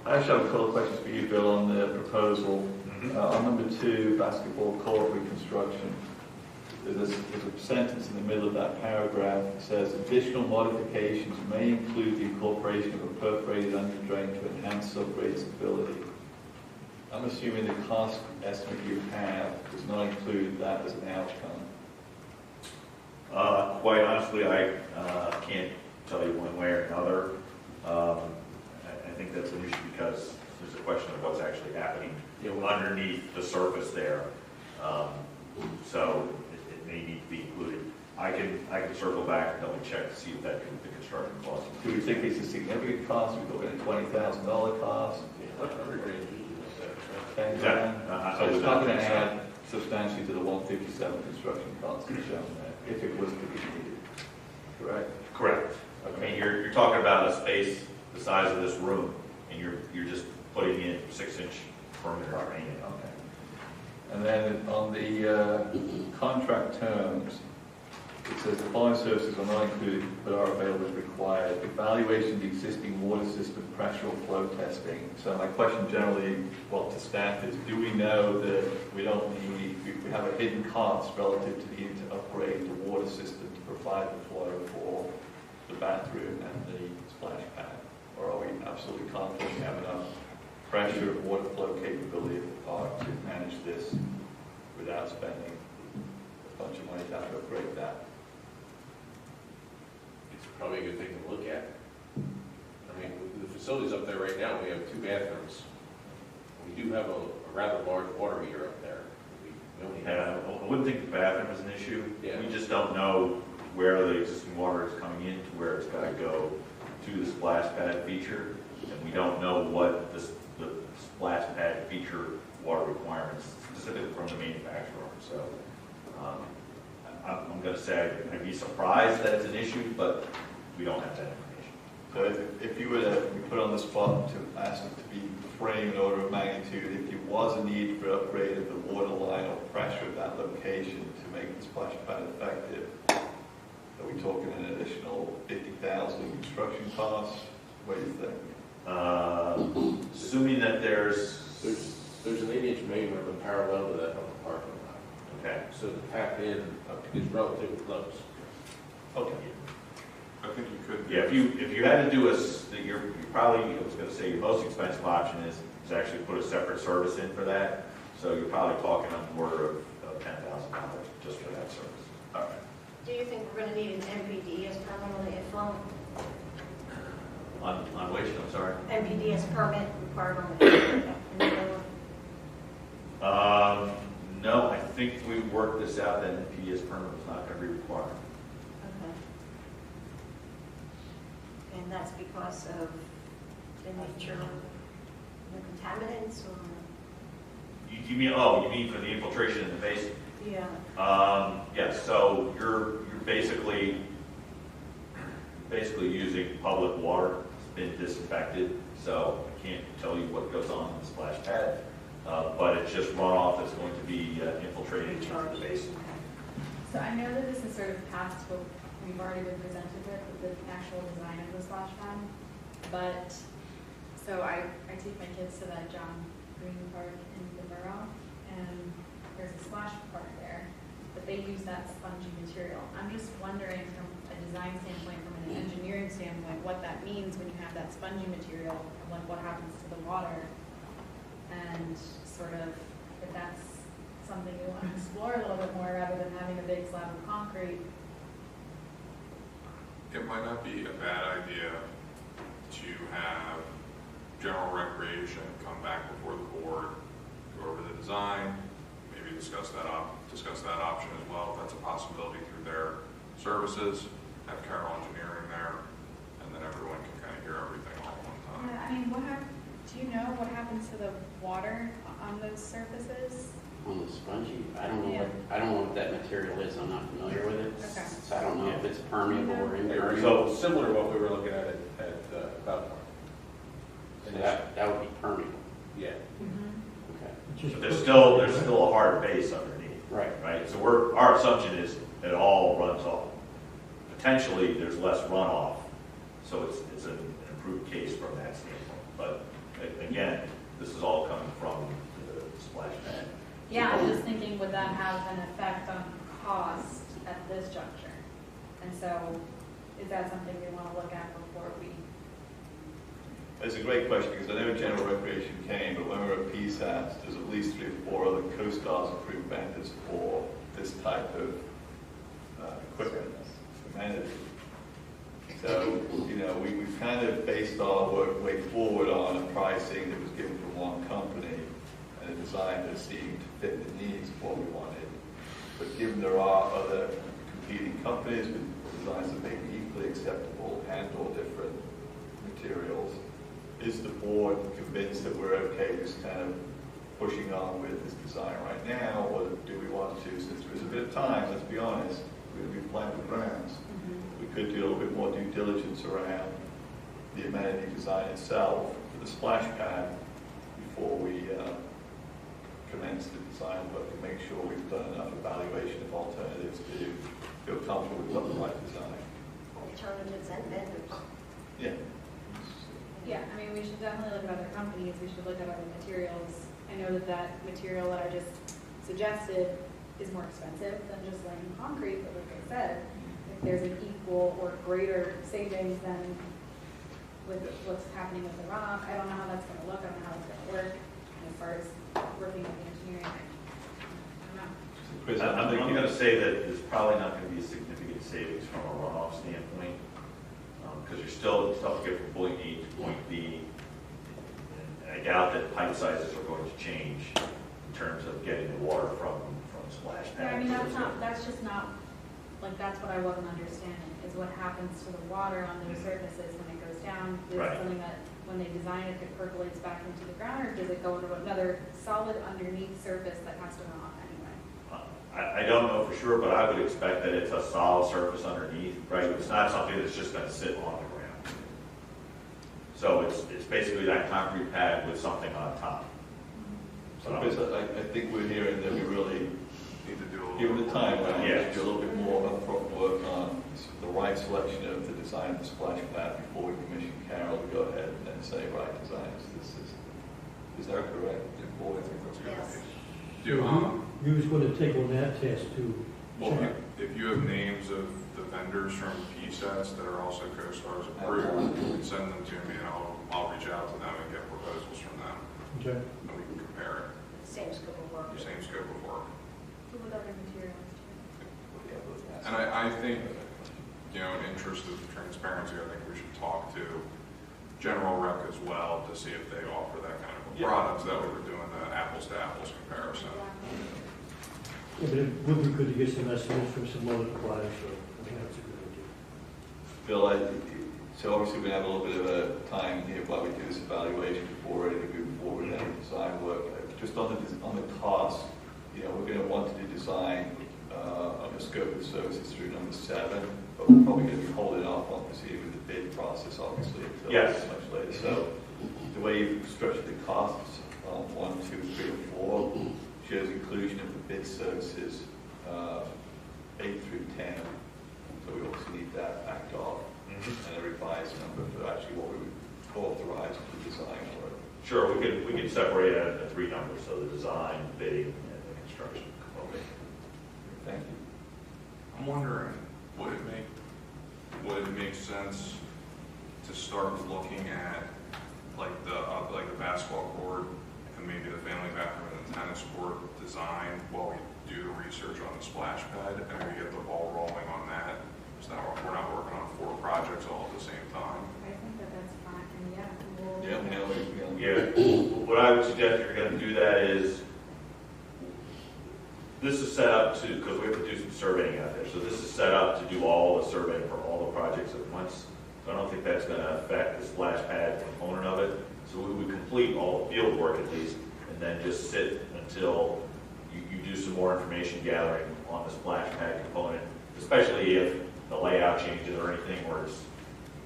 I actually have a couple of questions for you, Bill, on the proposal. On number 2, basketball court reconstruction. There's a sentence in the middle of that paragraph that says additional modifications may include the incorporation of a perforated under drain to enhance subgrade stability. I'm assuming the cost estimate you have does not include that as an outcome. Quite honestly, I can't tell you one way or another. I think that's an issue because there's a question of what's actually happening underneath the surface there. So it may need to be included. I can circle back and double check to see if that can be the construction cost. Do we think it's a significant cost? We're talking a $20,000 cost? $10,000? So it's not going to add substantially to the 157 construction cost that's shown there, if it was to be needed. Correct? Correct. I mean, you're talking about a space the size of this room, and you're just putting in 6-inch perimeter. Okay. And then on the contract terms, it says the following services are not included but are available if required. Evaluation of the existing water system pressure or flow testing. So my question generally, to staff is, do we know that we don't need, we have a hidden cost relative to needing to upgrade the water system to provide the flow for the bathroom and the splash pad? Or are we absolutely confident we have enough pressure and water flow capability of the park to manage this without spending a bunch of money to upgrade that? It's probably a good thing to look at. I mean, the facilities up there right now, we have 2 bathrooms. We do have a rather large water meter up there. We only have. I wouldn't think the bathroom is an issue. Yeah. We just don't know where the existing water is coming in to where it's got to go to the splash pad feature, and we don't know what the splash pad feature water requirements specifically from the manufacturer. So I'm going to say I'd be surprised that it's an issue, but we don't have that information. So if you were to be put on the spot to ask them to be frame an order of magnitude, if there was a need for upgrade of the water line or pressure at that location to make the splash pad effective, are we talking an additional $50,000 construction costs? What do you think? Assuming that there's an 8-inch main run parallel to that upper parking lot. Okay. So the tap in is relatively close. Okay. I think you could. Yeah, if you had to do you're probably, I was going to say, your most expensive option is actually put a separate service in for that. So you're probably talking on the order of $10,000 just for that service. All right. Do you think we're going to need an MPDS permit on the inflow? On which, I'm sorry? MPDS permit required on the inflow? No, I think we worked this out that an NPDS permit was not going to be required. Okay. And that's because of the nature of the contaminants or? You mean for the infiltration in the basin? Yeah. Yes, so you're basically using public water. It's been disinfected, so I can't tell you what goes on in the splash pad, but it's just runoff that's going to be infiltrated into the basin. So I know that this is sort of past what we've already been presented with the actual design of the splash pad, but, so I take my kids to that John Green Park in the borough, and there's a splash park there, but they use that spongy material. I'm just wondering from a design standpoint, from an engineering standpoint, what that means when you have that spongy material, and what happens to the water, and sort of if that's something you want to explore a little bit more rather than having a big slab of concrete. It might not be a bad idea to have general recreation come back before the board, go over the design, maybe discuss that option as well, if that's a possibility through their services, have Carroll Engineering there, and then everyone can kind of hear everything all at one time. Yeah, I mean, do you know what happens to the water on those surfaces? On the spongy, I don't know what that material is, I'm not familiar with it. Okay. So I don't know if it's permeable or impermeable. So similar to what we were looking at Cloudmore. So that would be permeable. Yeah. Okay. But there's still a hard base underneath. Right. Right? So our assumption is it all runs off. Potentially, there's less runoff, so it's an improved case from that standpoint. But again, this is all coming from the splash pad. Yeah, I'm just thinking, would that have an effect on cost at this juncture? And so, is that something we want to look at before we? It's a great question, because I know General Recreation came, but when we were at PSATs, there's at least 3 or 4 other Coast Guard's approved vendors for this type of equipment, amenity. So, we've kind of based our way forward on a pricing that was given from one company and a design that seemed to fit the needs of what we wanted. But given there are other competing companies with designs that may be equally acceptable and or different materials, is the board convinced that we're okay just kind of pushing on with this design right now, or do we want to, since there's a bit of time, let's be honest, we're going to be playing with grounds. We could do a little bit more due diligence around the amenity design itself for the splash pad before we commence the design work and make sure we've done enough evaluation of alternatives to feel comfortable we've got the right design. Alternatives and vendors. Yeah. Yeah, I mean, we should definitely look at other companies, we should look at other materials. I know that material that I just suggested is more expensive than just laying concrete, but like I said, if there's an equal or greater savings than with what's happening with the rock, I don't know how that's gonna look, I don't know how it's gonna work as far as working with the engineering. I don't know. I'm going to say that there's probably not going to be a significant savings from a runoff standpoint, because you're still to get from point A to point B. And I doubt that pipe sizes are going to change in terms of getting the water from splash pad. Yeah, I mean, that's just not, like, that's what I wasn't understanding, is what happens to the water on those surfaces when it goes down. Is it something that, when they design it, it percolates back into the ground, or does it go into another solid underneath surface that has to run off anyway? I don't know for sure, but I would expect that it's a solid surface underneath, right? It's not something that's just going to sit on the ground. So it's basically that concrete pad with something on top. So I think we're hearing that we really need to do, given the time, do a little bit more upfront work on the right selection of the design of the splash pad before we commission Carol to go ahead and then say, right, designs, is that correct? I think that's a good Yes. idea. You was going to take on that task too. Well, if you have names of the vendors from PSATs that are also CoStar's approved, send them to me and I'll reach out to them and get proposals from them. Okay. And we can compare it. Same scope of work. The same scope of work. With other materials too. And I think, in interest of transparency, I think we should talk to General Rec as well to see if they offer that kind of a product, so that we were doing the apples to apples comparison. Yeah, but it would be good to get some estimates from some other providers, so I think that's a good idea. Bill, so obviously we have a little bit of a time here while we do this evaluation before we're ready to move forward with any design work. Just on the cost, we're going to want to do design on the scope of services through number 7, but we're probably going to be holding off on proceeding with the bid process, obviously, until much later. So the way you've structured the costs on 1, 2, 3, and 4 shows inclusion of the bid services 8 through 10. So we also need that backed off and a revised number for actually what we would authorize for design work. Sure, we could separate out the 3 numbers, so the design, bidding, and the construction. Okay. Thank you. I'm wondering, would it make sense to start looking at like the basketball court and maybe the family bathroom and the tennis court design while we do the research on the splash pad and maybe get the ball rolling on that? So that we're not working on 4 projects all at the same time. I think that's fine, and What I would suggest if you're going to do that is, this is set up to, because we have to do some surveying out there, so this is set up to do all the surveying for all the projects at once. So I don't think that's going to affect the splash pad component of it. So we would complete all the field work at least, and then just sit until you do some more information gathering on the splash pad component, especially if the layout changes or anything where it's,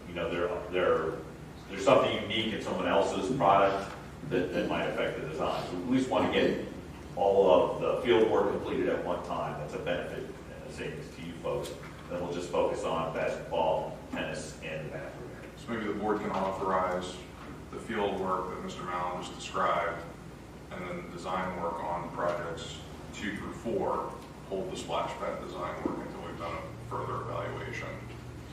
you know, there's something unique in someone else's product that might affect the design. So we at least want to get all of the field work completed at one time. That's a benefit and a savings to you folks. Then we'll just focus on basketball, tennis, and the bathroom area. So maybe the board can authorize the field work that Mr. Mallon just described, and then the design work on projects 2 through 4, hold the splash pad design work until we've done a further evaluation.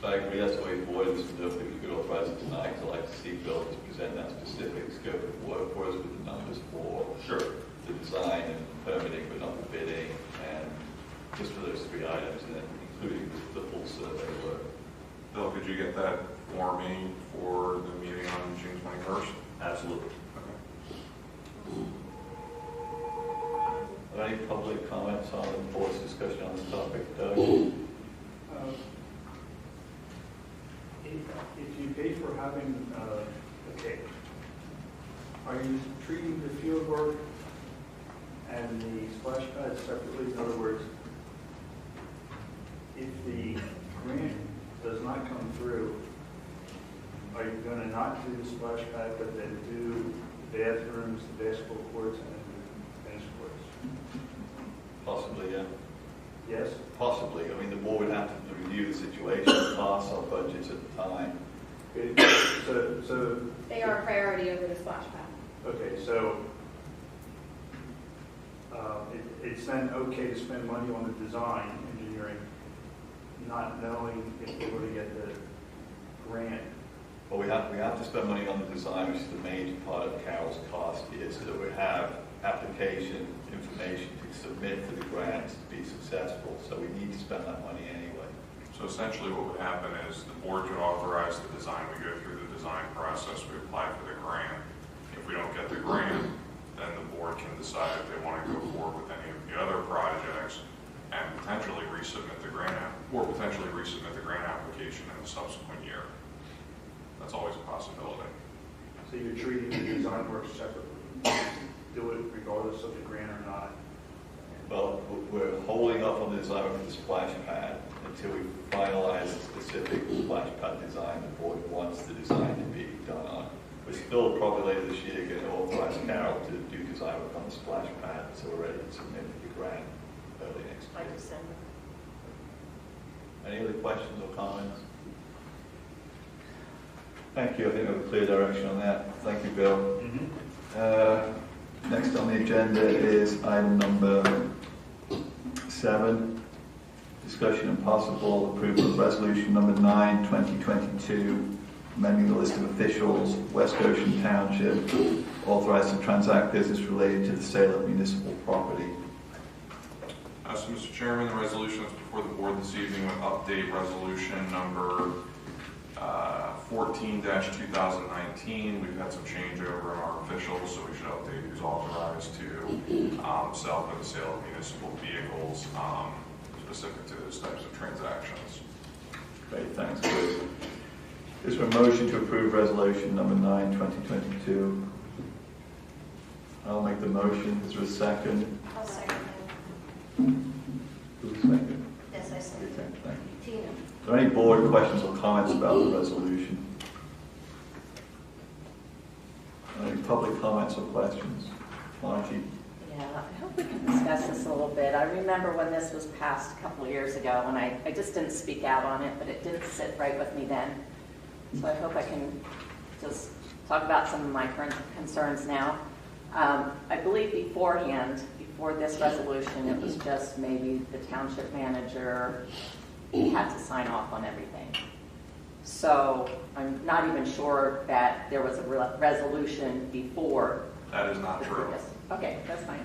So I agree, that's the way the board is to do it. If you could authorize it tonight, I'd like to see Bill to present that specific scope of work for us with the numbers for the design and permitting, but not the bidding, and just for those 3 items, and then including the full survey work. Bill, could you get that for me for the meeting on June 21st? Absolutely. Are there any public comments on the board's discussion on this topic, Doug? If you pay for having a cake, are you treating the field work and the splash pad separately? In other words, if the grant does not come through, are you going to not do the splash pad but then do the bathrooms, the basketball courts, and the tennis courts? Possibly, yeah. Yes? Possibly. I mean, the board would have to review the situation, pass our budgets at the time. So They are a priority over the splash pad. okay, so it's then okay to spend money on the design engineering, not knowing if we're going to get the grant. Well, we have to spend money on the design, which is the major part of Carol's cost here, so that we have application information to submit for the grants to be successful. So we need to spend that money anyway. So essentially what would happen is the board could authorize the design, we go through the design process, we apply for the grant. If we don't get the grant, then the board can decide if they want to go forward with any of the other projects and potentially resubmit the grant, application in the subsequent year. That's always a possibility. So you're treating the design work separately. Do it regardless of the grant or not. Well, we're holding up on the design for the splash pad until we finalize the specific splash pad design the board wants the design to be done on. We're still probably later this year going to authorize Carol to do design work on the splash pad, so we're ready to submit the grant early next year. By December. Any other questions or comments? Thank you. I think we have a clear direction on that. Thank you, Bill. Next on the agenda is item number 7, discussion and possible approval of resolution number 9, 2022, amending the list of officials, West Goshen Township, authorized to transact business related to the sale of municipal property. So, Mr. Chairman, the resolution that's before the board this evening would update resolution number 14-2019. We've had some changeover in our officials, so we should update who's authorized to sell for the sale of municipal vehicles specific to those types of transactions. Great, thanks, Chris. Is there a motion to approve resolution number 9, 2022? I'll make the motion. Is there a second? I'll second Who's second? Yes, I second. Okay, thank you. Tina. Are there any board questions or comments about the resolution? Any public comments or questions? Margie? Yeah, I hope we can discuss this a little bit. I remember when this was passed a couple of years ago, and I just didn't speak out on it, but it didn't sit right with me then. So I hope I can just talk about some of my current concerns now. I believe beforehand, before this resolution, it was just maybe the township manager had to sign off on everything. So I'm not even sure that there was a resolution before. That is not true. Okay, that's fine.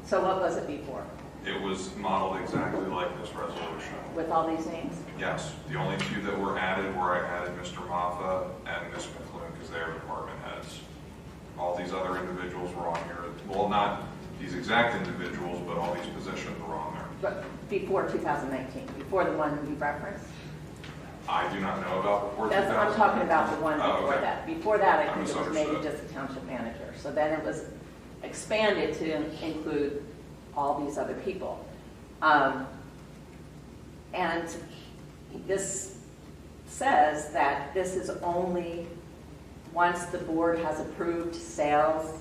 So what was it before? It was modeled exactly like this resolution. With all these names? Yes. The only 2 that were added were I added Mr. Maffa and Ms. McClune because they are department heads. All these other individuals were on here. Well, not these exact individuals, but all these positions were on there. But before 2019, before the one you referenced? I do not know about before 2000. That's, I'm talking about the one before okay. that. Before that, I I think it was maybe misunderstood. just the township manager. So then it was expanded to include all these other people. And this says that this is only once the board has approved a sale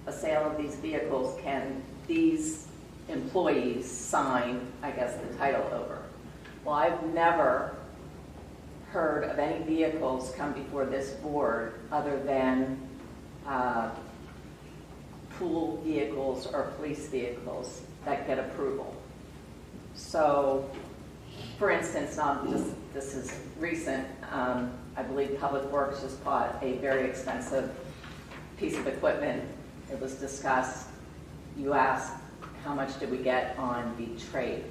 of these vehicles, can these employees sign, I guess, the title over. Well, I've never heard of any vehicles come before this board other than pool vehicles or police vehicles that get approval. So, for instance, this is recent, I believe Public Works just bought a very expensive piece of equipment. It was discussed. You asked, how much did we get on the trade?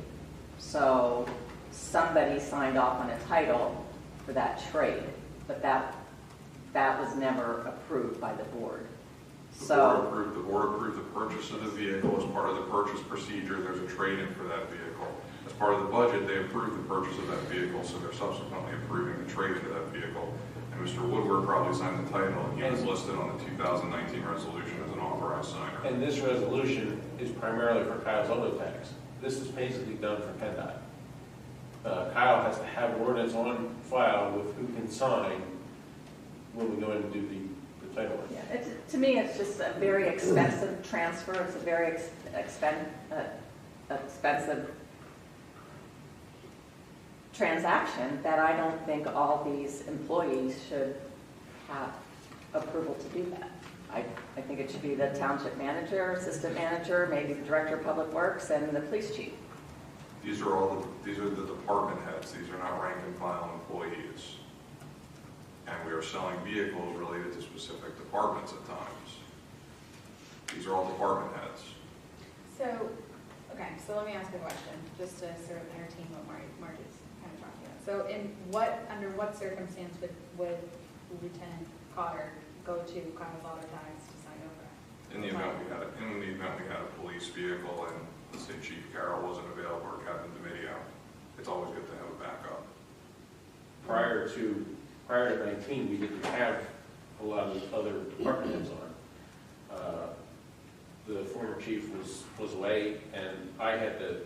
So somebody signed off on a title for that trade, but that was never approved by the board. The board approved the purchase of the vehicle as part of the purchase procedure. There's a trade-in for that vehicle. As part of the budget, they approved the purchase of that vehicle, so they're subsequently approving the trade for that vehicle. And Mr. Woodward probably signed the title, and he was listed on the 2019 resolution as an authorized signer. And this resolution is primarily for Kyle's auto tax. This is basically done for PennDOT. Kyle has to have an ordinance on file with who can sign when we go in and do the title. Yeah, to me, it's just a very expensive transfer. It's a very expensive transaction that I don't think all these employees should have approval to do that. I think it should be the township manager, assistant manager, maybe the director of public works, and the police chief. These are the department heads. These are not rank and file employees. And we are selling vehicles related to specific departments at times. These are all department heads. So, okay, so let me ask a question, just to sort of entertain what Margie's kind of talking about. So under what circumstance would Lieutenant Cotter go to Kyle's Auto Tax to sign over? In the event we had a police vehicle and let's say Chief Carroll wasn't available or Captain Domidio, it's always good to have a backup. Prior to 19, we didn't have a lot of other department heads on. The former chief was away, and I had to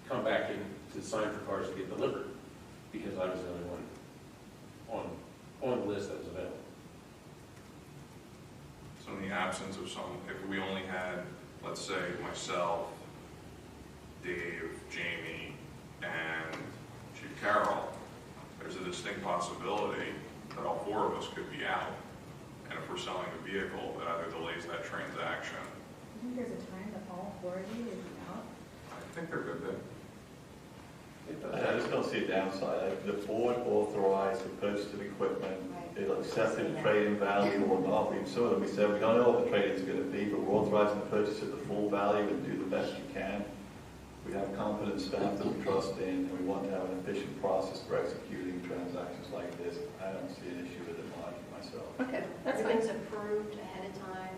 come back in to sign for cars to get delivered because I was the only one on the list that was available. So in the absence of if we only had, let's say, myself, Dave, Jamie, and Chief Carroll, there's a distinct possibility that all four of us could be out. And if we're selling a vehicle, that either delays that transaction. I think there's a time that all four of you is out. I think there could be. I just don't see a downside. The board authorized the purchase of equipment. It'll accept the trade-in value or not. Some of them we said we don't know what the trade is going to be, but we're authorizing the purchase at the full value and do the best you can. We have competent staff that we trust in, and we want to have an efficient process for executing transactions like this. I don't see an issue with it myself. Okay, that's fine. Everything's approved ahead of time.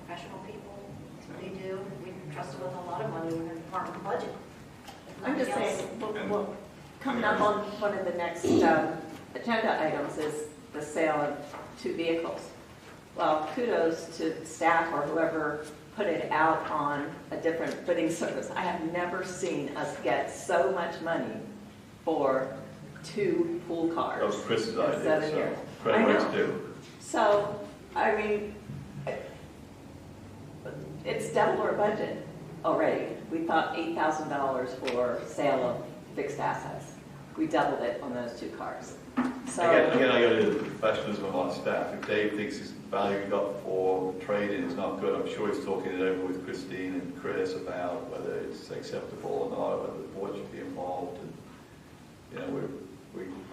Professional people, they do. We trust them with a lot of money in their department budget. I'm just saying, coming up on one of the next agenda items is the sale of 2 vehicles. Well, kudos to staff or whoever put it out on a different bidding service. I have never seen us get so much money for 2 pool cars. That was Chris's in idea. 7 years. Credit I where know. it's due. So, I mean, it's double our budget already. We thought $8,000 for sale of fixed assets. We doubled it on those 2 cars. So Again, I go to the professionalism of our staff. If Dave thinks his value he got for the trade-in is not good, I'm sure he's talking it over with Christine and Chris about whether it's acceptable or not, whether the board should be involved. And,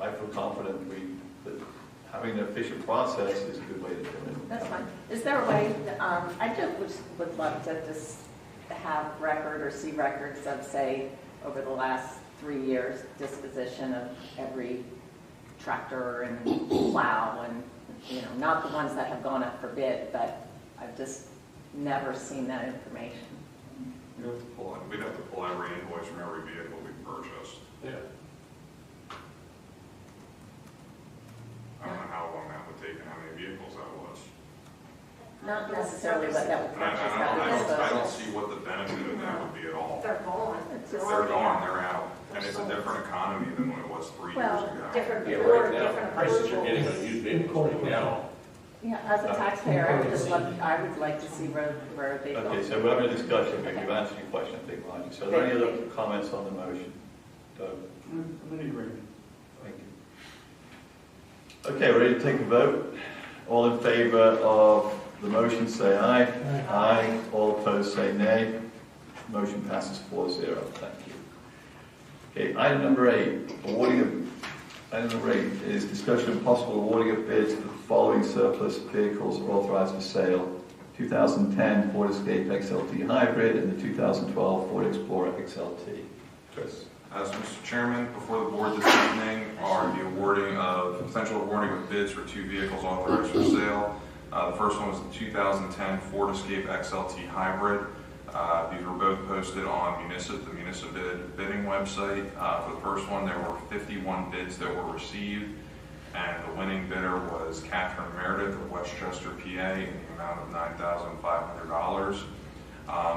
I feel confident that having an efficient process is a good way to do it. that's fine. Is there a way, I just would love to just have record or see records of, say, over the last 3 years, disposition of every tractor and plow and, not the ones that have gone up for bid, but I've just never seen that information. We'd have to pull every invoice from every vehicle we purchased. Yeah. Not necessarily what that would purchase. I don't see what the benefit of that would be at all. They're gone. They're gone, they're out, and it's a different economy than what it was 3 years ago. Different Yeah, board, right now, different prices you're approval. getting on used vehicles right now. Yeah, as a taxpayer, I would like to see where they go. Okay, so we're having a discussion, but you've answered your question, I think, Roger. So are there any other comments on the motion? Doug? I'm in agreement. Thank you. Okay, ready to take a vote? All in favor of the motion, say aye. Aye. All opposed, say nay. Motion passes 4-0. Thank you. Okay, item number 8, item number 8 is discussion of possible awarding of bids for the following surplus vehicles authorized for sale. 2010 Ford Escape XLT Hybrid and the 2012 Ford Explorer XLT. Chris. As Mr. Chairman, before the board this evening are the potential awarding of bids for 2 vehicles authorized for sale. The first one was the 2010 Ford Escape XLT Hybrid. These were both posted on the Municipal bidding website. For the first one, there were 51 bids that were received, and the winning bidder was Catherine Meredith of Westchester, PA, in the amount of $9,500.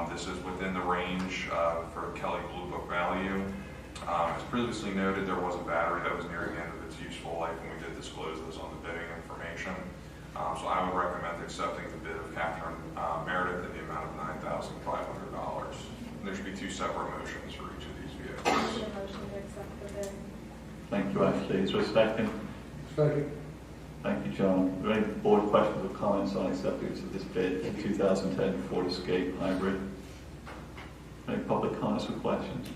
This is within the range for Kelly Blue Book value. As previously noted, there was a battery that was nearing the end of its useful life, and we did disclose this on the bidding information. So I would recommend accepting the bid of Catherine Meredith in the amount of $9,500. There should be 2 separate motions for each of these vehicles. Motion to accept the bid. Thank you, Ashley. Is there a second? Second. Thank you, John. Are there any board questions or comments on acceptance of this bid for 2010 Ford Escape Hybrid? Any public comments or questions?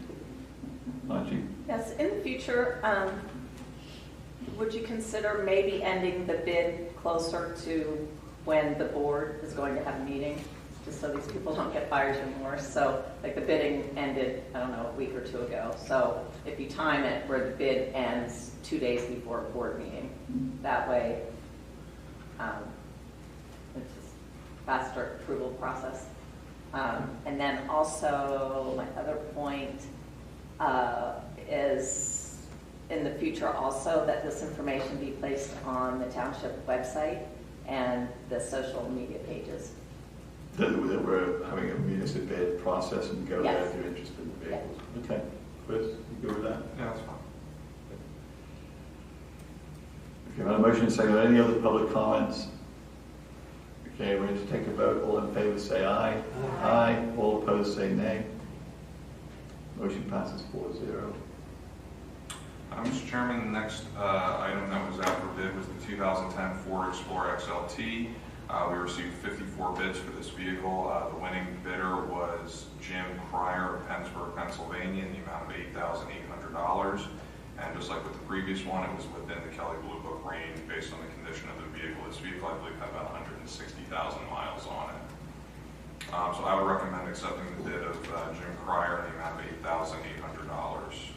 Margie? Yes, in the future, would you consider maybe ending the bid closer to when the board is going to have a meeting, just so these people don't get buyer's remorse? So, like, the bidding ended, I don't know, a week or 2 ago. So if you time it where the bid ends 2 days before a board meeting, that way it's just faster approval process. And then also, my other point is in the future also that this information be placed on the township website and the social media pages. That we're having a municipal bid process and go there Yes. if you're interested in the vehicles. Okay. Chris, you go with that? Yeah, that's fine. Okay, I have a motion to say, are there any other public comments? Okay, we're going to take a vote. All in favor say aye. Aye. All opposed say nay. Motion passes 4-0. Mr. Chairman, the next item that was out for bid was the 2010 Ford Explorer XLT. We received 54 bids for this vehicle. The winning bidder was Jim Cryer of Pennsburg, Pennsylvania, in the amount of $8,800. And just like with the previous one, it was within the Kelly Blue Book range based on the condition of the vehicle. This vehicle, I believe, had about 160,000 miles on it. So I would recommend accepting the bid of Jim Cryer in the amount of $8,800.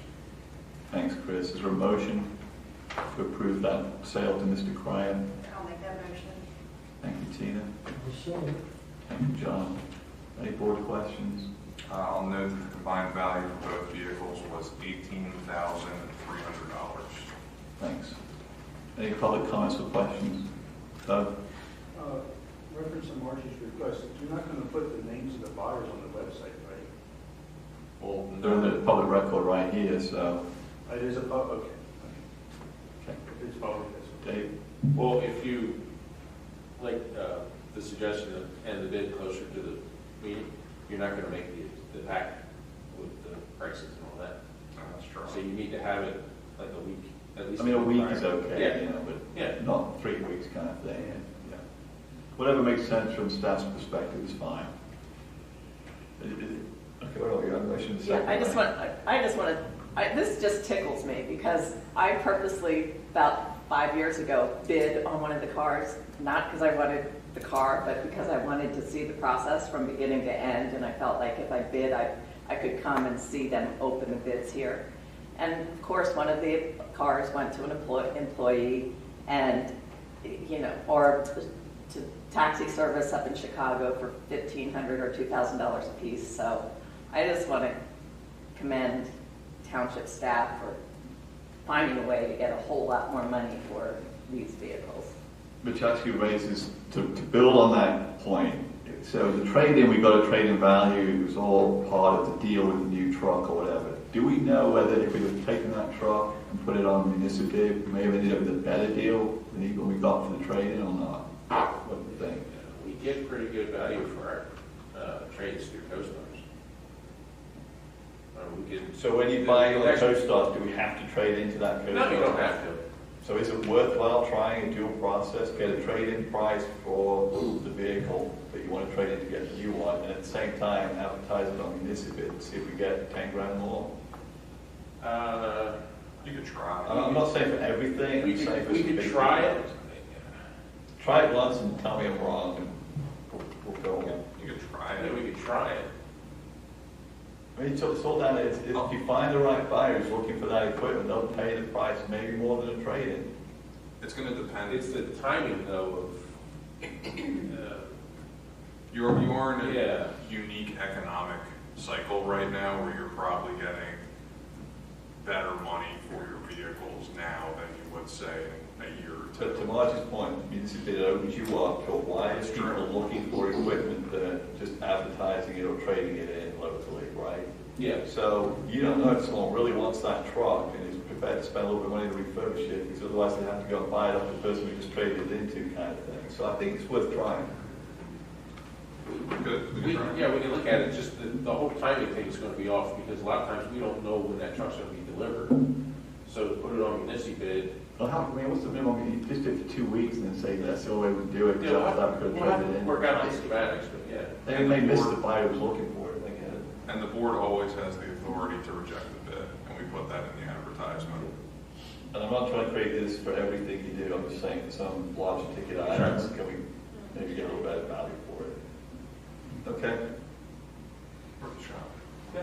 Thanks, Chris. Is there a motion to approve that sale to Mr. Cryer? I'll make that motion. Thank you, Tina. Thank you, John. Any board questions? I'll note that the combined value for both vehicles was $18,300. Thanks. Any public comments or questions? Doug? Reference to Margie's request, you're not going to put the names of the buyers on the website, right? Well, they're in the public record right here, so. It is a public, okay. Okay. If it's public, that's okay. Dave? Well, if you, like the suggestion of end the bid closer to the meeting, you're not going to make the pack with the prices and all that. That's true. So you need to have it like a week, at least. I mean, a week is prior. okay, Yeah. you know, but Yeah. not 3 weeks kind of thing. Yeah. Whatever makes sense from staff's perspective is fine. Okay, what are we on motion? Yeah, I just want to, this just tickles me because I purposely, about 5 years ago, bid on one of the cars, not because I wanted the car, but because I wanted to see the process from beginning to end, and I felt like if I bid, I could come and see them open the bids here. And of course, one of the cars went to an employee, and or to taxi service up in Chicago for $1,500 or $2,000 a piece. So I just want to commend township staff for finding a way to get a whole lot more money for these vehicles. which actually raises, to build on that point, so the trade-in, we got a trade-in value, it was all part of the deal with the new truck or whatever. Do we know whether if we had taken that truck and put it on municipal bid, we may have ended up with a better deal than even we got for the trade-in or not? What do you think? We get pretty good value for our trades through CoStars. So when you buy on CoStars, do we have to trade into that CoStar? No, you don't have to. So is it worthwhile trying a dual process, get a trade-in price for the vehicle that you want to trade in to get the new one, and at the same time advertise it on municipal bid, see if we get 10 grand more? You could try. I'm not saying for everything. We could try it. Try it once and tell me I'm wrong, and we'll go on. You could try it. Yeah, we could try it. I mean, so it's all down there. If you find the right buyer who's looking for that equipment, they'll pay the price, maybe more than a trade-in. It's going to depend. It's the timing, though, of you are in a unique economic cycle right now where you're probably getting better money for your vehicles now than you would say in a year or two. To Marge's point, municipal bid opens you up to why is people looking for equipment that are just advertising it or trading it in locally, right? Yeah. So you don't know if someone really wants that truck and is prepared to spend a little bit of money to refurbish it, because otherwise they have to go and buy it off the person who just traded it into, kind of thing. So I think it's worth trying. Good. We can look at it. Just the whole timing thing is going to be off because a lot of times we don't know when that truck's going to be delivered. So to put it on municipal bid. Well, what's the minimum? You just do it for 2 weeks and then say that's the only way we do it. Yeah, we'll have to work out the schematics, but yeah. They may miss the buyer who's looking for it. They get it. And the board always has the authority to reject the bid, and we put that in the advertisement. And I'm not trying to create this for everything you do. I'm just saying for some larger ticket items, can we maybe get a little better value for it? Okay. Worth a shot. Yeah.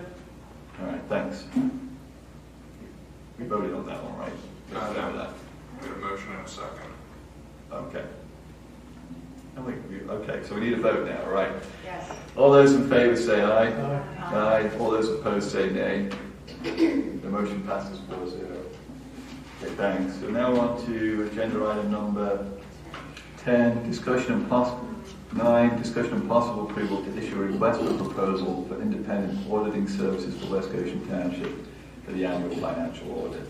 All right, thanks. We voted on that one, right? No. We had a motion and a second. Okay. Okay, so we need a vote now, right? Yes. All those in favor say aye. Aye. All those opposed say nay. The motion passes 4-0. Okay, thanks. So now on to agenda item number 10, discussion and possible. 9, discussion and possible approval to issue a request for proposal for independent auditing services for West Goshen Township for the annual financial audit.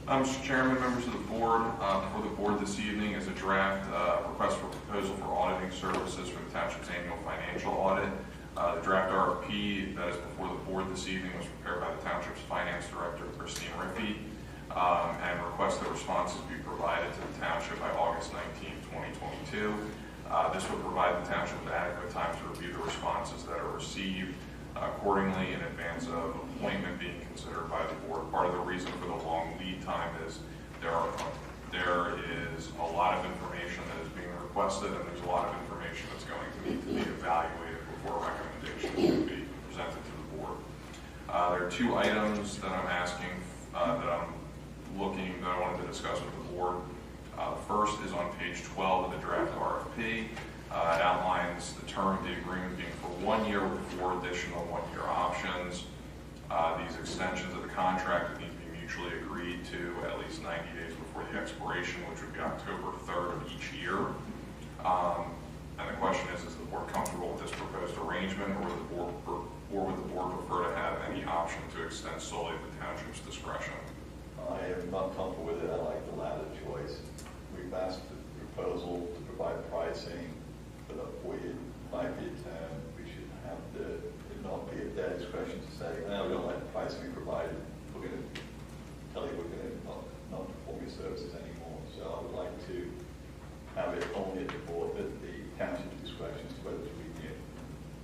Mr. Chairman, members of the board, before the board this evening is a draft request for proposal for auditing services for the Township's annual financial audit. The draft RFP that is before the board this evening was prepared by the Township's Finance Director, Christine Riffey, and requests that responses be provided to the Township by August 19, 2022. This would provide the Township with adequate time to review the responses that are received accordingly in advance of appointment being considered by the board. Part of the reason for the long lead time is there is a lot of information that is being requested, and there's a lot of information that's going to need to be evaluated before a recommendation can be presented to the board. There are 2 items that I'm asking, that I wanted to discuss with the board. First is on page 12 of the draft RFP. It outlines the term of the agreement being for 1 year with 4 additional 1-year options. These extensions of the contract would need to be mutually agreed to at least 90 days before the expiration, which would be October 3rd of each year. And the question is the board comfortable with this proposed arrangement, or would the board prefer to have any option to extend solely at the Township's discretion? I am not comfortable with it. I like the latter choice. We've asked the proposal to provide pricing for the 4-year, 5-year term. We should have it not be at their discretion to say, no, we don't like the pricing we provided. We're going to tell you we're going to not perform your services anymore. So I would like to have it only at the board, at the Township's discretion as to whether to renew.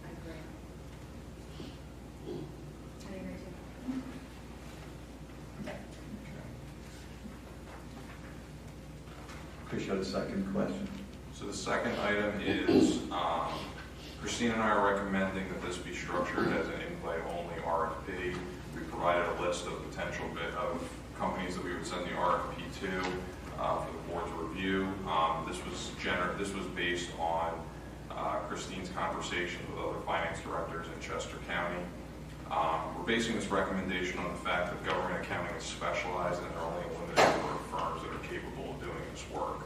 I agree. I agree too. Chris, you had a second question. So the second item is, Christine and I are recommending that this be structured as an invite-only RFP. We provided a list of potential of companies that we would send the RFP to for the board's review. This was based on Christine's conversations with other finance directors in Chester County. We're basing this recommendation on the fact that government accounting is specialized and there are only a limited number of firms that are capable of doing this work.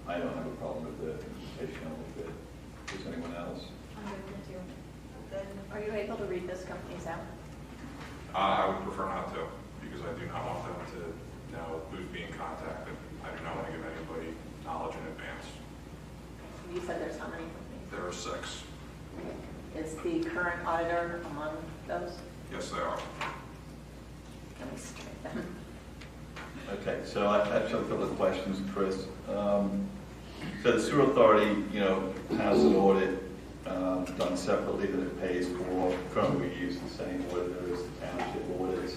I don't have a problem with the implementation of it. Does anyone else? I'm good with you. Then, are you able to read this company's out? I would prefer not to, because I do not want them to know who's being contacted. I do not want to give anybody knowledge in advance. You said there's how many companies? There are 6. Is the current auditor among those? Yes, they are. Can we strike them? Okay, so I have a couple of questions, Chris. So the sewer authority, has an audit done separately that it pays for. Currently, we use the same auditor as the township audits.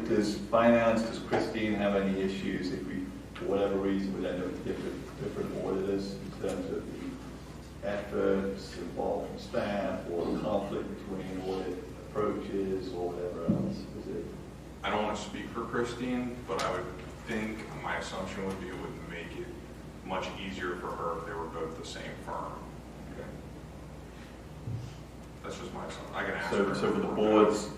Does finance, does Christine have any issues if we, for whatever reason, would end up with different auditors in terms of the efforts involved from staff or conflict between audit approaches or whatever else? I don't want to speak for Christine, but I would think, my assumption would be it would make it much easier for her if they were both the same firm. Okay. That's just my assumption. I can ask So her. for the board's,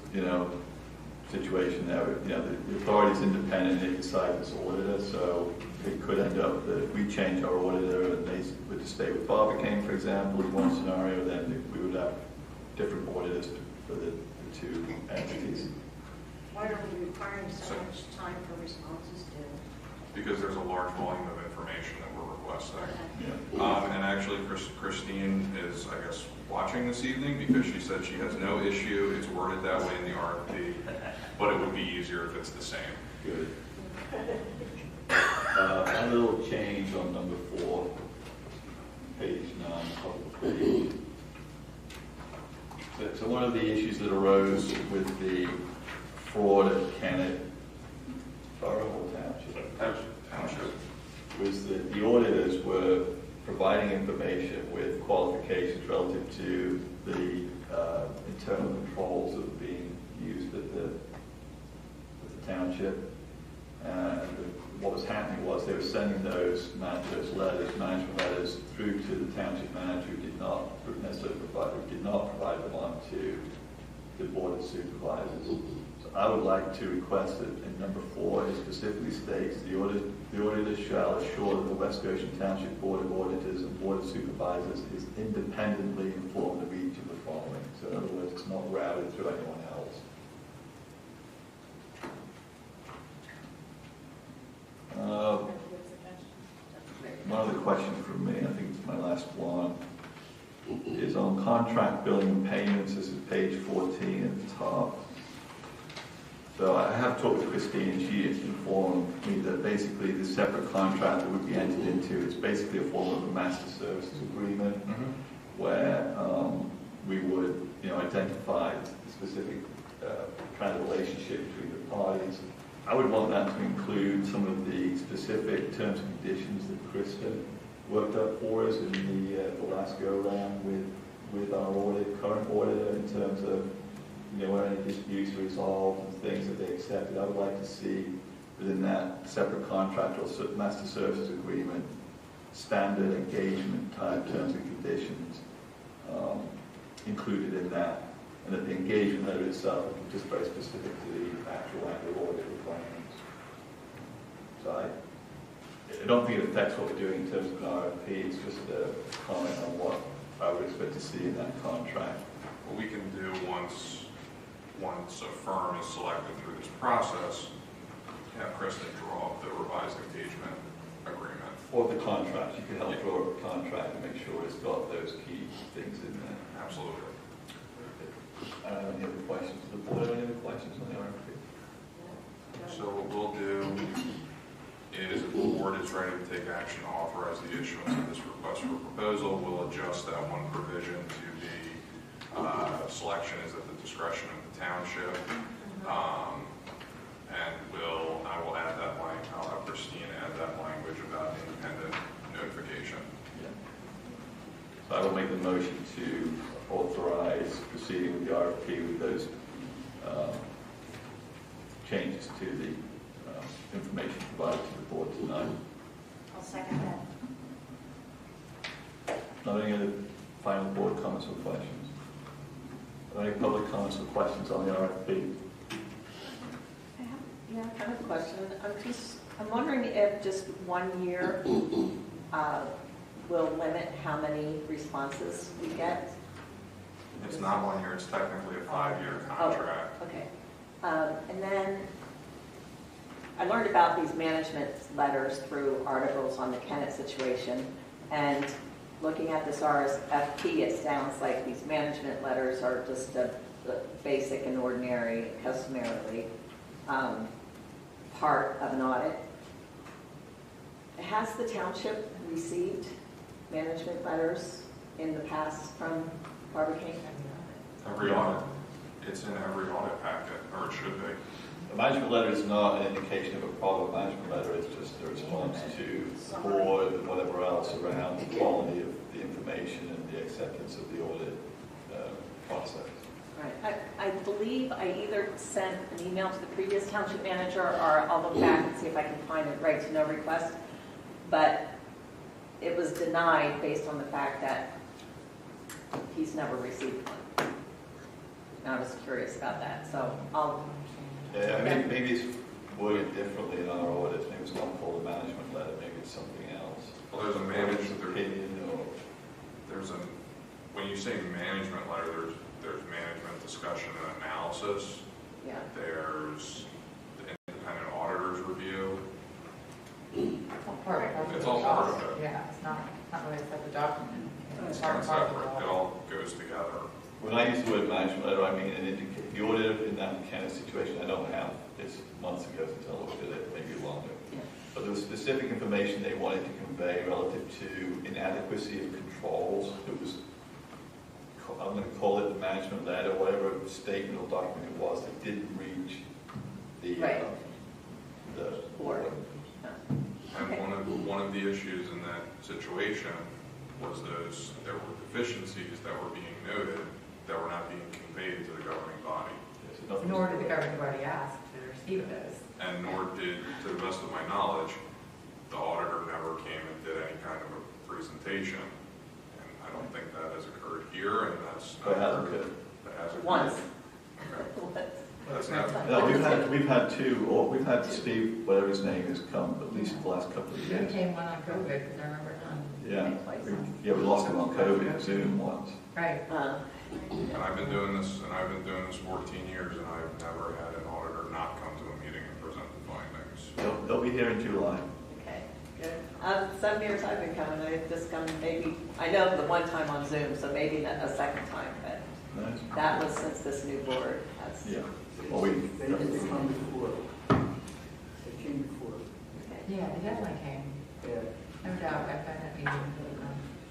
situation there, the authority's independent, they decide this auditor, so it could end up that we change our auditor and they would stay with Barbicane, for example, in one scenario, then we would have different auditors for the 2 entities. Why are we requiring so much time for responses due? Because there's a large volume of information that we're requesting. Yeah. And actually, Christine is, I guess, watching this evening because she said she has no issue. It's worded that way in the RFP, but it would be easier if it's the same. Good. A little change on number 4, page 9, top of the page. So one of the issues that arose with the fraud at Kennett Borough or Township was that the auditors were providing information with qualifications relative to the internal controls that were being used at the township. And what was happening was they were sending those management letters through to the township manager who did not necessarily provide them on to the board of supervisors. So I would like to request that in number 4 it specifically states the auditor shall assure that the West Goshen Township Board of Auditors and Board of Supervisors is independently informed of each of the following. So in other words, it's not routed through anyone else. One other question from me, I think it's my last one, is on contract billing and payments. This is page 14 at the top. So I have talked to Christine, and she has informed me that basically the separate contract that would be entered into is basically a form of a master services agreement, where we would, identify the specific kind of relationship between the parties. I would want that to include some of the specific terms and conditions that Kristen worked up for us in the last go-around with our current auditor in terms of where any disputes are resolved and things that they accepted. I would like to see within that separate contract or master services agreement standard engagement type terms and conditions included in that, and that the engagement letter itself would be just very specific to the actual annual audit requirements. So I don't think it affects what we're doing in terms of an RFP. It's just a comment on what I would expect to see in that contract. What we can do once a firm is selected through this process, have Kristen draw up the revised engagement agreement. Or the contract. You can help draw up a contract and make sure it's got those key things in there. Absolutely. I don't have any other questions. Does the board have any other questions on the RFP? So what we'll do is, if the board is ready to take action to authorize the issuance of this request for proposal, we'll adjust that one provision to the selection is at the discretion of the township. And I will add that line. I'll have Christine add that language about independent notification. Yeah. So I will make the motion to authorize proceeding with the RFP with those changes to the information provided to the board tonight. I'll second that. Not any other final board comments or questions? Are there any public comments or questions on the RFP? I have a question. I'm just I'm wondering if just 1 year will limit how many responses we get? It's not 1 year, it's technically a 5-year contract. Oh, okay. And then I learned about these management letters through articles on the Kennett situation, and looking at this RSFP, it sounds like these management letters are just a basic and ordinary, customarily part of an audit. Has the township received management letters in the past from Barbara King? Every audit. It's in every audit packet, or it should be. The management letter is not an indication of a problem. Management letter is just a response to the board and whatever else around the quality of the information and the acceptance of the audit process. Right. I believe I either sent an email to the previous township manager, or I'll look back and see if I can find a right to know request, but it was denied based on the fact that he's never received one. And I was curious about that, so I'll... Yeah, maybe it's worded differently in our audits. Maybe it's not called a management letter, maybe it's something else. Well, there's a management opinion, or when you say management letter, there's management discussion and analysis. Yeah. There's the independent auditor's review. It's all part of It's all part of it. Yeah, it's not really a separate document. It's not separate. It all goes together. when I use the word management letter, I mean the audit in that kind of situation. I don't have this months ago since I looked at it, maybe longer. Yeah. But there was specific information they wanted to convey relative to inadequacy of controls. It was, I'm going to call it the management letter, whatever statement or document it was that didn't reach the board. And one of the issues in that situation was there were deficiencies that were being noted that were not being conveyed to the governing body. Yes, nor did the governing body ask to receive those. And nor did, to the best of my knowledge, the auditor never came and did any kind of a presentation. And I don't think that has occurred here, and that's not occurred. That hasn't Once. Okay. That's not. No, we've had two, or we've had Steve, whatever his name is, come at least the last couple of There years. came one on COVID, because I remember none. Yeah, we lost him on COVID, Zoom once. Right. And I've been doing this 14 years, and I've never had an auditor not come to a meeting and present the findings. They'll be here in July. Okay, good. 7 years I've been coming, I've just come maybe, I know the one time on Zoom, so maybe a second time, but Nice. that was since this new board has. Yeah. Well, we. They did come before. They came before. Yeah, they definitely came. Yeah. No doubt, I've had that meeting.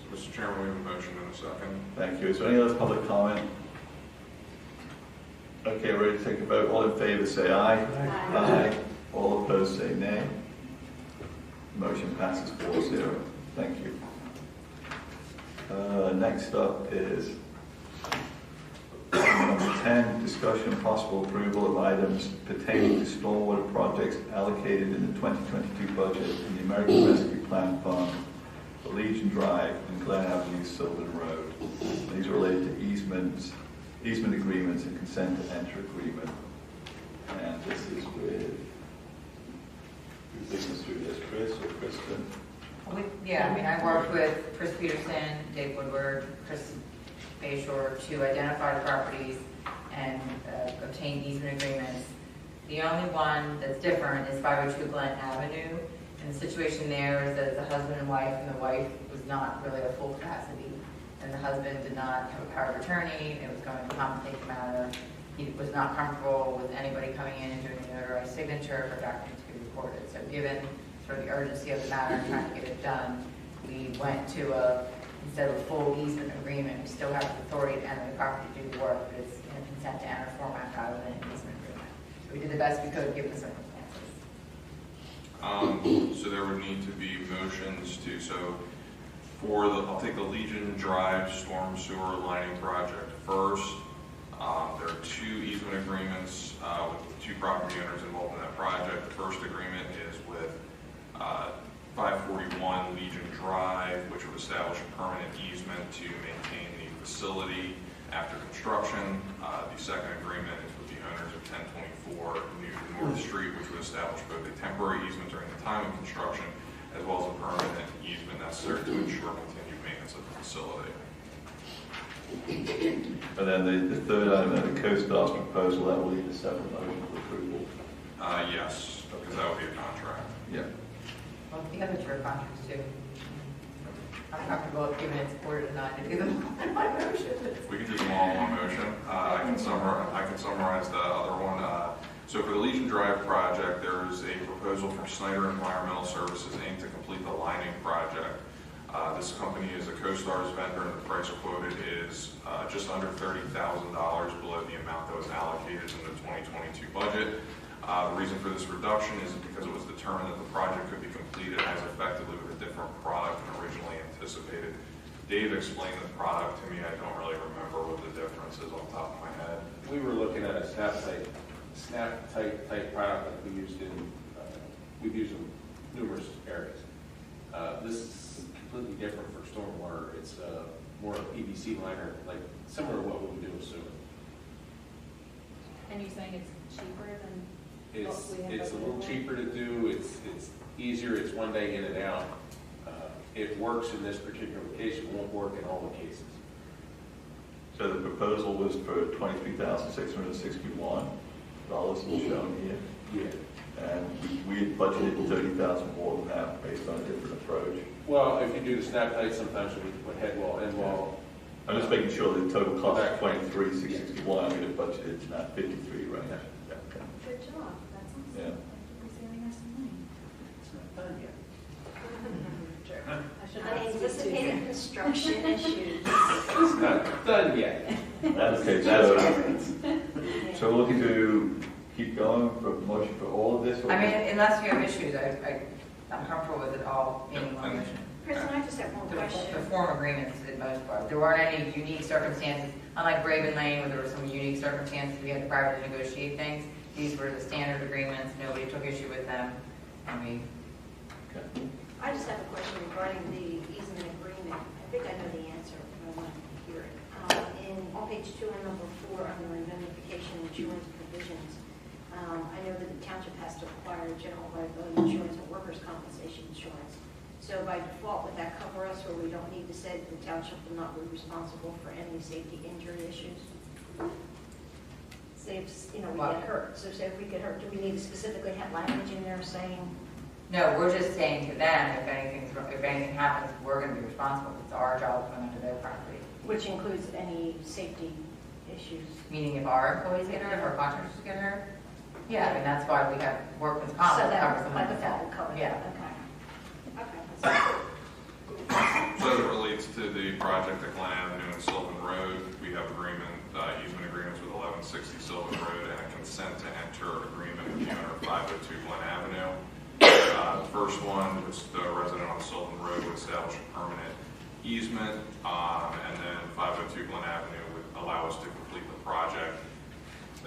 So, Mr. Chairman, we have a motion and a second. Thank you. Is there any other public comment? Okay, ready to take a vote. All in favor say aye. Aye. All opposed say nay. Motion passes 4-0. Thank you. Next up is number 10, discussion and possible approval of items pertaining to stormwater projects allocated in the 2022 budget in the American Rescue Plan Fund for Legion Drive and Glen Avenue, Sylvan Road. These are related to easement agreements and consent to enter agreement. And this is with, who takes us through this, Chris or Kristen? Yeah, I mean, I worked with Chris Peterson, Dave Woodward, Chris Bayshore to identify the properties and obtain easement agreements. The only one that's different is 502 Glen Avenue. And the situation there is that it's a husband and wife, and the wife was not really at full capacity. And the husband did not have a power of attorney. It was going to complicate the matter. He was not comfortable with anybody coming in and doing a notarized signature for documents to be recorded. So given sort of the urgency of the matter and trying to get it done, we went to instead of a full easement agreement, we still have the authority to enter the property to do the work, but it's in a consent to enter format rather than an easement agreement. So we did the best we could given the circumstances. So there would need to be motions to, I'll take the Legion Drive storm sewer lining project first. There are 2 easement agreements with 2 property owners involved in that project. The first agreement is with 541 Legion Drive, which would establish a permanent easement to maintain the facility after construction. The second agreement is with the owners of 1024 Newton North Street, which would establish both a temporary easement during the time of construction as well as a permanent easement necessary to ensure continued maintenance of the facility. And then the third item, the co-star's proposal, that will need a separate motion for approval. Yes, because that would be a contract. Yeah. Well, the other two are contracts too. I'm comfortable with giving it support or not, to do them in my motion. We can do them all in one motion. I can summarize the other one. So for the Legion Drive project, there is a proposal from Snyder Environmental Services, Inc. to complete the lining project. This company is a CoStar's vendor, and the price quoted is just under $30,000 below the amount that was allocated in the 2022 budget. The reason for this reduction is because it was determined that the project could be completed as effectively with a different product than originally anticipated. Dave explained the product to me. I don't really remember what the difference is off the top of my head. We were looking at a snap tight type product that we used we've used in numerous areas. This is completely different for stormwater. It's more of a PVC liner, like similar to what we would do with sewer. And you're saying it's cheaper than It's what we have a little available? cheaper to do. It's easier. It's one day in and out. It works in this particular case. It won't work in all the cases. So the proposal was for $23,661 as shown here. Yeah. And we had budgeted 30,000 more than that based on a different approach. Well, if you do the snap tight, sometimes we put head wall, end wall. I'm just making sure the total cost is 23,661. We had budgeted not 53 right now. Yeah. Okay. Good job, that's awesome. Yeah. You're saving us some money. It's not done yet. I should not speak too Unanticipated soon. construction issues. It's not done yet. Okay, so we're looking to keep going for motion for all of this? Or I mean, unless you have issues, I'm comfortable with it all being one motion. Kristen, I just have one The question. form agreements for the most part. There weren't any unique circumstances, unlike Raven Lane where there were some unique circumstances, we had to privately negotiate things. These were the standard agreements, nobody took issue with them, and we. Okay. I just have a question regarding the easement agreement. I think I know the answer, but I want to hear it. On page 2 and number 4, under indemnification insurance provisions, I know that the township has to acquire general liability insurance and workers' compensation insurance. So by default, would that cover us, or we don't need to say that the township will not be responsible for any safety injury issues? Say if, we get hurt. So say if we get hurt, do we need to specifically have language in there saying? No, we're just saying to them, if anything happens, we're going to be responsible. It's our job to come into their property. Which includes any safety issues. Meaning if our employees get hurt or contractors get hurt? Yeah, and that's why we have workman's comp So that covers that, them. like that will cover Yeah. that, okay. So as it relates to the project at Glen Avenue and Sylvan Road, we have easement agreements with 1160 Sylvan Road and a consent to enter agreement with the owner of 502 Glen Avenue. The first one, which the resident on Sylvan Road would establish a permanent easement, and then 502 Glen Avenue would allow us to complete the project.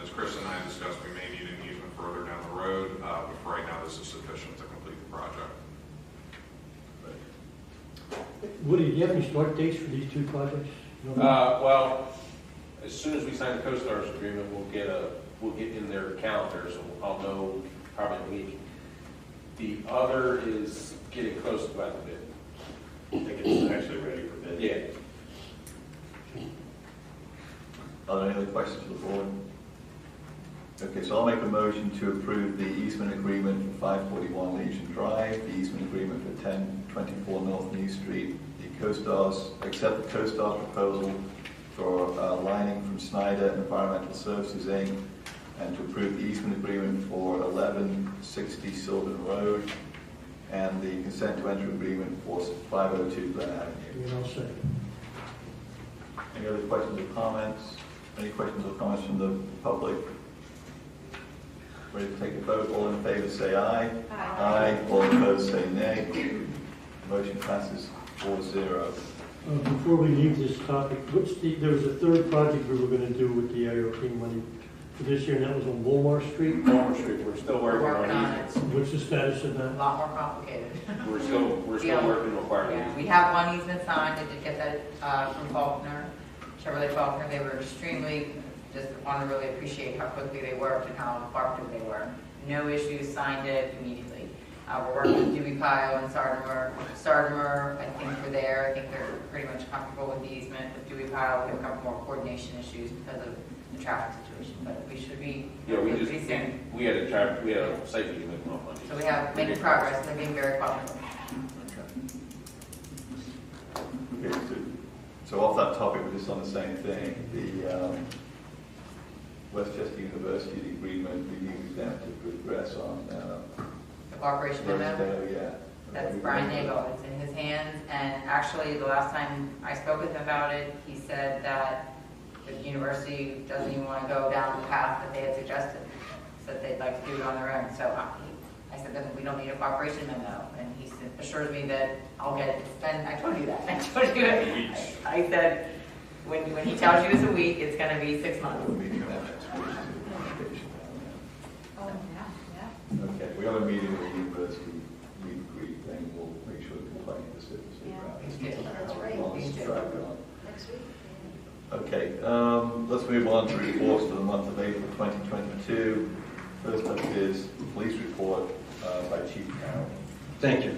As Chris and I discussed, we may need an easement further down the road, but for right now, this is sufficient to complete the project. Woody, do you have any start dates for these two projects? Well, as soon as we sign the CoStar's agreement, we'll get in their calendar, so I'll know probably in a week. The other is getting close to about the bid. I think it's actually ready for bid. Yeah. Are there any other questions for the board? Okay, so I'll make a motion to approve the easement agreement for 541 Legion Drive, the easement agreement for 1024 North New Street, accept the CoStar's proposal for lining from Snyder Environmental Services, Inc., and to approve the easement agreement for 1160 Sylvan Road, and the consent to enter agreement for 502 Glen Avenue. And I'll second. Any other questions or comments? Any questions or comments from the public? Ready to take a vote? All in favor say aye. Aye. All opposed say nay. Motion passes 4-0. Before we leave this topic, there was a third project we were going to do with the ARP money for this year, and that was on Walmart Street. Walmart Street, we're still working on it. What's the status of A that? lot more complicated. We're still working on requirements. Yeah, we have one easement signed. I did get that from Faulkner, Chevrolet Faulkner. They were extremely, just want to really appreciate how quickly they worked and how cooperative they were. no issues, signed it immediately. We're working with Dewey Pyle and Sardimer. Sardimer, I think we're there. I think they're pretty much comfortable with the easement. With Dewey Pyle, we have a couple more coordination issues because of the traffic situation, but we should be pretty soon. We had a site meeting with them on Monday. So we have making progress. They're being very cooperative. Okay, so off that topic, we're just on the same thing. The Westchester University agreement, we use them to progress on The cooperation memo? Rosedale, yeah. That's Brian Nagel. It's in his hands. And actually, the last time I spoke with him about it, he said that the university doesn't even want to go down the path that they had suggested. Said they'd like to do it on their own. So I said, "Listen, we don't need a cooperation memo." And he assures me that I'll get it. And I told you that. I told you it. I said, when he tells you it's a week, it's going to be 6 months. Oh, yeah. Okay, we have a meeting with the university, meet and greet, then we'll make sure the complaint is That's right. Next week. Okay, let's move on to reports for the month of April 2022. First up is the police report by Chief Carroll. Thank you.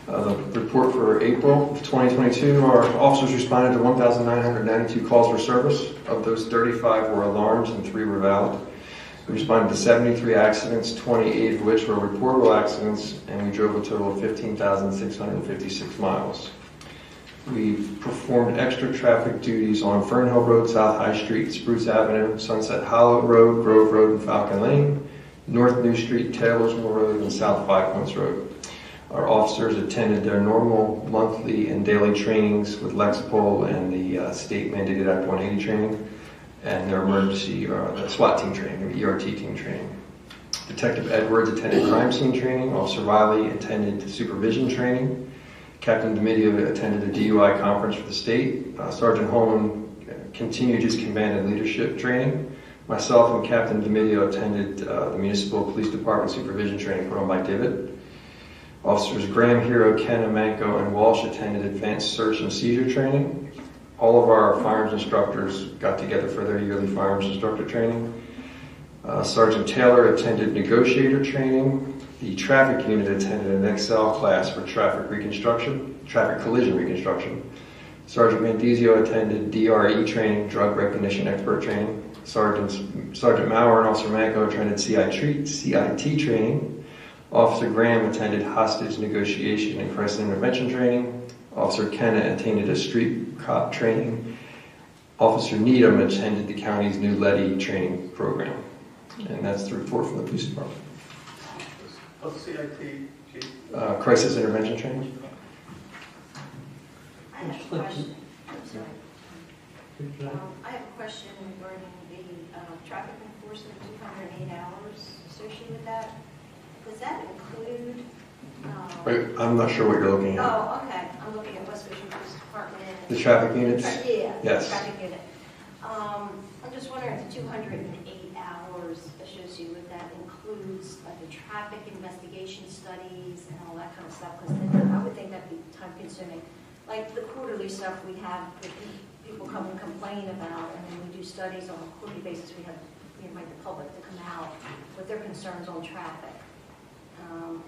Report for April of 2022, our officers responded to 1,992 calls for service. Of those, 35 were alarms and 3 were valid. We responded to 73 accidents, 28 of which were reportable accidents, and we drove a total of 15,656 miles. We performed extra traffic duties on Fern Hill Road, South High Street, Spruce Avenue, Sunset Hollow Road, Grove Road, and Falcon Lane, North New Street, Taylorsville Road, and South Five Points Road. Our officers attended their normal monthly and daily trainings with Lexipol and the state mandated Act 180 training, and their emergency, the SWAT team training, the ERT team training. Detective Edwards attended crime scene training. Officer Riley attended supervision training. Captain Domidio attended a DUI conference for the state. Sergeant Holman continued his command and leadership training. Myself and Captain Domidio attended the Municipal Police Department supervision training put on by Divot. Officers Graham, Hero, Kenna, Manco, and Walsh attended advanced search and seizure training. All of our firearms instructors got together for their yearly firearms instructor training. Sergeant Taylor attended negotiator training. The traffic unit attended an Excel class for traffic collision reconstruction. Sergeant Mandizio attended DRE training, drug recognition expert training. Sergeant Maurer and Officer Manco attended CIT training. Officer Graham attended hostage negotiation and crisis intervention training. Officer Kenna attended a street cop training. Officer Needham attended the county's new LEDI training program. And that's the report from the police department. What's CIT, Chief? Crisis intervention training. I have a question. I'm sorry. I have a question regarding the traffic enforcement, 208 hours associated with that. Does that include? Wait, I'm not sure what you're looking at. Oh, okay. I'm looking at West Goshen Police Department. The traffic units? Yeah. Yes. The traffic unit. I'm just wondering if the 208 hours associated with that includes like the traffic investigation studies and all that kind of stuff. Because I would think that'd be time consuming. Like the quarterly stuff we have, that people come and complain about, and then we do studies on a quarterly basis. We have invite the public to come out with their concerns on traffic.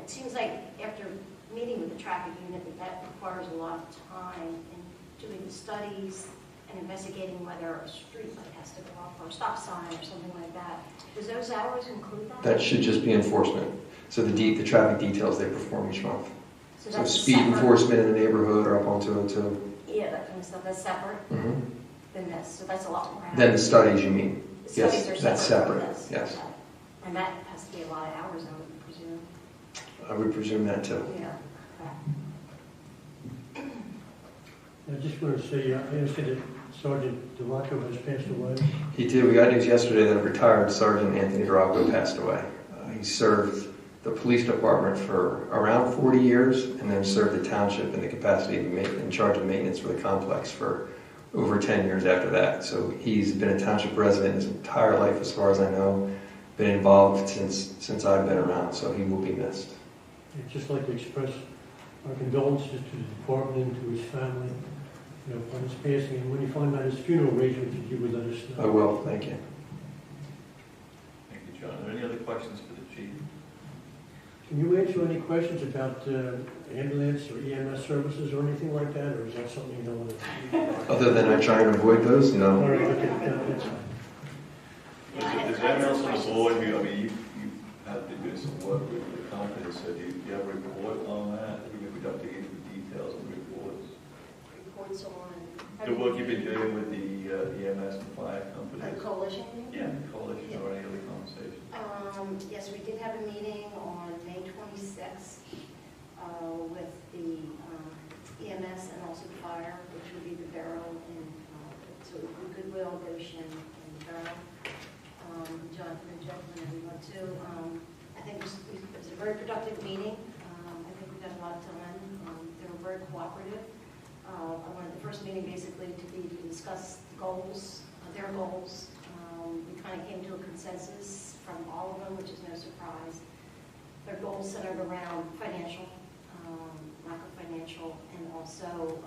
It seems like after meeting with the traffic unit, that requires a lot of time in doing the studies and investigating whether a street light has to go off or a stop sign or something like that. Does those hours include that? That should just be enforcement. So the traffic details they perform each month. So that's speed separate. Enforcement in the neighborhood or up on 202. Yeah, that kind of stuff. That's separate than this. So that's a lot more hours. Then the studies, you mean? The studies Yes, are that's separate separate. from this. Yes. Okay. And that has to be a lot of hours, I would presume. I would presume that too. Yeah. Okay. I just want to say, I understand that Sergeant DeRocco has passed away. He did. We got news yesterday that retired Sergeant Anthony DeRocco passed away. He served the police department for around 40 years and then served the township in the capacity of in charge of maintenance for the complex for over 10 years after that. So he's been a township resident his entire life, as far as I know, been involved since I've been around, so he will be missed. I'd just like to express our condolences to the department and to his family, upon his passing. And when you find out his funeral arrangements, if you would let us know. I will. Thank you. Thank you, John. Are there any other questions for the Chief? Can you answer any questions about ambulance or EMS services or anything like that, or is that something you don't want to? Other than I try and avoid those, All no. right, okay, no, that's fine. Is there anyone else on the board who, I mean, you have been doing some work with the company, so do you have a report on that? Even if we don't dig into the details of the reports? Reports on. The work you've been doing with the EMS and fire companies? Coalition? Yeah, coalition or any other conversation? Yes, we did have a meeting on May 26th with the EMS and also the fire, which would be the Barrow and so Goodwill, Goshen, and Barrow. Jonathan and gentlemen, everyone too. I think it was a very productive meeting. I think we got a lot done. They were very cooperative. I wanted the first meeting basically to discuss the goals, their goals. We kind of came to a consensus from all of them, which is no surprise. Their goals centered around financial, lack of financial, and also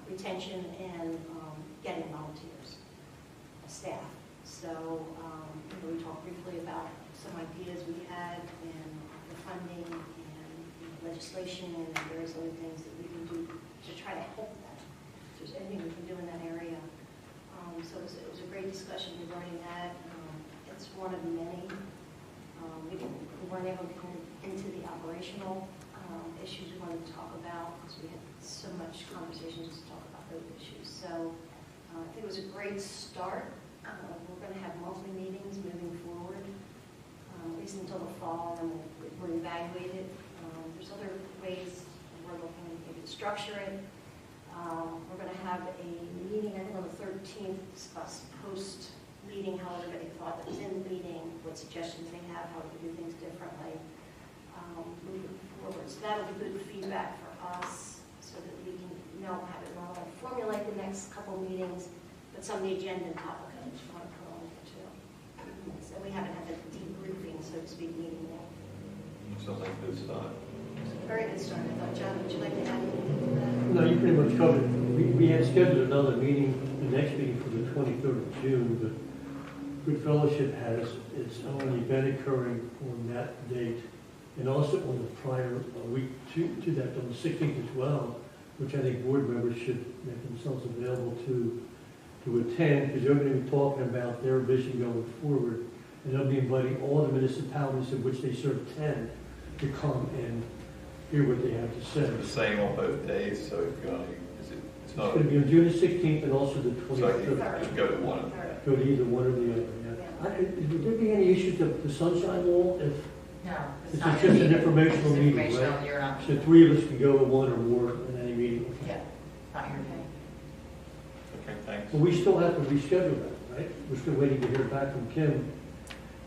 retention and getting volunteers, staff. So we talked briefly about some ideas we had and the funding and legislation and various other things that we can do to try to help them. If there's anything we can do in that area. So it was a great discussion regarding that. It's one of many. We weren't able to go into the operational issues we wanted to talk about because we had so much conversations to talk about those issues. So I think it was a great start. We're going to have monthly meetings moving forward, at least until the fall, and we'll evaluate it. There's other ways we're looking maybe to structure it. We're going to have a meeting, I think on the 13th, discuss post-meeting how everybody thought that was in the meeting, what suggestions they have, how we can do things differently moving forward. So that'll be good feedback for us so that we can know how to not only formulate the next couple meetings, but some of the agenda topics I just want to put on there too. So we haven't had a debriefing, so to speak, meeting yet. Sounds like a good start. Very good start. I thought, John, would you like to add anything to that? No, you pretty much covered it. We had scheduled another meeting, the next meeting for the 23rd of June, but Good Fellowship has its own event occurring on that date, and also on the prior week to that, on the 16th to 12th, which I think board members should make themselves available to attend, because they're going to be talking about their vision going forward, and they'll be inviting all the municipalities in which they serve 10 to come and hear what they have to say. The same on both days, so if you're only, it's not. It's going to be on June the 16th and also the So you 23rd. just go to one of them. Go to either one or the other, yeah. Would there be any issues with the Sunshine Law? If No, this it's not is your just an meeting. informational It's meeting, informational, right? you're not. So 3 of us can go to one or more in any meeting. Yeah, not your meeting. Okay, thanks. But we still have to reschedule that, right? We're still waiting to hear back from Kim.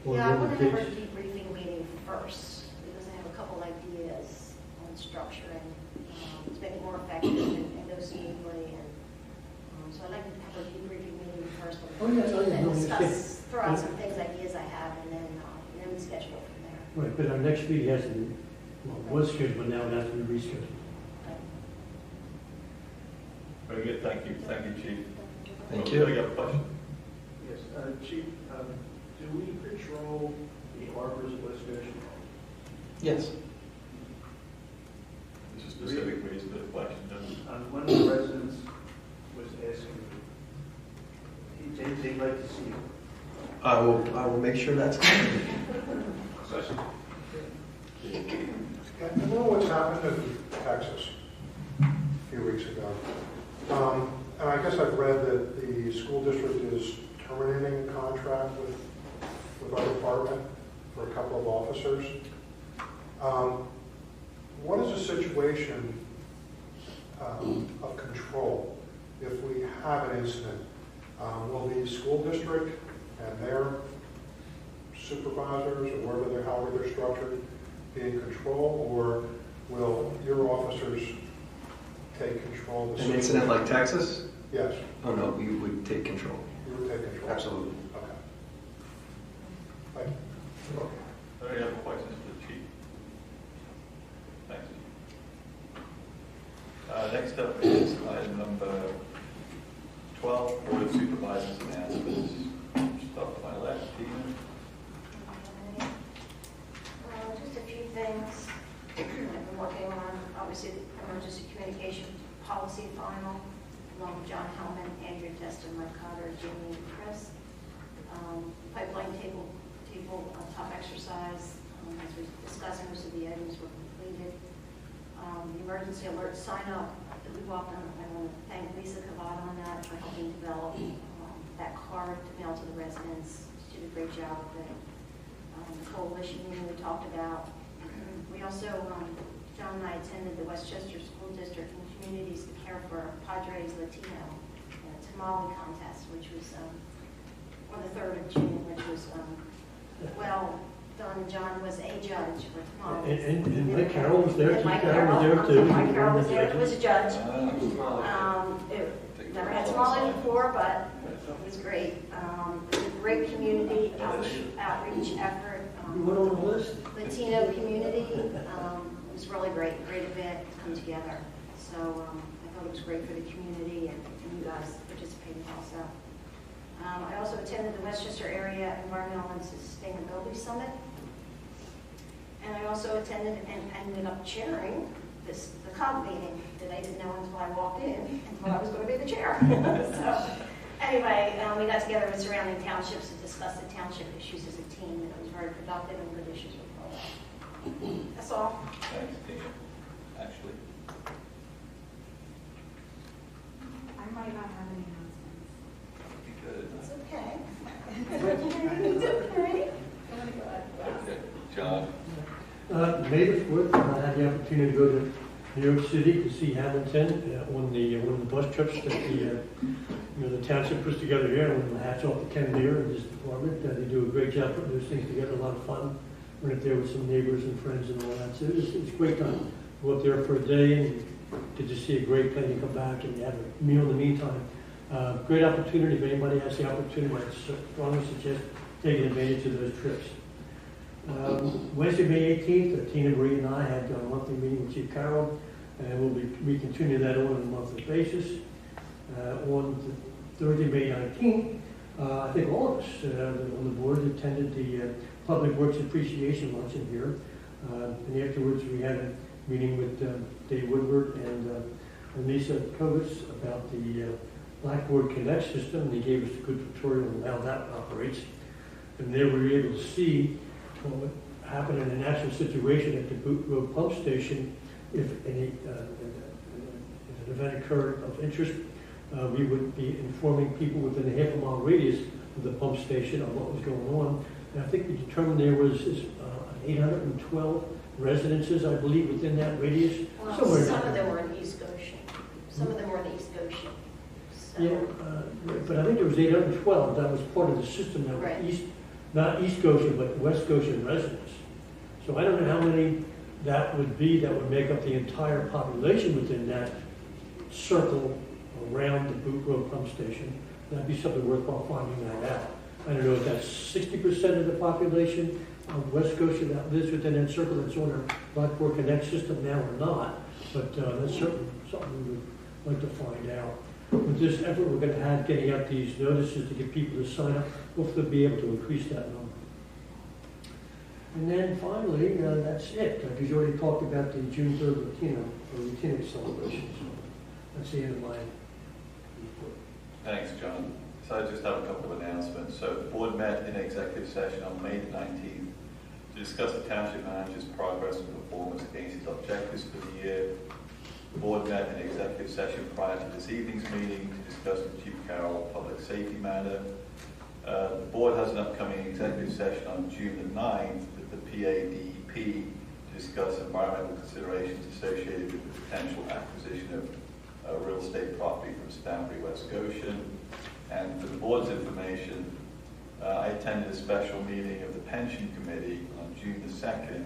on Yeah, I when want the to have our dates- debriefing meeting first, because I have a couple ideas on structure and to make it more effective and go smoothly. And so I'd like to have our debriefing meeting first. Oh, yes, oh, yeah, And no, discuss, throw out yeah. some things, ideas I have, and then we schedule it from there. Right, but our next meeting has to be, well, was scheduled, but now it has to be rescheduled. Very good, thank you, Chief. Thank you. I got a question. Yes, Chief, do we patrol the harbors of West Goshen? Yes. There's a specific reason for the question, doesn't it? One of the residents was asking, they'd like to see you. I will make sure that's covered. I know what's happened in Texas a few weeks ago. And I guess I've read that the school district is terminating a contract with our department for a couple of officers. What is the situation of control if we have an incident? Will the school district and their supervisors or however they're structured be in control, or will your officers take control of the An incident like Texas? Yes. Oh, no, we would take control. You would take control? Absolutely. Okay. Thank you. Any other questions for the Chief? Thanks. Next up is item number 12, Board of Supervisors announcements. Start with my left, Stephen. Jamie and Chris. Pipeline top exercise, as we discussed, most of the items were completed. The emergency alert sign up that we walked on, I want to thank Lisa Cavada on that for helping develop that card to mail to the residents. She did a great job with it. The coalition meeting we talked about. We also, John and I attended the Westchester School District and Communities to Care for Padres Latino tamale contest, which was on the 3rd of June, which was well done. John was a judge for tamales. And Mike Carroll was there, and too. Mike Carroll was there, too. Mike Carroll was there, he was a judge. Never had tamales before, but it was great. It was a great community outreach effort. You went on the list. Latino community. It was really great event to come together. So I thought it was great for the community and you guys participating also. I also attended the Westchester Area Environmental and Sustainability Summit. And I also attended and ended up chairing the COG meeting that I didn't know until I walked in and thought I was going to be the chair. So anyway, we got together with surrounding townships to discuss the township issues as a team, and it was very productive and good issues were brought up. That's all. Thanks, Tina. Ashley? I might not have any announcements. It's okay. It's okay. Okay. John? May the 4th, I had the opportunity to go to New York City to see Hamilton on one of the bus trips that the township puts together here. And hats off to Ken Lear and his department. They do a great job putting those things together. A lot of fun. Went up there with some neighbors and friends and all that. So it's a great time. Go up there for a day and get to see a great plane and come back and have a meal in the meantime. Great opportunity. If anybody has the opportunity, I strongly suggest taking advantage of those trips. Wednesday, May 18th, Tina Marie and I had a monthly meeting with Chief Carroll, and we continue that on a monthly basis. On Thursday, May 19th, I think all of us on the board attended the Public Works Appreciation Luncheon here. And afterwards, we had a meeting with Dave Woodward and Lisa Kovitz about the Blackboard Connect system. They gave us a good tutorial on how that operates. And there we were able to see what would happen in an actual situation at the Boot Road pump station if an event occurred of interest. We would be informing people within a half-a-mile radius of the pump station on what was going on. And I think we determined there was 812 residences, I believe, within that radius. Well, some of them were in East Goshen. Some of them were in East Goshen. So. Yeah, but I think there was 812. That was part of the system that right. was not East Goshen, but West Goshen residents. So I don't know how many that would be that would make up the entire population within that circle around the Boot Road pump station. That'd be something worthwhile finding that out. I don't know if that's 60% of the population of West Goshen that lives within that circle that's on our Blackboard Connect system now or not, but that's certainly something we would like to find out. With this effort we're going to have getting out these notices to get people to sign up, hopefully be able to increase that number. And then finally, that's it. He's already talked about the June 3rd Latino celebration. So that's the end of my report. Thanks, John. So I just have a couple of announcements. So the board met in executive session on May 19th to discuss the township manager's progress and performance against its objectives for the year. The board met in executive session prior to this evening's meeting to discuss the Chief Carroll public safety matter. The board has an upcoming executive session on June the 9th with the PADEP to discuss environmental considerations associated with the potential acquisition of real estate property from Stanbury, West Goshen. And for the board's information, I attended a special meeting of the pension committee on June the 2nd.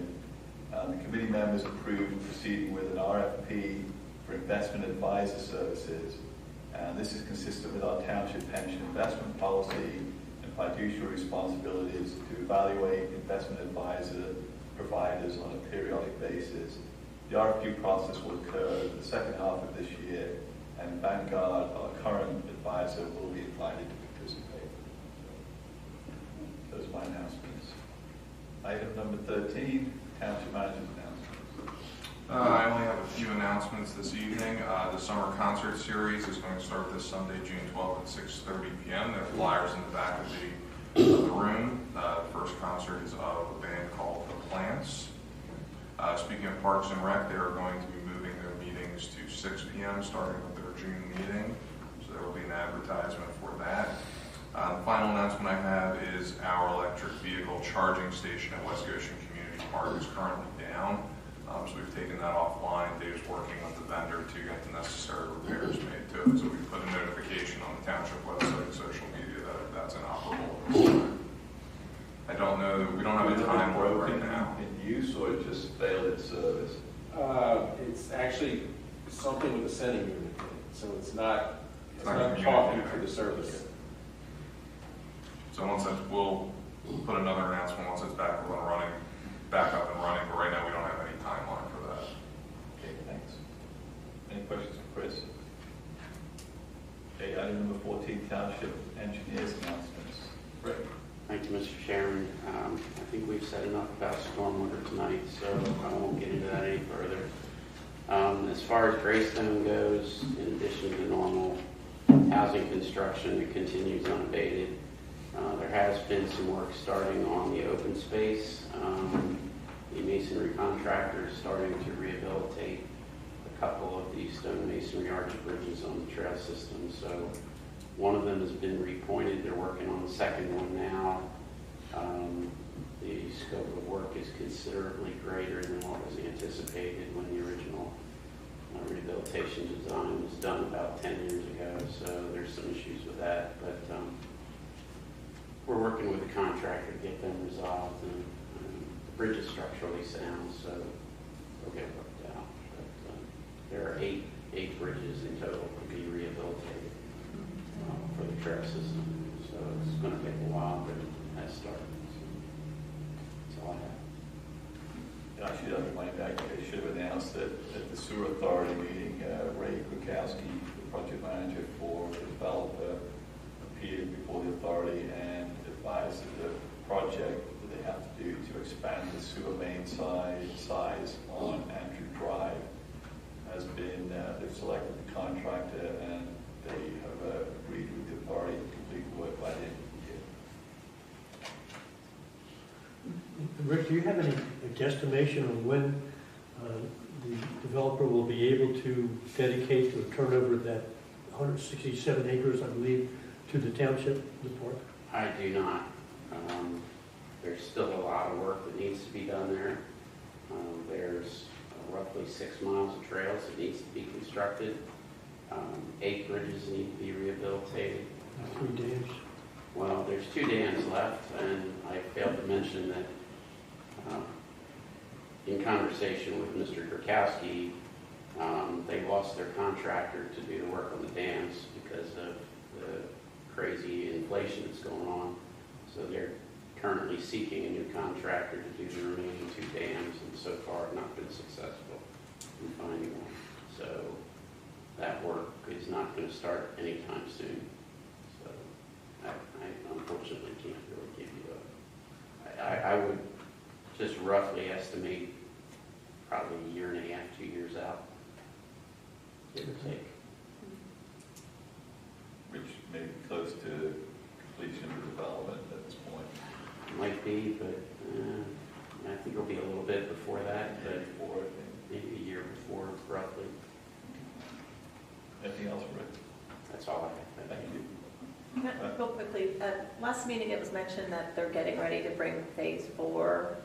The committee members approved proceeding with an RFP for investment advisor services. And this is consistent with our township pension investment policy and fiduciary responsibilities to evaluate investment advisor providers on a periodic basis. The RFQ process will occur in the second half of this year, and Vanguard, our current advisor, will be invited to participate. Those are my announcements. Item number 13, Township Manager's announcements. I only have a few announcements this evening. The summer concert series is going to start this Sunday, June 12th at 6:30 p.m. There are flyers in the back of the room. The first concert is of a band called The Plants. Speaking of Parks and Rec, they are going to be moving their meetings to 6 p.m. starting with their June meeting. So there will be an advertisement for that. The final announcement I have is our electric vehicle charging station at West Goshen Community Park is currently down. So we've taken that offline. Dave's working with the vendor to get the necessary repairs made to it. So we put a notification on the Township website and social media that that's inoperable. I don't know, we don't have a timeline right now. In use, or it just failed its service? It's actually something with the sending unit, so it's not not talking to the service. So once that's, we'll put another announcement once it's back up and running, but right now we don't have any timeline for that. Okay, thanks. Any questions for Chris? Okay, item number 14, Township Engineers Announcements. Rick? Thank you, Mr. Chairman. I think we've said enough about stormwater tonight, so I won't get into that any further. As far as Greystone goes, in addition to normal housing construction, it continues unabated. There has been some work starting on the open space. The masonry contractor is starting to rehabilitate a couple of the stone masonry arch bridges on the trail system. So one of them has been repointed. They're working on the second one now. The scope of work is considerably greater than what was anticipated when the original rehabilitation design was done about 10 years ago. So there's some issues with that, but we're working with the contractor to get them resolved. And the bridge is structurally sound, so they'll get worked out. But there are eight bridges in total to be rehabilitated for the trail system. So it's going to take a while, but it has started. So that's all I have. Actually, on my back, they should have announced that at the sewer authority meeting, Ray Kukowski, the project manager for the developer, appeared before the authority and advised that the project that they have to do to expand the sewer main size on Andrew Drive has been, they've selected the contractor and they have agreed with the authority to complete the work by the end of the year. Rick, do you have any guesstimation on when the developer will be able to dedicate or turn over that 167 acres, I believe, to the township, the park? I do not. There's still a lot of work that needs to be done there. There's roughly 6 miles of trails that needs to be constructed. 8 bridges need to be rehabilitated. 3 dams? Well, there's 2 dams left, and I failed to mention that in conversation with Mr. Gurkowski, they lost their contractor to do the work on the dams because of the crazy inflation that's going on. So they're currently seeking a new contractor to do the remaining 2 dams, and so far have not been successful in finding one. So that work is not going to start anytime soon. So I unfortunately can't really give you I would just roughly estimate probably a year and a half, 2 years out, give or take. Which may be close to completion of the development at this point. Might be, but I think it'll be a little bit before that, but maybe a year before, roughly. Anything else, Rick? That's all I have. Thank you. Real quickly, last meeting it was mentioned that they're getting ready to bring phase 4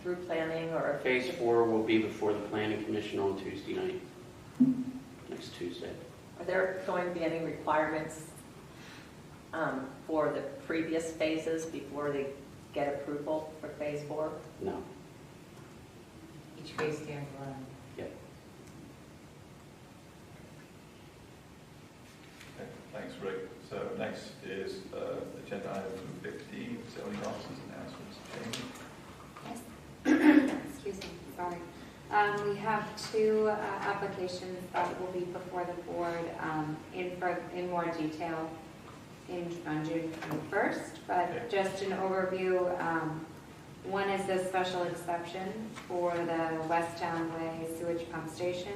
through planning or... Phase 4 will be before the Planning Commission on Tuesday night, next Tuesday. Are there going to be any requirements for the previous phases before they get approval for phase 4? No. Each phase stands alone. Yep. Okay, thanks, Rick. So next is agenda item 15, zoning officers announcements. Jamie? Yes. Excuse me, sorry. We have 2 applications that will be before the board in more detail on June 21st, but just an overview. One is the special exception for the West Town Way sewage pump station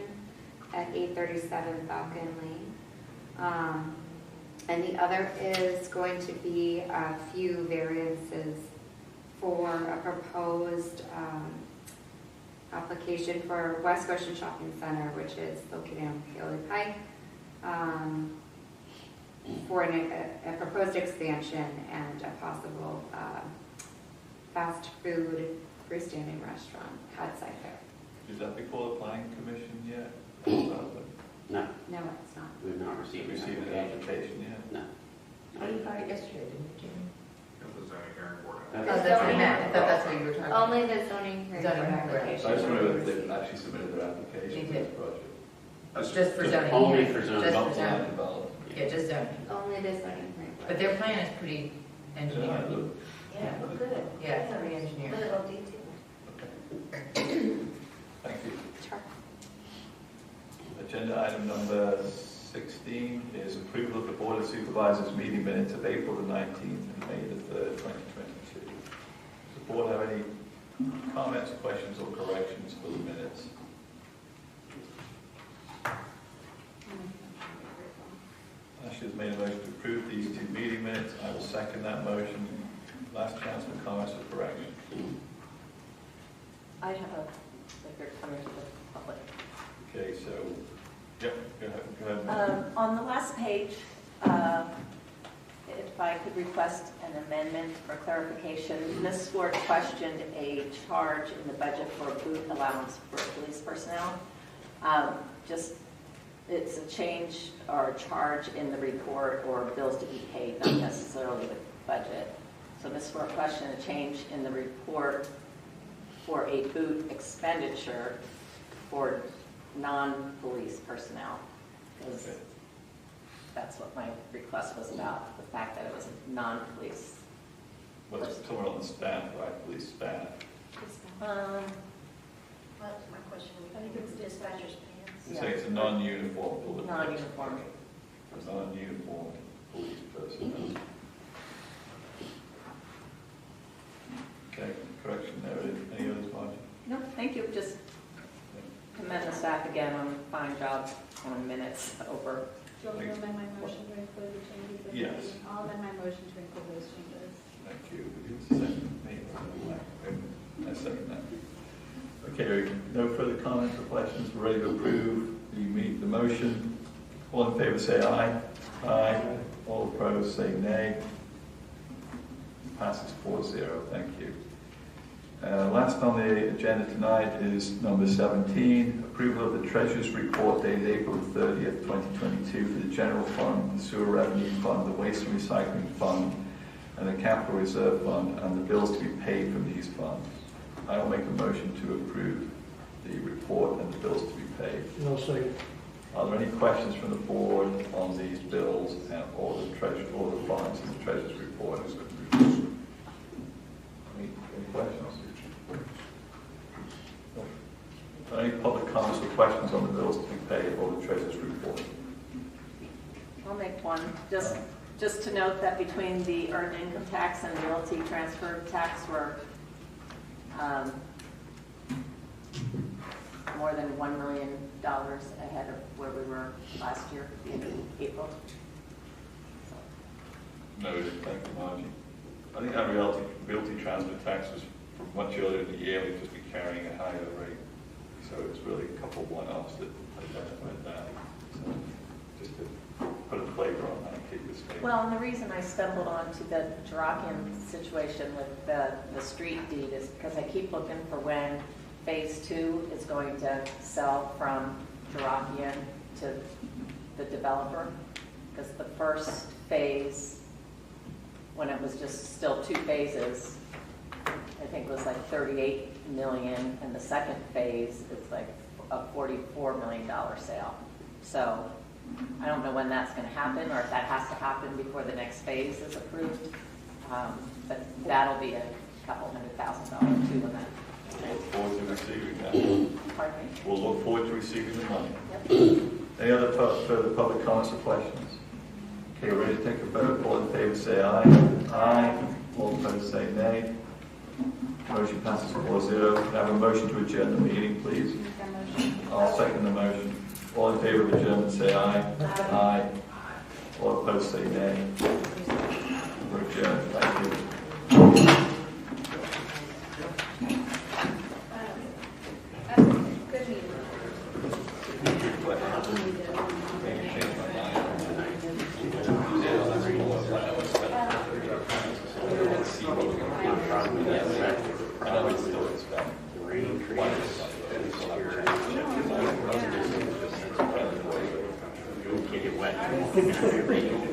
at 837 Falcon Lane. And the other is going to be a few variances for a proposed application for West Goshen Shopping Center, which is located on Paoli Pike, for a proposed expansion and a possible fast food freestanding restaurant outside there. Is that before the planning commission yet? No, No, it's not. we've not received Received an application yet? No. Oh, you got it yesterday, didn't you, Jamie? It was zoning hearing board. Oh, that's what I meant. I thought that's what you were talking about. Only the zoning hearing board Zoning board. application. So I just wonder if they've actually submitted their application They for did. this project. Just for zoning. Only for zoning. Just Not for for land zoning. development. Yeah, just zoning. Only the zoning hearing board. But their plan is pretty engineered. Yeah, good. Yeah, it's pretty engineered. Little detail. Thank you. Sure. Agenda item number 16 is approval of the Board of Supervisors meeting minutes of April the 19th and May the 3rd, 2022. Does the board have any comments, questions, or corrections for the minutes? Ashley has made a motion to approve these two meeting minutes. I will second that motion. Last chance for comments or correction. I have a, if you're coming to the public. Okay, so, yep, go ahead. On the last page, if I could request an amendment for clarification, Ms. Ford questioned a charge in the budget for a boot allowance for police personnel. Just, it's a change or a charge in the report or bills to be paid, not necessarily the budget. So Ms. Ford questioned a change in the report for a boot expenditure for non-police personnel. Because that's what my request was about, the fact that it was a non-police. What's someone on the staff, right, police staff? That's my question. I think it's dispatcher's pants. You say it's a non-uniform police. Non-uniform. A non-uniform police personnel. Okay, correction noted. Any others, Margie? No, thank you. Just commend the staff again on a fine job on minutes over. Do you want me to amend my motion to include the changes? that Yes. we- I'll amend my motion to include those changes. Thank you. Would you second me? I second that. Okay, no further comments or questions. We're ready to approve the motion. All in favor say aye. Aye. All opposed say nay. Passes 4-0. Thank you. Last on the agenda tonight is number 17, approval of the Treasurer's Report dated April 30th, 2022 for the General Fund, the Sewer Revenue Fund, the Waste and Recycling Fund, and the Capital Reserve Fund, and the bills to be paid from these funds. I will make a motion to approve the report and the bills to be paid. No second. Are there any questions from the board on these bills and or the funds in the Treasurer's Report? Any questions? Any public comments or questions on the bills to be paid or the Treasurer's Report? I'll make one. Just to note that between the earned income tax and realty transfer tax were more than $1 million ahead of where we were last year, in April. Noted. Thank you, Margie. I think our realty transfer tax was from much earlier in the year. We'd just be carrying a higher rate. So it's really a couple of one-offs that identified that. So just to put a flavor on that and keep this straight. Well, and the reason I stumbled onto the Drakian situation with the street deed is because I keep looking for when Phase 2 is going to sell from Drakian to the developer. Because the first phase, when it was just still 2 phases, I think it was like 38 million, and the second phase is like a $44 million sale. So I don't know when that's going to happen, or if that has to happen before the next phase is approved. But that'll be a couple $100,000 too in that. We'll look forward to receiving that. Pardon me? We'll look forward to receiving the money. Yep. Any other further public comments or questions? Okay, we're ready to take a vote. All in favor say aye. Aye. All opposed say nay. Motion passes 4-0. Can I have a motion to adjourn the meeting, please? I'll second the motion. All in favor of adjournment, say aye. Aye. All opposed, say nay. We're adjourned. Thank you. Good meeting.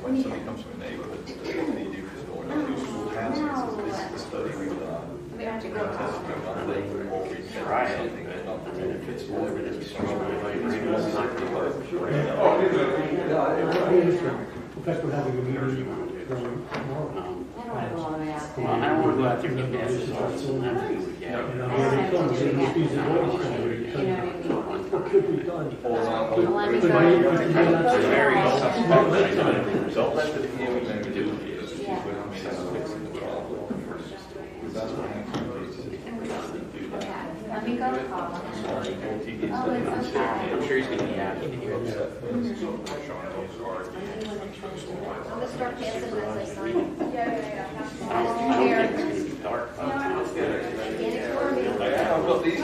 Somebody comes from a neighborhood, what they do is go into useful houses. This is the study we've done. We have to go. Try it. If it's more than it's In fact, we're having a meeting tomorrow. Well, I don't want to go out there and get this also. What could be done? Don't let the DOE do it. That's what Let me go call him. I'm sure he's going to be happy to hear this. I'm gonna start passing as I sign it. Yeah. I don't think it's dark. Get it for me. Well, these